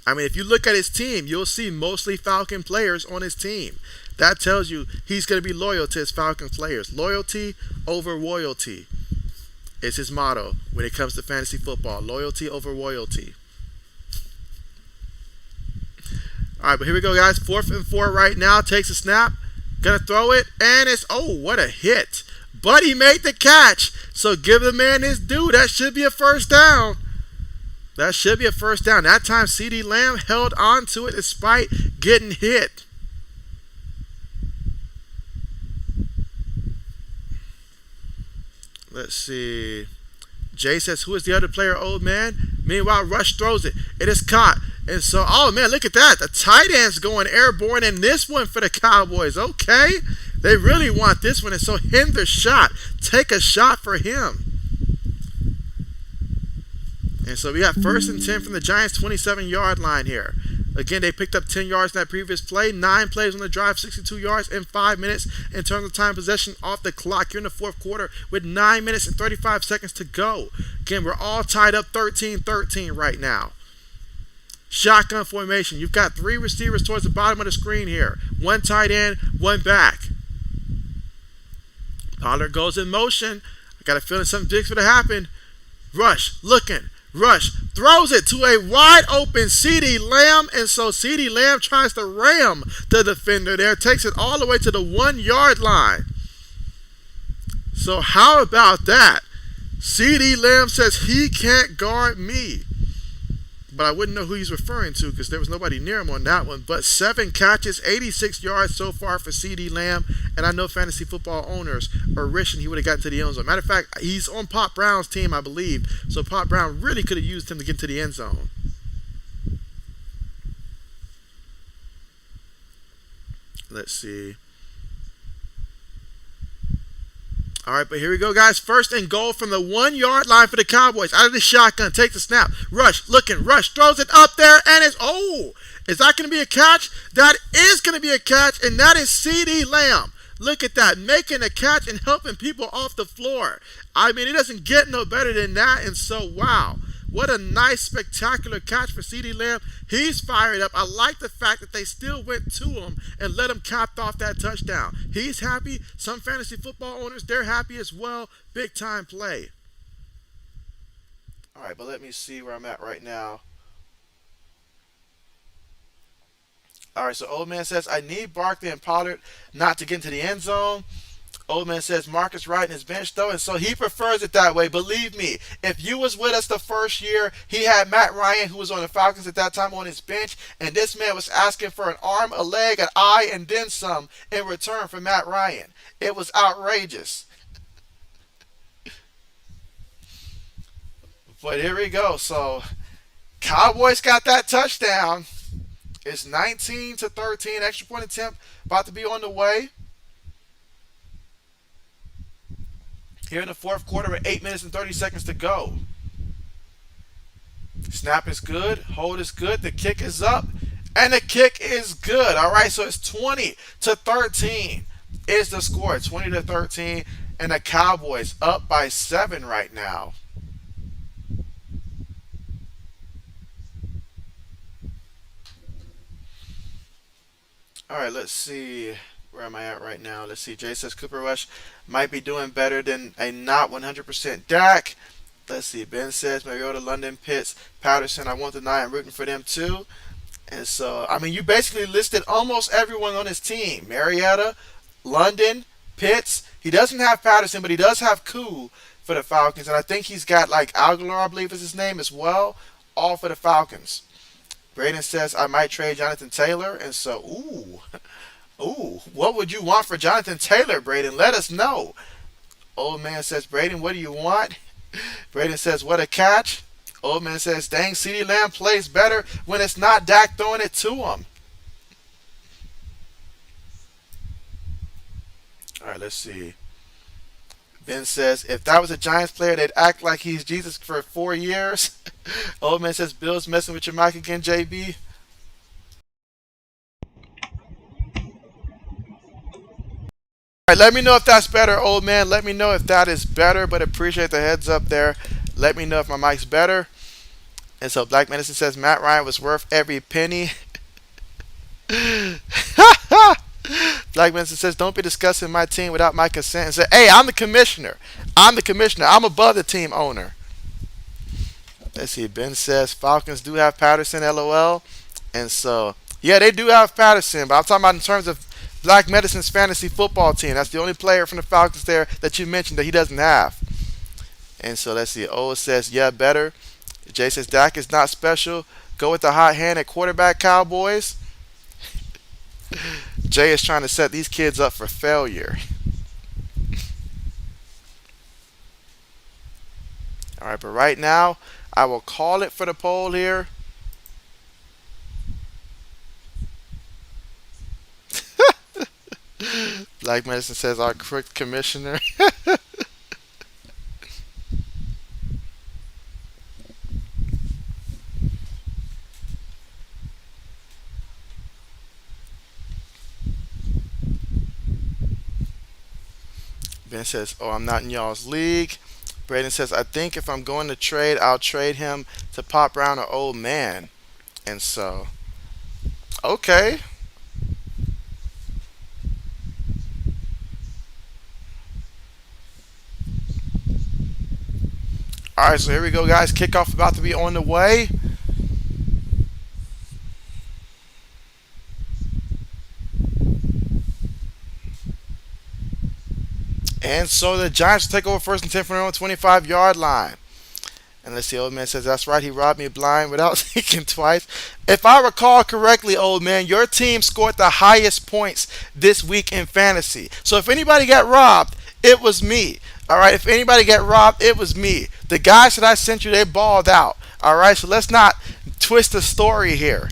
I mean, if you look at his team, you'll see mostly Falcon players on his team. That tells you he's going to be loyal to his Falcon players. Loyalty over royalty is his motto when it comes to fantasy football. Loyalty over royalty. All right, but here we go, guys. 4th and 4 right now. Takes a snap. Gonna throw it, and it's, what a hit. But he made the catch. So give the man his due. That should be a first down. That should be a first down. That time CeeDee Lamb held on to it despite getting hit. Let's see. Jay says, who is the other player, old man? Meanwhile, Rush throws it. It is caught. And so, oh, man, look at that. The tight end's going airborne, and this one for the Cowboys. Okay. They really want this one. And so, hinder shot. Take a shot for him. And so, we got 1st and 10 from the Giants' 27-yard line here. Again, they picked up 10 yards in that previous play. 9 plays on the drive, 62 yards in 5 minutes in terms of time possession off the clock. You're in the 4th quarter with 9 minutes and 35 seconds to go. Again, we're all tied up 13-13 right now. Shotgun formation. You've got 3 receivers towards the bottom of the screen here. 1 tight end, 1 back. Pollard goes in motion. I got a feeling something big's going to happen. Rush, looking. Rush throws it to a wide open CeeDee Lamb, and so CeeDee Lamb tries to ram the defender there, takes it all the way to the 1-yard line. So how about that? CeeDee Lamb says he can't guard me. but I wouldn't know who he's referring to because there was nobody near him on that one. But 7 catches, 86 yards so far for CD Lamb, and I know fantasy football owners are wishing he would have gotten to the end zone. Matter of fact, he's on Pop Brown's team, I believe, so Pop Brown really could have used him to get to the end zone. Let's see. All right, but here we go, guys. First and goal from the 1 yard line for the Cowboys. Out of the shotgun, takes the snap. Rush, looking, Rush throws it up there, and it's, oh, is that going to be a catch? That is going to be a catch, and that is CD Lamb. Look at that, making a catch and helping people off the floor. I mean, it doesn't get no better than that, and so, wow. What a nice, spectacular catch for CD Lamb. He's fired up. I like the fact that they still went to him and let him cap off that touchdown. He's happy. Some fantasy football owners, they're happy as well. Big time play. All right, but let me see where I'm at right now. All right, so Old Man says, I need Barkley and Pollard not to get into the end zone. Old Man says Marcus Wright in his bench though, and so he prefers it that way. Believe me, if you was with us the first year, he had Matt Ryan, who was on the Falcons at that time, on his bench, and this man was asking for an arm, a leg, an eye, and then some in return for Matt Ryan. It was outrageous. But here we go. So Cowboys got that touchdown. It's 19-13, extra point attempt about to be on the way. Here in the fourth quarter with 8 minutes and 30 seconds to go. Snap is good. Hold is good. The kick is up. And the kick is good. All right, so it's 20-13 is the score. 20-13. And the Cowboys up by 7 right now. All right, let's see. Where am I at right now? Let's see. Jay says Cooper Rush might be doing better than a not 100% Dak. Let's see. Ben says Mariota, London, Pitts, Patterson. I won't deny I'm rooting for them too. And so, I mean, you basically listed almost everyone on his team. Mariota, London, Pitts. He doesn't have Patterson, but he does have Koo for the Falcons. And I think he's got like Aguilar, I believe is his name as well, all for the Falcons. Braden says I might trade Jonathan Taylor. And so, ooh. Ooh, what would you want for Jonathan Taylor, Braden? Let us know. Old Man says, Braden, what do you want? Braden says, what a catch. Old Man says, dang, CeeDee Lamb plays better when it's not Dak throwing it to him. All right, let's see. Ben says, if that was a Giants player, they'd act like he's Jesus for 4 years. Old Man says, Bill's messing with your mic again, JB. All right, let me know if that's better, Old Man. Let me know if that is better, but appreciate the heads up there. Let me know if my mic's better. And so Black Medicine says Matt Ryan was worth every penny. Black Medicine says don't be discussing my team without my consent. And say, hey, I'm the commissioner. I'm the commissioner. I'm above the team owner. Let's see. Ben says Falcons do have Patterson, LOL. And so, yeah, they do have Patterson, but I'm talking about in terms of Black Medicine's fantasy football team. That's the only player from the Falcons there that you mentioned that he doesn't have. And so let's see. O says, yeah, better. Jay says, Dak is not special. Go with the hot hand at quarterback, Cowboys. Jay is trying to set these kids up for failure. All right, but right now, I will call it for the poll here. Black Medicine says our crooked commissioner. Ben says, oh, I'm not in y'all's league. Braden says, I think if I'm going to trade, I'll trade him to Pop Brown or Old Man. And so, okay. All right, so here we go, guys. Kickoff about to be on the way. And so the Giants take over first and 10 from their own 25-yard line. And let's see, old man says, that's right, he robbed me blind without thinking twice. If I recall correctly, old man, your team scored the highest points this week in fantasy. So if anybody got robbed, it was me. All right, if anybody got robbed, it was me. The guys that I sent you, they balled out. All right, so let's not twist the story here.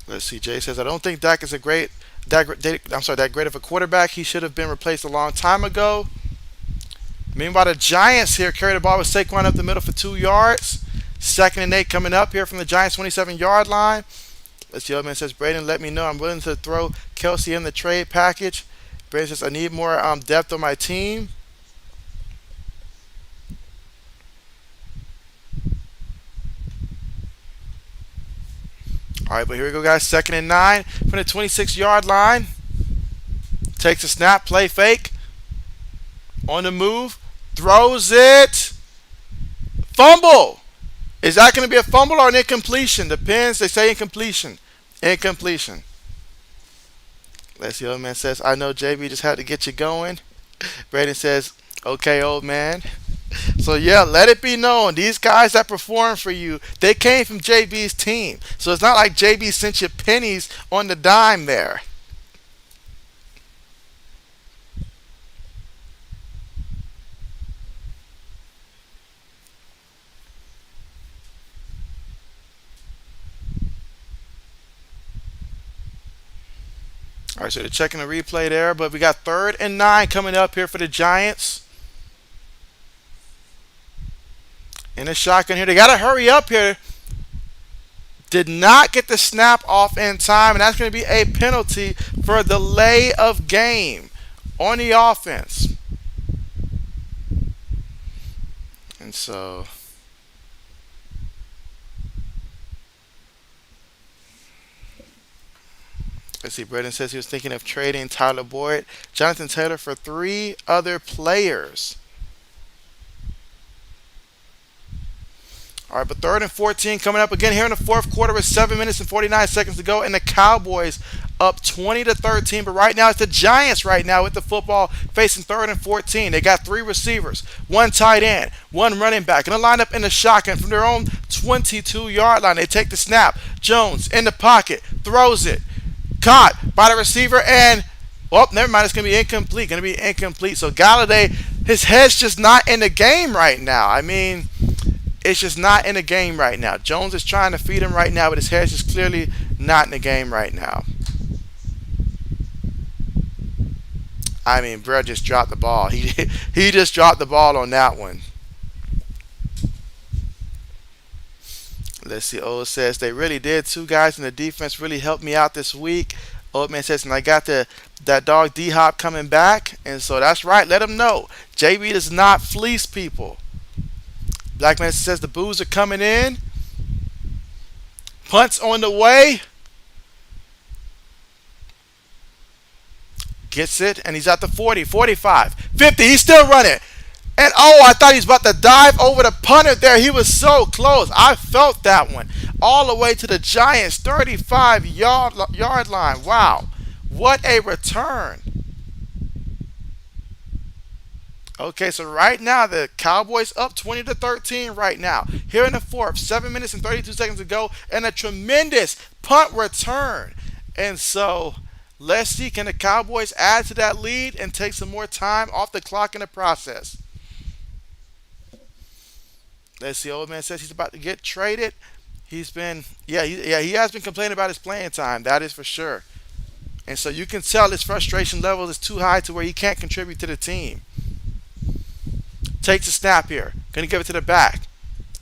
Let's see. Jay says, I don't think Dak is a great that great of a quarterback. He should have been replaced a long time ago. Meanwhile, the Giants here carry the ball with Saquon up the middle for 2 yards. 2nd and 8 coming up here from the Giants 27-yard line. Let's see. Old man says, Braden, let me know. I'm willing to throw Kelsey in the trade package. Braden says, I need more depth on my team. All right, but here we go, guys. 2nd and 9 from the 26-yard line. Takes a snap, play fake. On the move. Throws it. Fumble. Is that going to be a fumble or an incompletion? Depends. They say incompletion. Incompletion. Let's see. Old man says, I know JB just had to get you going. Braden says, okay, old man. So yeah, let it be known, these guys that perform for you, they came from JB's team. So it's not like JB sent you pennies on the dime there. All right, so they're checking the replay there, but we got 3rd and 9 coming up here for the Giants. In a shotgun here, they got to hurry up here. Did not get the snap off in time, and that's going to be a penalty for a delay of game on the offense. And so let's see. Braden says he was thinking of trading Tyler Boyd, Jonathan Taylor for 3 other players. All right, but 3rd and 14 coming up again here in the 4th quarter with 7 minutes and 49 seconds to go, and the Cowboys up 20-13. But right now it's the Giants right now with the football facing 3rd and 14. They got 3 receivers, 1 tight end, 1 running back, and a lineup in the shotgun from their own 22-yard line. They take the snap. Jones in the pocket, throws it, caught by the receiver, and never mind. It's going to be incomplete. So Galladay, his head's just not in the game right now. I mean, it's just not in the game right now. Jones is trying to feed him right now, but his head's just clearly not in the game right now. I mean, bro just dropped the ball. He just dropped the ball on that one. Let's see. Old says they really did. 2 guys in the defense really helped me out this week. Old man says, and I got that dog D-Hop coming back. And so that's right. Let him know. JB does not fleece people. Black man says the boos are coming in. Punt's on the way. Gets it, and he's at the 40, 45, 50. He's still running. And I thought he was about to dive over the punter there. He was so close. I felt that one. All the way to the Giants' 35-yard line. Wow. What a return. Okay, so right now the Cowboys up 20-13 right now. Here in the 4th, 7 minutes and 32 seconds to go, and a tremendous punt return. And so let's see, can the Cowboys add to that lead and take some more time off the clock in the process? Let's see. Old man says he's about to get traded. He has been complaining about his playing time. That is for sure. And so you can tell his frustration level is too high to where he can't contribute to the team. Takes a snap here. Going to give it to the back.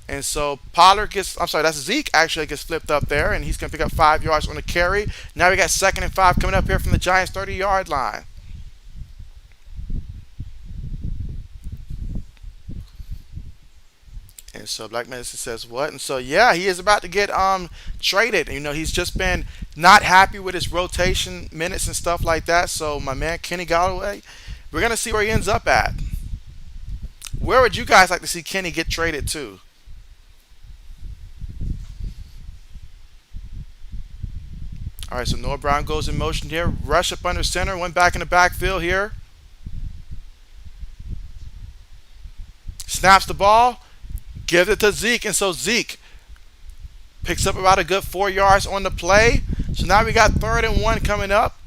And so that's Zeke actually gets flipped up there, and he's going to pick up 5 yards on the carry. Now we got 2nd and 5 coming up here from the Giants' 30-yard line. And so Black Medicine says what? And so yeah, he is about to get traded. You know, he's just been not happy with his rotation minutes and stuff like that. So my man Kenny Galloway, we're gonna see where he ends up at. Where would you guys like to see Kenny get traded to? All right, so Noah Brown goes in motion here. Rush up under center. One back in the backfield here. Snaps the ball. Gives it to Zeke. And so Zeke picks up about a good 4 yards on the play. So now we got 3rd and 1 coming up.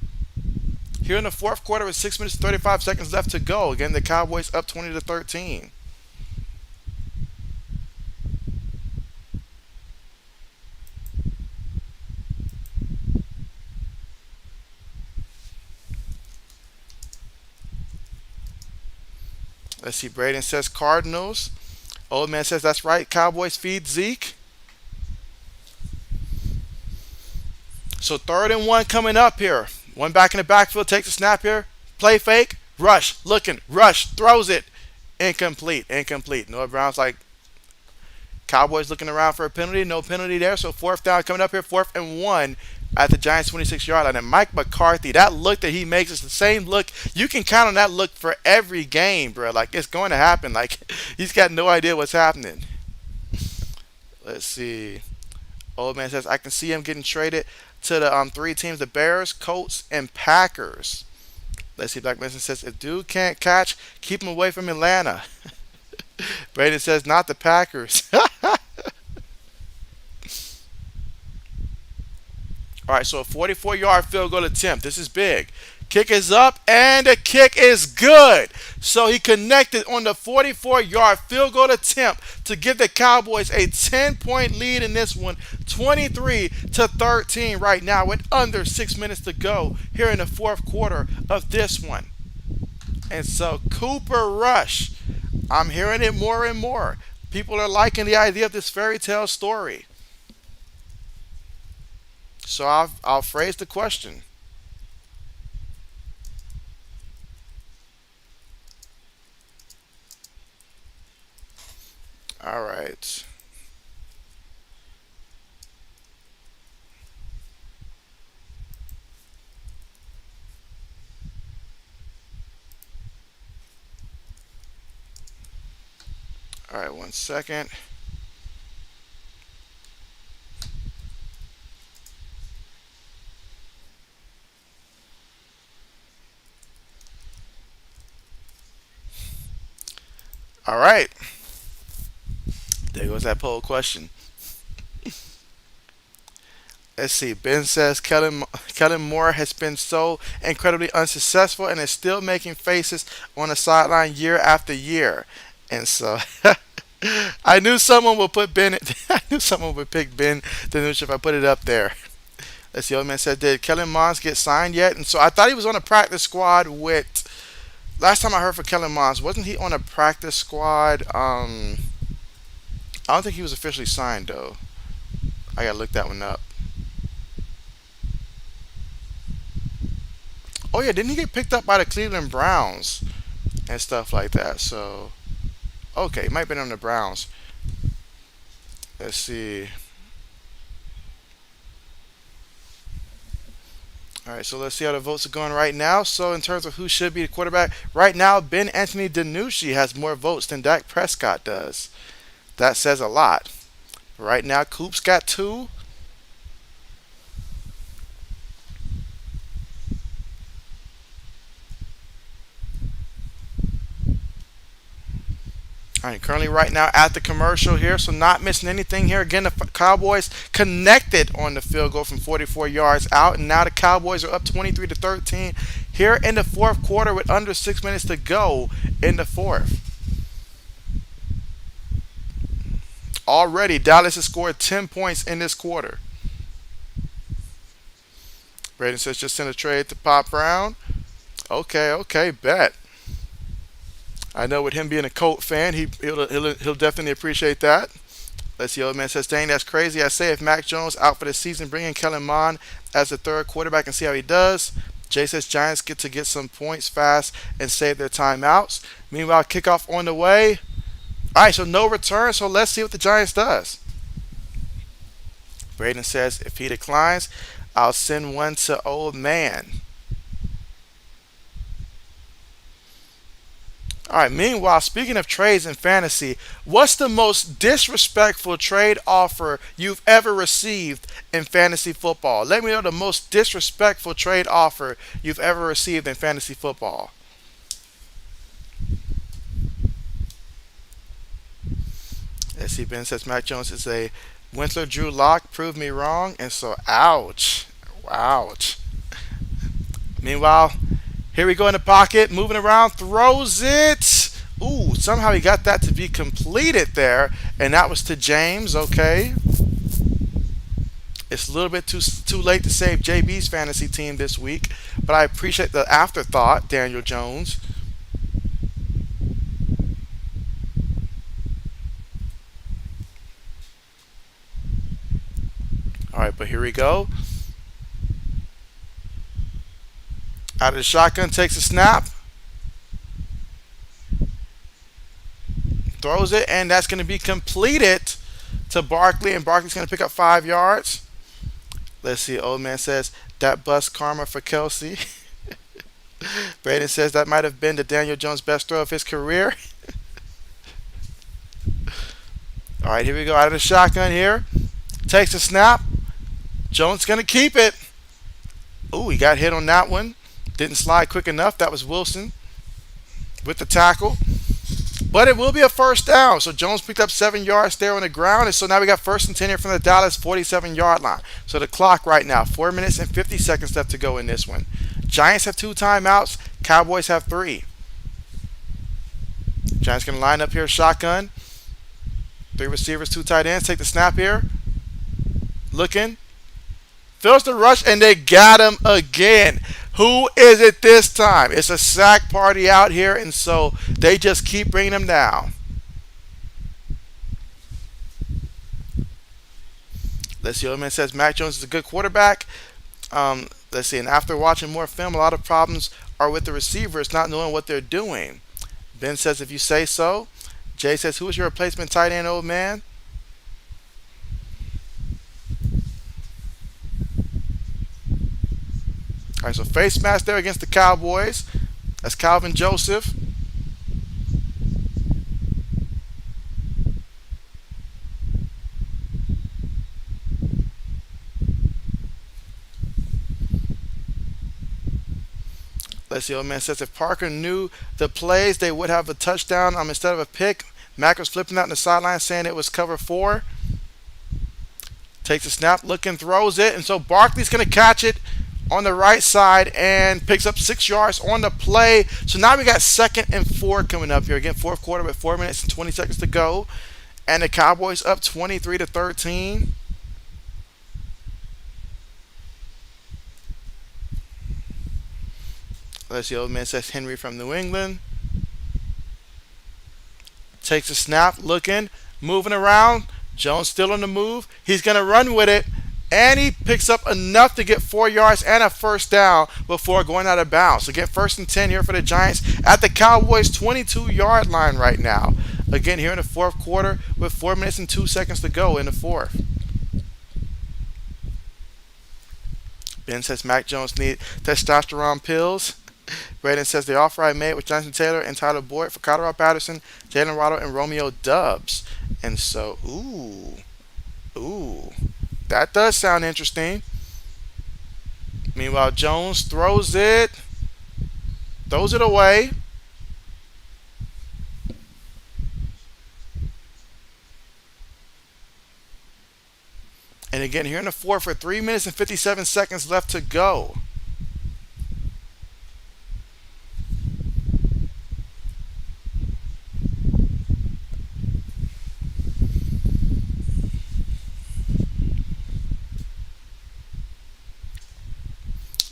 Here in the fourth quarter with 6 minutes and 35 seconds left to go. Again, the Cowboys up 20-13. Let's see. Braden says Cardinals. Old man says that's right. Cowboys feed Zeke. So 3rd and 1 coming up here. One back in the backfield takes a snap here. Play fake. Rush. Looking. Rush. Throws it. Incomplete. Incomplete. Noah Brown's like, Cowboys looking around for a penalty. No penalty there. So 4th down coming up here. 4th and 1 at the Giants 26-yard line. And Mike McCarthy, that look that he makes is the same look. You can count on that look for every game, bro. Like, it's going to happen. Like, he's got no idea what's happening. Let's see. Old man says, I can see him getting traded to the 3 teams, the Bears, Colts, and Packers. Let's see. Black Mason says, if dude can't catch, keep him away from Atlanta. Braden says, not the Packers. All right, so a 44-yard field goal attempt. This is big. Kick is up, and the kick is good. So he connected on the 44-yard field goal attempt to give the Cowboys a 10-point lead in this one, 23-13 right now with under 6 minutes to go here in the fourth quarter of this one. And so Cooper Rush, I'm hearing it more and more. People are liking the idea of this fairy tale story. So I'll phrase the question. All right. All right, 1 second. All right. There goes that poll question. Let's see. Ben says Kellen Moore has been so incredibly unsuccessful and is still making faces on the sideline year after year. And so I knew someone would put Ben. I knew someone would pick Ben DiNucci if I put it up there. Let's see. Old man said, did Kellen Mond get signed yet? And so I thought he was on a practice squad with. Last time I heard from Kellen Mond, wasn't he on a practice squad? I don't think he was officially signed though. I gotta look that one up. Oh yeah, didn't he get picked up by the Cleveland Browns and stuff like that? So okay, might have been on the Browns. Let's see. All right, so let's see how the votes are going right now. So in terms of who should be the quarterback, right now Ben Anthony DiNucci has more votes than Dak Prescott does. That says a lot. Right now, Coop's got 2. All right, currently right now at the commercial here, so not missing anything here. Again, the Cowboys connected on the field goal from 44 yards out, and now the Cowboys are up 23-13 here in the fourth quarter with under 6 minutes to go in the fourth. Already, Dallas has scored 10 points in this quarter. Braden says just send a trade to Pop Brown. Okay, bet. I know with him being a Colt fan, he'll definitely appreciate that. Let's see, old man says, dang, that's crazy. I say if Mac Jones out for the season, bring in Kellen Mond as the third quarterback and see how he does. Jay says Giants get to get some points fast and save their timeouts. Meanwhile, kickoff on the way. All right, so no return, so let's see what the Giants does. Braden says if he declines, I'll send one to old man. All right. Meanwhile, speaking of trades in fantasy, what's the most disrespectful trade offer you've ever received in fantasy football? Let me know the most disrespectful trade offer you've ever received in fantasy football. Let's see. Ben says Mac Jones is a Winslow Drew Lock. Prove me wrong. And so, ouch. Ouch. Meanwhile, here we go in the pocket, moving around, throws it. Ooh, somehow he got that to be completed there, and that was to James. Okay, it's a little bit too late to save JB's fantasy team this week, but I appreciate the afterthought, Daniel Jones. All right, but here we go. Out of the shotgun, takes a snap, throws it, and that's going to be completed to Barkley, and Barkley's going to pick up 5 yards. Let's see. Old man says that bust karma for Kelsey. Braden says that might have been the Daniel Jones best throw of his career. All right, here we go. Out of the shotgun here. Takes a snap. Jones going to keep it. Ooh, he got hit on that one. Didn't slide quick enough. That was Wilson with the tackle. But it will be a first down. So Jones picked up 7 yards there on the ground. And so now we got 1st and 10 here from the Dallas 47-yard line. So the clock right now, 4 minutes and 50 seconds left to go in this one. Giants have 2 timeouts. Cowboys have 3. Giants going to line up here, shotgun. 3 receivers, 2 tight ends. Take the snap here. Looking. Fills the rush, and they got him again. Who is it this time? It's a sack party out here, and so they just keep bringing him down. Let's see. Old man says Mac Jones is a good quarterback. Let's see. And after watching more film, a lot of problems are with the receivers not knowing what they're doing. Ben says, if you say so. Jay says, who is your replacement tight end, old man? All right, so face mask there against the Cowboys. That's Calvin Joseph. Let's see. Old man says if Parker knew the plays, they would have a touchdown instead of a pick. Mack was flipping out on the sideline saying it was cover 4. Takes a snap, looking, throws it. And so Barkley's going to catch it on the right side and picks up 6 yards on the play. So now we got 2nd and 4 coming up here. Again, fourth quarter with 4 minutes and 20 seconds to go. And the Cowboys up 23-13. Let's see, old man says Henry from New England. Takes a snap, looking, moving around. Jones still on the move. He's going to run with it. And he picks up enough to get 4 yards and a first down before going out of bounds. So get 1st and 10 here for the Giants at the Cowboys 22-yard line right now. Again, here in the fourth quarter with 4 minutes and 2 seconds to go in the fourth. Ben says Mac Jones need testosterone pills. Braden says the offer I made with Jonathan Taylor and Tyler Boyd for Colorado Patterson, Jalen Waddle, and Romeo Dubs. And so, ooh. That does sound interesting. Meanwhile, Jones throws it away. And again, here in the fourth for 3 minutes and 57 seconds left to go.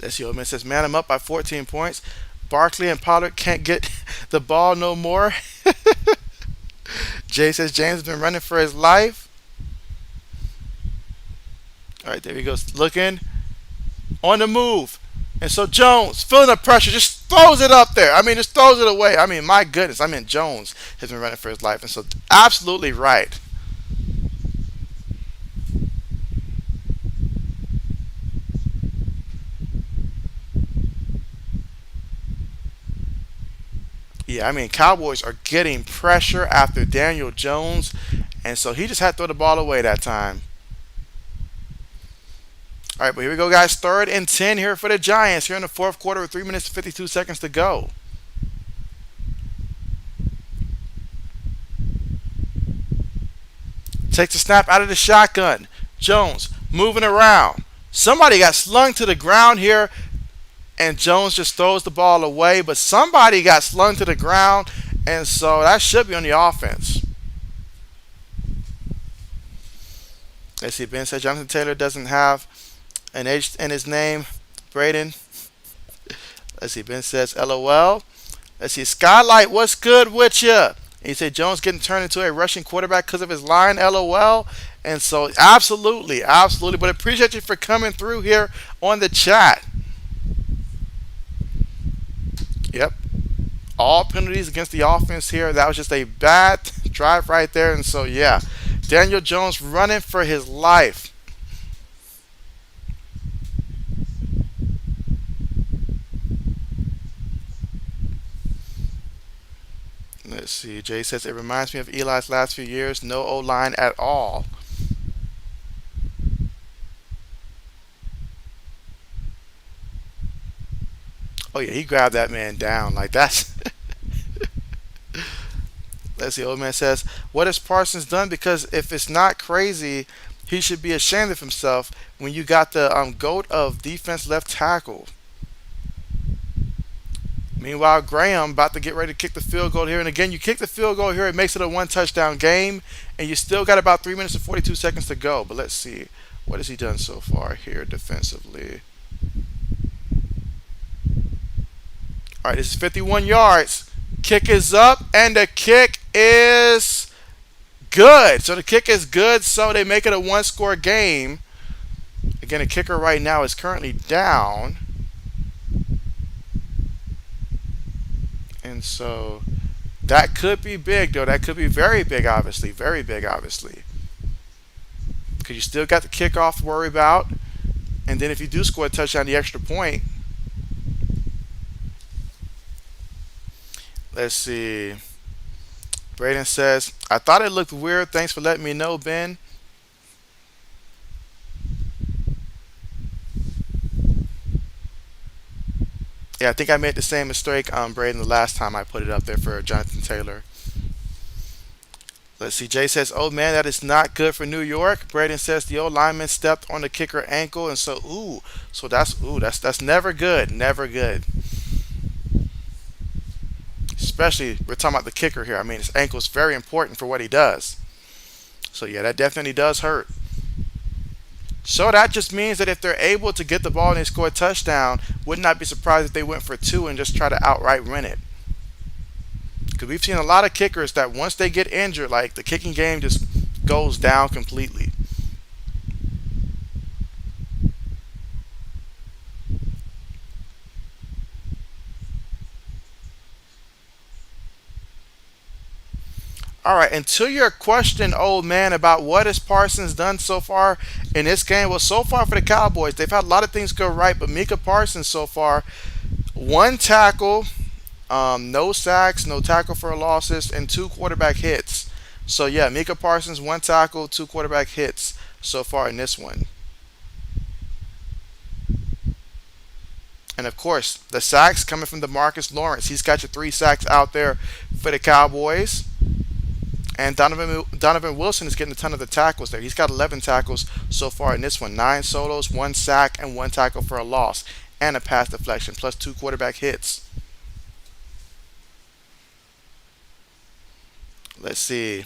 Let's see. Old man says, man, I'm up by 14 points. Barkley and Pollard can't get the ball no more. Jay says James has been running for his life. All right, there he goes. Looking on the move. And so Jones, feeling the pressure, just throws it up there. Just throws it away. My goodness. Jones has been running for his life. And so absolutely right. Yeah, I mean, Cowboys are getting pressure after Daniel Jones, and so he just had to throw the ball away that time. All right, but here we go, guys. 3rd and 10 here for the Giants here in the fourth quarter with 3 minutes and 52 seconds to go. Takes the snap out of the shotgun. Jones moving around. Somebody got slung to the ground here, and Jones just throws the ball away, but somebody got slung to the ground, and so that should be on the offense. Let's see, Ben said Jonathan Taylor doesn't have an H in his name. Braden. Let's see, Ben says LOL. Let's see, Skylight, what's good with you? And he said Jones getting turned into a rushing quarterback because of his line, LOL. And so, absolutely, absolutely. But appreciate you for coming through here on the chat. Yep. All penalties against the offense here. That was just a bad drive right there. And so, yeah, Daniel Jones running for his life. Let's see. Jay says it reminds me of Eli's last few years. No O-line at all. Oh, yeah, he grabbed that man down. Like, that's. Let's see. Old man says, what has Parsons done? Because if it's not crazy, he should be ashamed of himself when you got the GOAT of defense left tackle. Meanwhile, Graham about to get ready to kick the field goal here. And again, you kick the field goal here, it makes it a one touchdown game. And you still got about 3 minutes and 42 seconds to go. But let's see. What has he done so far here defensively? All right, this is 51 yards. Kick is up, and the kick is good. So the kick is good, so they make it a one-score game. Again, the kicker right now is currently down. And so that could be big, though. That could be very big, obviously. Very big, obviously. Because you still got the kickoff to worry about. And then if you do score a touchdown, the extra point. Let's see. Braden says, I thought it looked weird. Thanks for letting me know, Ben. Yeah, I think I made the same mistake, Braden, the last time I put it up there for Jonathan Taylor. Let's see. Jay says, oh, man, that is not good for New York. Braden says the old lineman stepped on the kicker ankle. And so, that's never good. Never good. Especially, we're talking about the kicker here. I mean, his ankle is very important for what he does. So, yeah, that definitely does hurt. So that just means that if they're able to get the ball and they score a touchdown, would not be surprised if they went for two and just try to outright win it. Because we've seen a lot of kickers that once they get injured, like the kicking game just goes down completely. All right, and to your question, old man, about what has Parsons done so far in this game? Well, so far for the Cowboys, they've had a lot of things go right, but Micah Parsons so far, one tackle, no sacks, no tackle for losses, and two quarterback hits. So yeah, Micah Parsons, one tackle, two quarterback hits so far in this one. And of course, the sacks coming from DeMarcus Lawrence. He's got your three sacks out there for the Cowboys. And Donovan Wilson is getting a ton of the tackles there. He's got 11 tackles so far in this one. 9 solos, 1 sack, and 1 tackle for a loss. And a pass deflection, plus 2 quarterback hits. Let's see.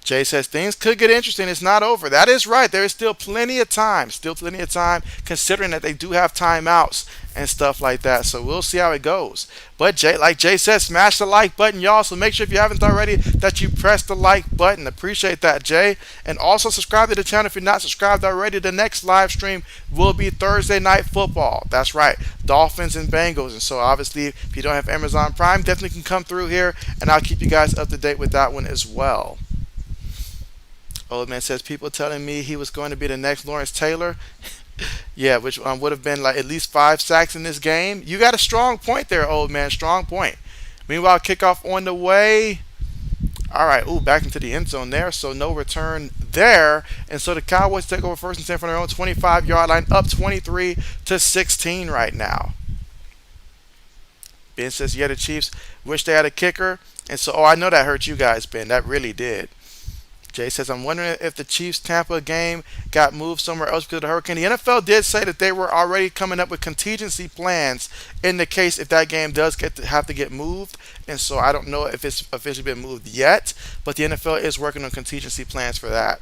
Jay says things could get interesting. It's not over. That is right. There is still plenty of time. Still plenty of time, considering that they do have timeouts and stuff like that. So we'll see how it goes. But Jay, like Jay said, smash the like button, y'all. So make sure if you haven't already that you press the like button. Appreciate that, Jay. And also subscribe to the channel if you're not subscribed already. The next live stream will be Thursday Night Football. That's right. Dolphins and Bengals. And so obviously, if you don't have Amazon Prime, definitely can come through here, and I'll keep you guys up to date with that one as well. Old man says people telling me he was going to be the next Lawrence Taylor. Yeah, which would have been like at least 5 sacks in this game. You got a strong point there, old man. Strong point. Meanwhile, kickoff on the way. All right, ooh, back into the end zone there, so no return there. And so the Cowboys take over first and 10 from their own 25-yard line, up 23 to 16 right now. Ben says, yeah, the Chiefs wish they had a kicker. And so, oh, I know that hurt you guys, Ben. That really did. Jay says, I'm wondering if the Chiefs Tampa game got moved somewhere else because of the hurricane. The NFL did say that they were already coming up with contingency plans in the case if that game does have to get moved. And so I don't know if it's officially been moved yet, but the NFL is working on contingency plans for that.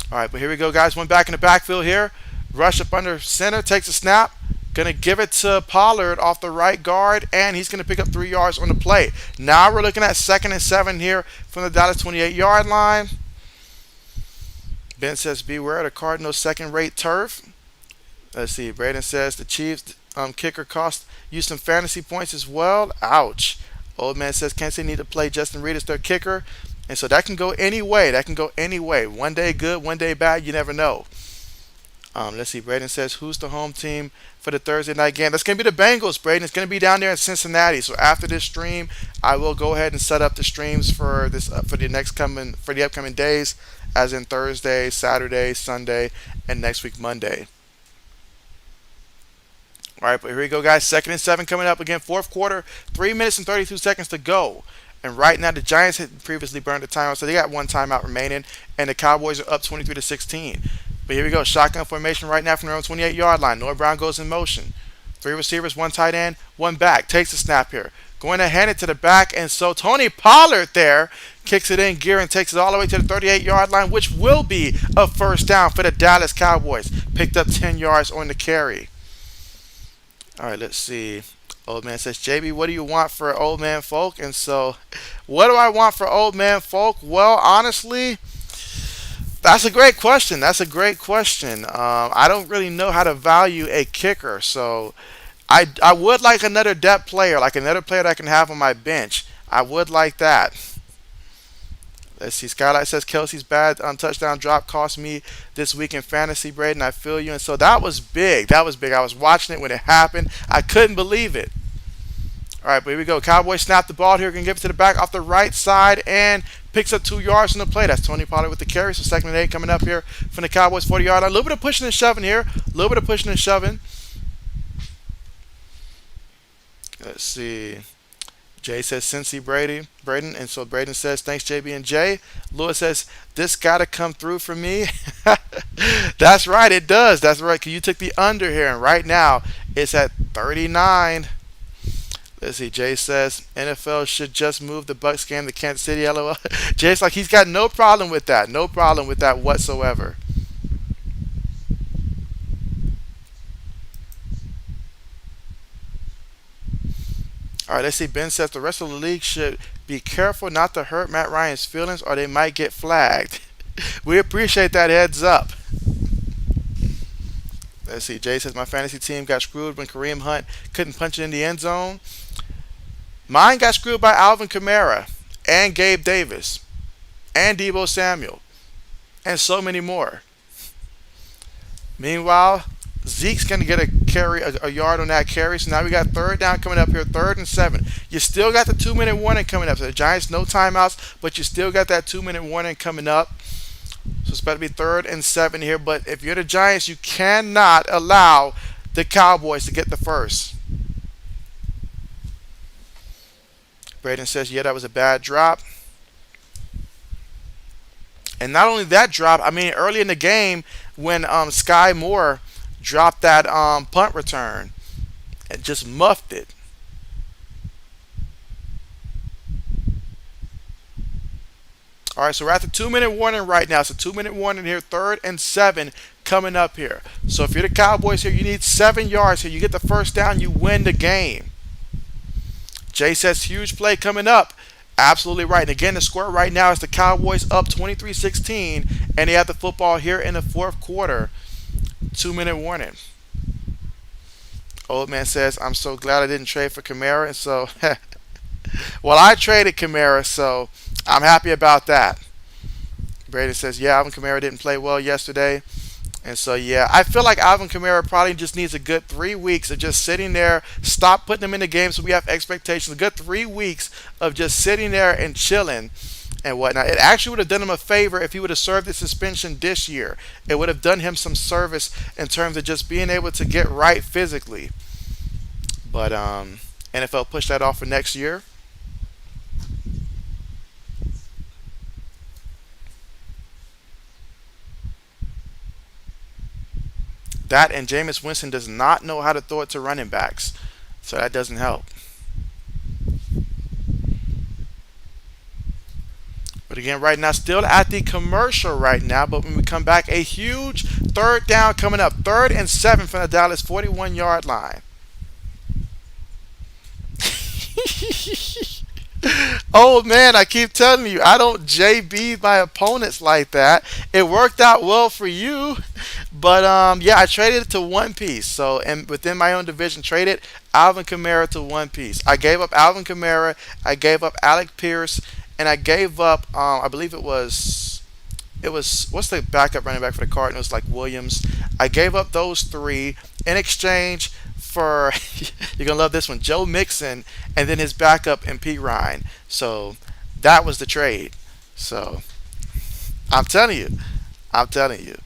All right, but here we go, guys. One back in the backfield here. Rush up under center, takes a snap. Going to give it to Pollard off the right guard, and he's going to pick up 3 yards on the play. Now we're looking at 2nd and 7 here from the Dallas 28-yard line. Ben says, beware the Cardinals' second-rate turf. Let's see. Braden says the Chiefs kicker cost you some fantasy points as well. Ouch. Old man says Kansas City need to play Justin Reed as their kicker. And so that can go any way. That can go any way. One day good, one day bad. You never know. Let's see. Braden says, who's the home team for the Thursday night game? That's going to be the Bengals, Braden. It's going to be down there in Cincinnati. So after this stream, I will go ahead and set up the streams for the upcoming days, as in Thursday, Saturday, Sunday, and next week Monday. All right, but here we go, guys. 2nd and 7 coming up again. 4th quarter, 3 minutes and 32 seconds to go. And right now, the Giants had previously burned a timeout, so they got one timeout remaining, and the Cowboys are up 23 to 16. But here we go. Shotgun formation right now from their own 28-yard line. Noah Brown goes in motion. 3 receivers, 1 tight end, 1 back. Takes the snap here. Going to hand it to the back. And so Tony Pollard there kicks it in gear and takes it all the way to the 38-yard line, which will be a first down for the Dallas Cowboys. Picked up 10 yards on the carry. All right, let's see. Old man says, JB, what do you want for old man folk? And so, what do I want for old man folk? Well, honestly, that's a great question. I don't really know how to value a kicker, so I would like another depth player, like another player that I can have on my bench. I would like that. Let's see. Skylight says Kelsey's bad touchdown drop cost me this week in fantasy, Braden. I feel you. And so that was big. I was watching it when it happened. I couldn't believe it. All right, but here we go. Cowboys snap the ball here. Can give it to the back off the right side and picks up 2 yards on the play. That's Tony Pollard with the carry. So 2nd and 8 coming up here from the Cowboys 40-yard line. A little bit of pushing and shoving here. Let's see. Jay says Cincy Braden, and so Braden says thanks JB and J. Lewis says this gotta come through for me. That's right, it does. That's right. Cause you took the under here, and right now it's at 39. Let's see. Jay says NFL should just move the Bucs game to Kansas City. LOL. Jay's like he's got no problem with that. No problem with that whatsoever. All right, let's see. Ben says the rest of the league should be careful not to hurt Matt Ryan's feelings or they might get flagged. We appreciate that heads up. Let's see. Jay says my fantasy team got screwed when Kareem Hunt couldn't punch it in the end zone. Mine got screwed by Alvin Kamara and Gabe Davis and Deebo Samuel and so many more. Meanwhile, Zeke's going to get a yard on that carry. So now we got 3rd down coming up here, 3rd and 7. You still got the 2-minute warning coming up. So the Giants, no timeouts, but you still got that 2-minute warning coming up. So it's about to be 3rd and 7 here. But if you're the Giants, you cannot allow the Cowboys to get the first. Braden says, yeah, that was a bad drop. And not only that drop, I mean, early in the game when Sky Moore dropped that punt return and just muffed it. All right, so we're at the 2-minute warning right now. It's a 2-minute warning here, 3rd and 7 coming up here. So if you're the Cowboys here, you need 7 yards here. You get the first down, you win the game. Jay says huge play coming up. Absolutely right. And again, the score right now is the Cowboys up 23-16, and they have the football here in the 4th quarter. 2-minute warning. Old man says, I'm so glad I didn't trade for Kamara. And so, well, I traded Kamara, so I'm happy about that. Brady says, yeah, Alvin Kamara didn't play well yesterday. And so, yeah, I feel like Alvin Kamara probably just needs a good 3 weeks of just sitting there. Stop putting him in the game so we have expectations. A good 3 weeks of just sitting there and chilling and whatnot. It actually would have done him a favor if he would have served the suspension this year. It would have done him some service in terms of just being able to get right physically. But NFL pushed that off for next year. That and Jameis Winston does not know how to throw it to running backs, so that doesn't help. But again, right now, still at the commercial right now. But when we come back, a huge third down coming up. 3rd and 7 from the Dallas 41-yard line. Oh man, I keep telling you, I don't JB my opponents like that. It worked out well for you, but yeah, I traded it to one piece. So, and within my own division, traded Alvin Kamara to one piece. I gave up Alvin Kamara, I gave up Alec Pierce, and I gave up. I believe it was what's the backup running back for the Cardinals, like Williams. I gave up those three in exchange for you're gonna love this one, Joe Mixon, and then his backup and P Ryan. So that was the trade. So I'm telling you, I'm telling you.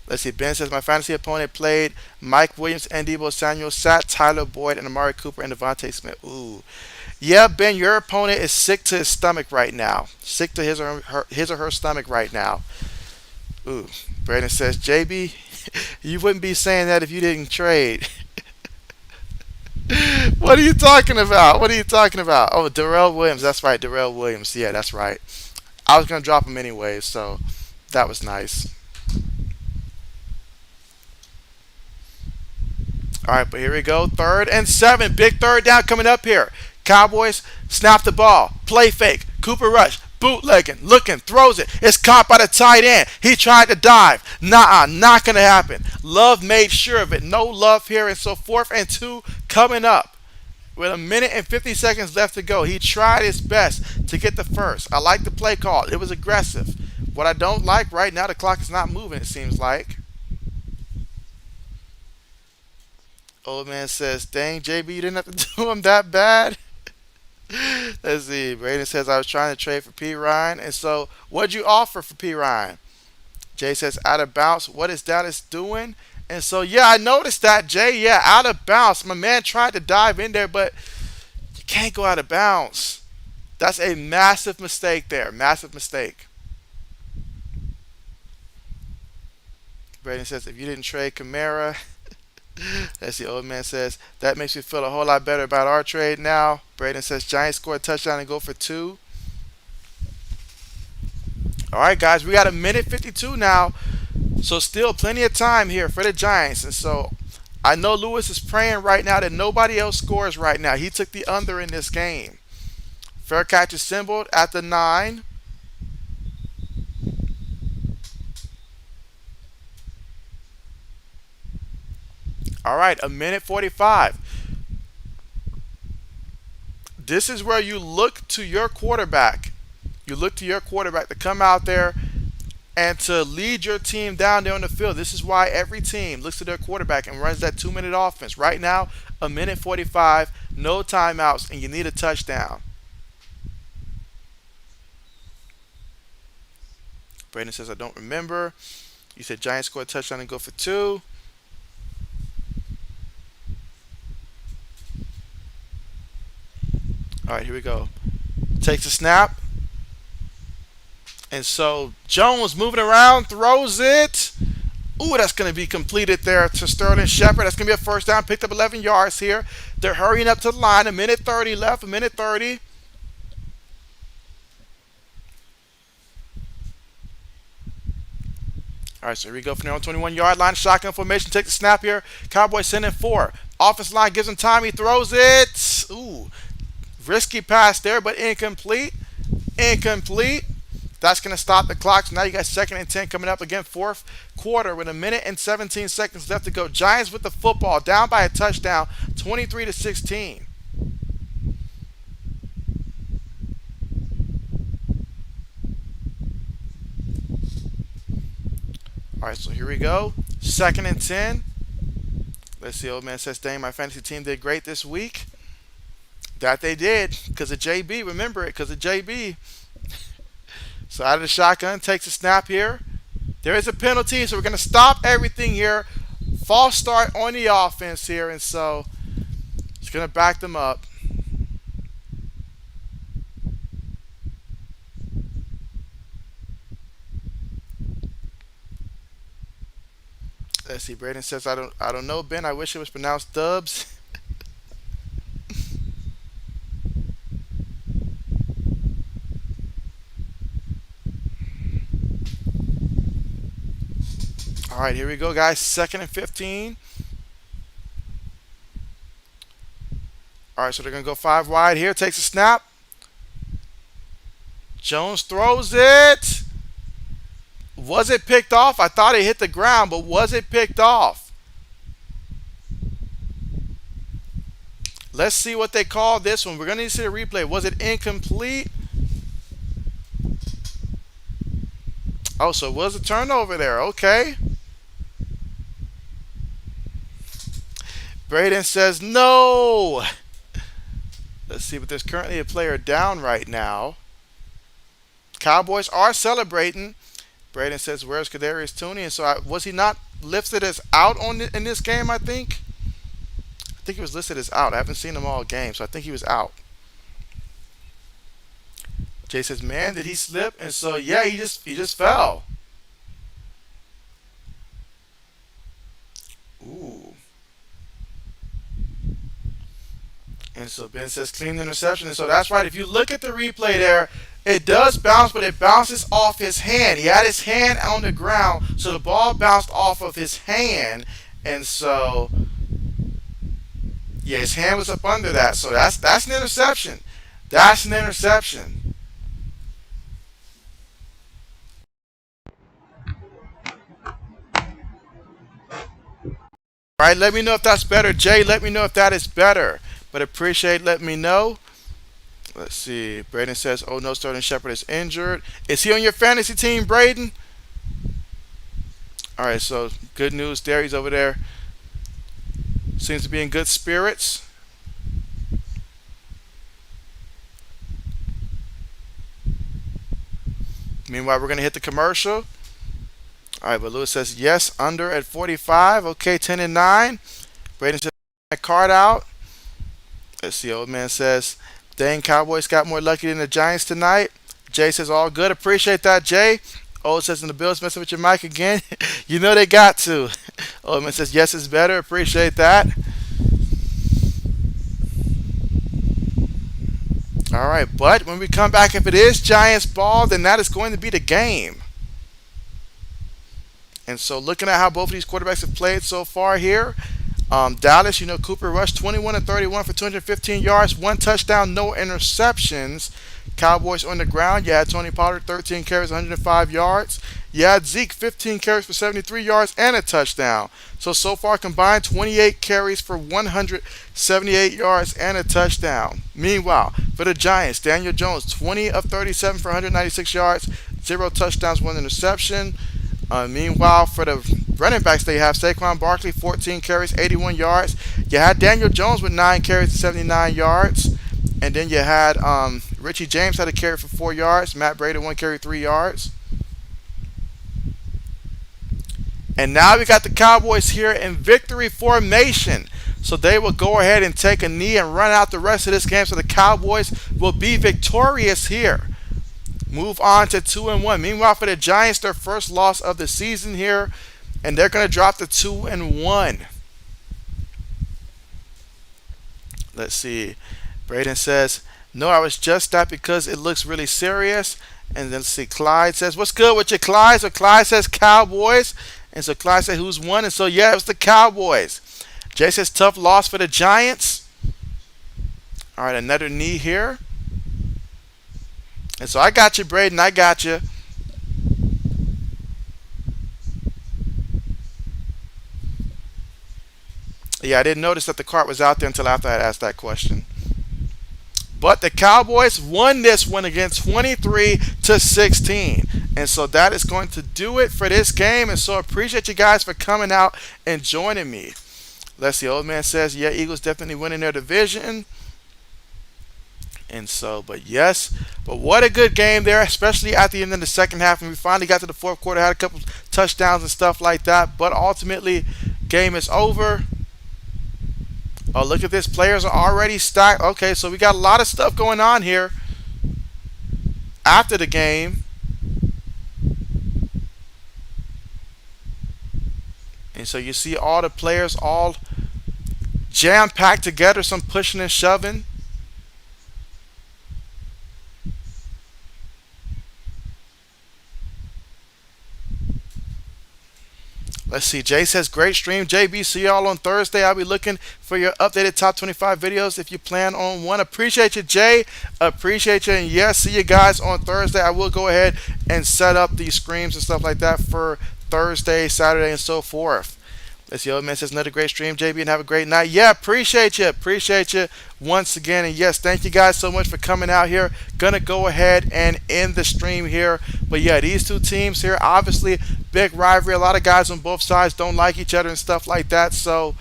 Let's see. Ben says my fantasy opponent played Mike Williams and Debo Samuel, sat Tyler Boyd and Amari Cooper and Devontae Smith. Ooh, yeah, Ben, your opponent is sick to his stomach right now. Sick to his or her stomach right now. Ooh, Brandon says, JB, you wouldn't be saying that if you didn't trade. What are you talking about? What are you talking about? Oh, Darrell Williams. That's right, Darrell Williams. Yeah, that's right. I was gonna drop him anyway, so that was nice. All right, but here we go. 3rd and 7. Big third down coming up here. Cowboys snap the ball. Play fake. Cooper Rush. Bootlegging. Looking. Throws it. It's caught by the tight end. He tried to dive. Nah, not going to happen. Love made sure of it. No love here. And so 4th and 2 coming up. With a minute and 50 seconds left to go. He tried his best to get the first. I like the play call. It was aggressive. What I don't like right now, the clock is not moving, it seems like. Old man says, dang, JB, you didn't have to do him that bad. Let's see. Braden says, I was trying to trade for P. Ryan. And so, what'd you offer for P. Ryan? Jay says, out of bounds. What is Dallas doing? And so, yeah, I noticed that, Jay. Yeah, out of bounds. My man tried to dive in there, but you can't go out of bounds. That's a massive mistake there. Massive mistake. Braden says, if you didn't trade Kamara. As the old man says, that makes me feel a whole lot better about our trade now. Braden says, Giants score a touchdown and go for 2. All right, guys, we got a minute 52 now. So still plenty of time here for the Giants. And so I know Lewis is praying right now that nobody else scores right now. He took the under in this game. Fair catch is symboled at the 9. All right, a minute 45. This is where you look to your quarterback. You look to your quarterback to come out there and to lead your team down there on the field. This is why every team looks to their quarterback and runs that 2-minute offense. Right now, a minute 45, no timeouts, and you need a touchdown. Brandon says, I don't remember. You said Giants score a touchdown and go for 2. All right, here we go. Takes a snap. And so Jones moving around, throws it. Ooh, that's going to be completed there to Sterling Shepard. That's going to be a first down. Picked up 11 yards here. They're hurrying up to the line. A minute 30 left. A minute 30. All right, so here we go from their own 21-yard line. Shotgun formation. Take the snap here. Cowboys sending 4. Offensive line gives him time. He throws it. Ooh. Risky pass there, but incomplete. Incomplete. That's going to stop the clock. So now you got 2nd and 10 coming up again. 4th quarter with a minute and 17 seconds left to go. Giants with the football, down by a touchdown, 23-16. All right, so here we go. 2nd and 10. Let's see. Old man says, dang, my fantasy team did great this week. That they did because of JB. Remember it because of JB. So out of the shotgun, takes a snap here. There is a penalty, so we're going to stop everything here. False start on the offense here, and so it's going to back them up. Let's see. Braden says, I don't know, Ben. I wish it was pronounced Dubs. All right, here we go, guys. 2nd and 15. All right, so they're going to go 5 wide here. Takes a snap. Jones throws it. Was it picked off? I thought it hit the ground, but was it picked off? Let's see what they call this one. We're going to need to see a replay. Was it incomplete? Oh, so it was a turnover there. Okay. Braden says no. Let's see, but there's currently a player down right now. Cowboys are celebrating. Braden says, where's Kadarius Toney? And so was he not listed as out in this game, I think? I think he was listed as out. I haven't seen him all game, so I think he was out. Jay says, man, did he slip? And so, yeah, he just fell. Ooh. And so Ben says clean interception. And so that's right. If you look at the replay there, it does bounce, but it bounces off his hand. He had his hand on the ground, so the ball bounced off of his hand. And so, yeah, his hand was up under that. So that's an interception. That's an interception. All right, let me know if that's better. Jay, let me know if that is better. But appreciate letting me know. Let's see. Braden says, oh no, Sterling Shepard is injured. Is he on your fantasy team, Braden? All right, so good news there. He's over there. Seems to be in good spirits. Meanwhile, we're going to hit the commercial. All right, but Lewis says yes, under at 45. Okay, 10-9. Braden says that card out. Let's see. Old man says, dang, Cowboys got more lucky than the Giants tonight. Jay says all good. Appreciate that, Jay. Old says, and the Bills messing with your mic again. You know they got to. Old man says yes, it's better. Appreciate that. All right, but when we come back, if it is Giants ball, then that is going to be the game. And so looking at how both of these quarterbacks have played so far here, Dallas, Cooper rushed 21-31 for 215 yards, 1 touchdown, no interceptions. Cowboys on the ground, you had Tony Pollard, 13 carries, 105 yards. You had Zeke, 15 carries for 73 yards and a touchdown. So far combined, 28 carries for 178 yards and a touchdown. Meanwhile, for the Giants, Daniel Jones, 20 of 37 for 196 yards, 0 touchdowns, 1 interception. Meanwhile, for the running backs, they have Saquon Barkley, 14 carries, 81 yards. You had Daniel Jones with 9 carries, 79 yards. And then you had Richie James had a carry for 4 yards. Matt Brady, 1 carry, 3 yards. And now we got the Cowboys here in victory formation. So they will go ahead and take a knee and run out the rest of this game. So the Cowboys will be victorious here. Move on to 2-1. Meanwhile, for the Giants, their first loss of the season here, and they're going to drop to 2-1. Let's see. Braden says, no, I was just that because it looks really serious. And then see, Clyde says, what's good with you, Clyde? So Clyde says Cowboys. And so Clyde said, who's won? And so, yeah, it was the Cowboys. Jay says, tough loss for the Giants. All right, another knee here. And so I got you, Braden. I got you. Yeah, I didn't notice that the cart was out there until after I had asked that question. But the Cowboys won this one again, 23-16. And so that is going to do it for this game. And so I appreciate you guys for coming out and joining me. Let's see. Old man says, yeah, Eagles definitely winning their division. And so, but yes, but what a good game there, especially at the end of the second half. And we finally got to the fourth quarter, had a couple touchdowns and stuff like that. But ultimately, game is over. Oh, look at this. Players are already stacked. Okay, so we got a lot of stuff going on here after the game. And so you see all the players all jam-packed together, some pushing and shoving. Let's see. Jay says, great stream. JB, see y'all on Thursday. I'll be looking for your updated top 25 videos if you plan on one. Appreciate you, Jay. Appreciate you. And yes, see you guys on Thursday. I will go ahead and set up these screams and stuff like that for Thursday, Saturday, and so forth. Let's see. Old man says, another great stream, JB, and have a great night. Yeah, appreciate you. Appreciate you once again. And yes, thank you guys so much for coming out here. Gonna go ahead and end the stream here. But yeah, these two teams here, obviously, big rivalry. A lot of guys on both sides don't like each other and stuff like that. So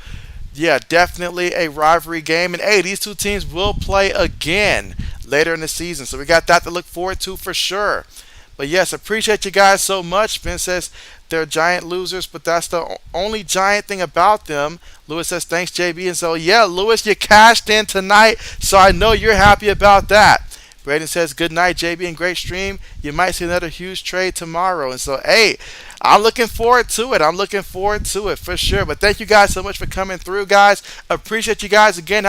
yeah, definitely a rivalry game. And hey, these two teams will play again later in the season. So we got that to look forward to for sure. But yes, appreciate you guys so much. Ben says they're giant losers, but that's the only giant thing about them. Lewis says, thanks, JB. And so, yeah, Lewis, you cashed in tonight, so I know you're happy about that. Braden says, good night, JB, and great stream. You might see another huge trade tomorrow. And so, hey, I'm looking forward to it. I'm looking forward to it for sure. But thank you guys so much for coming through, guys. Appreciate you guys again.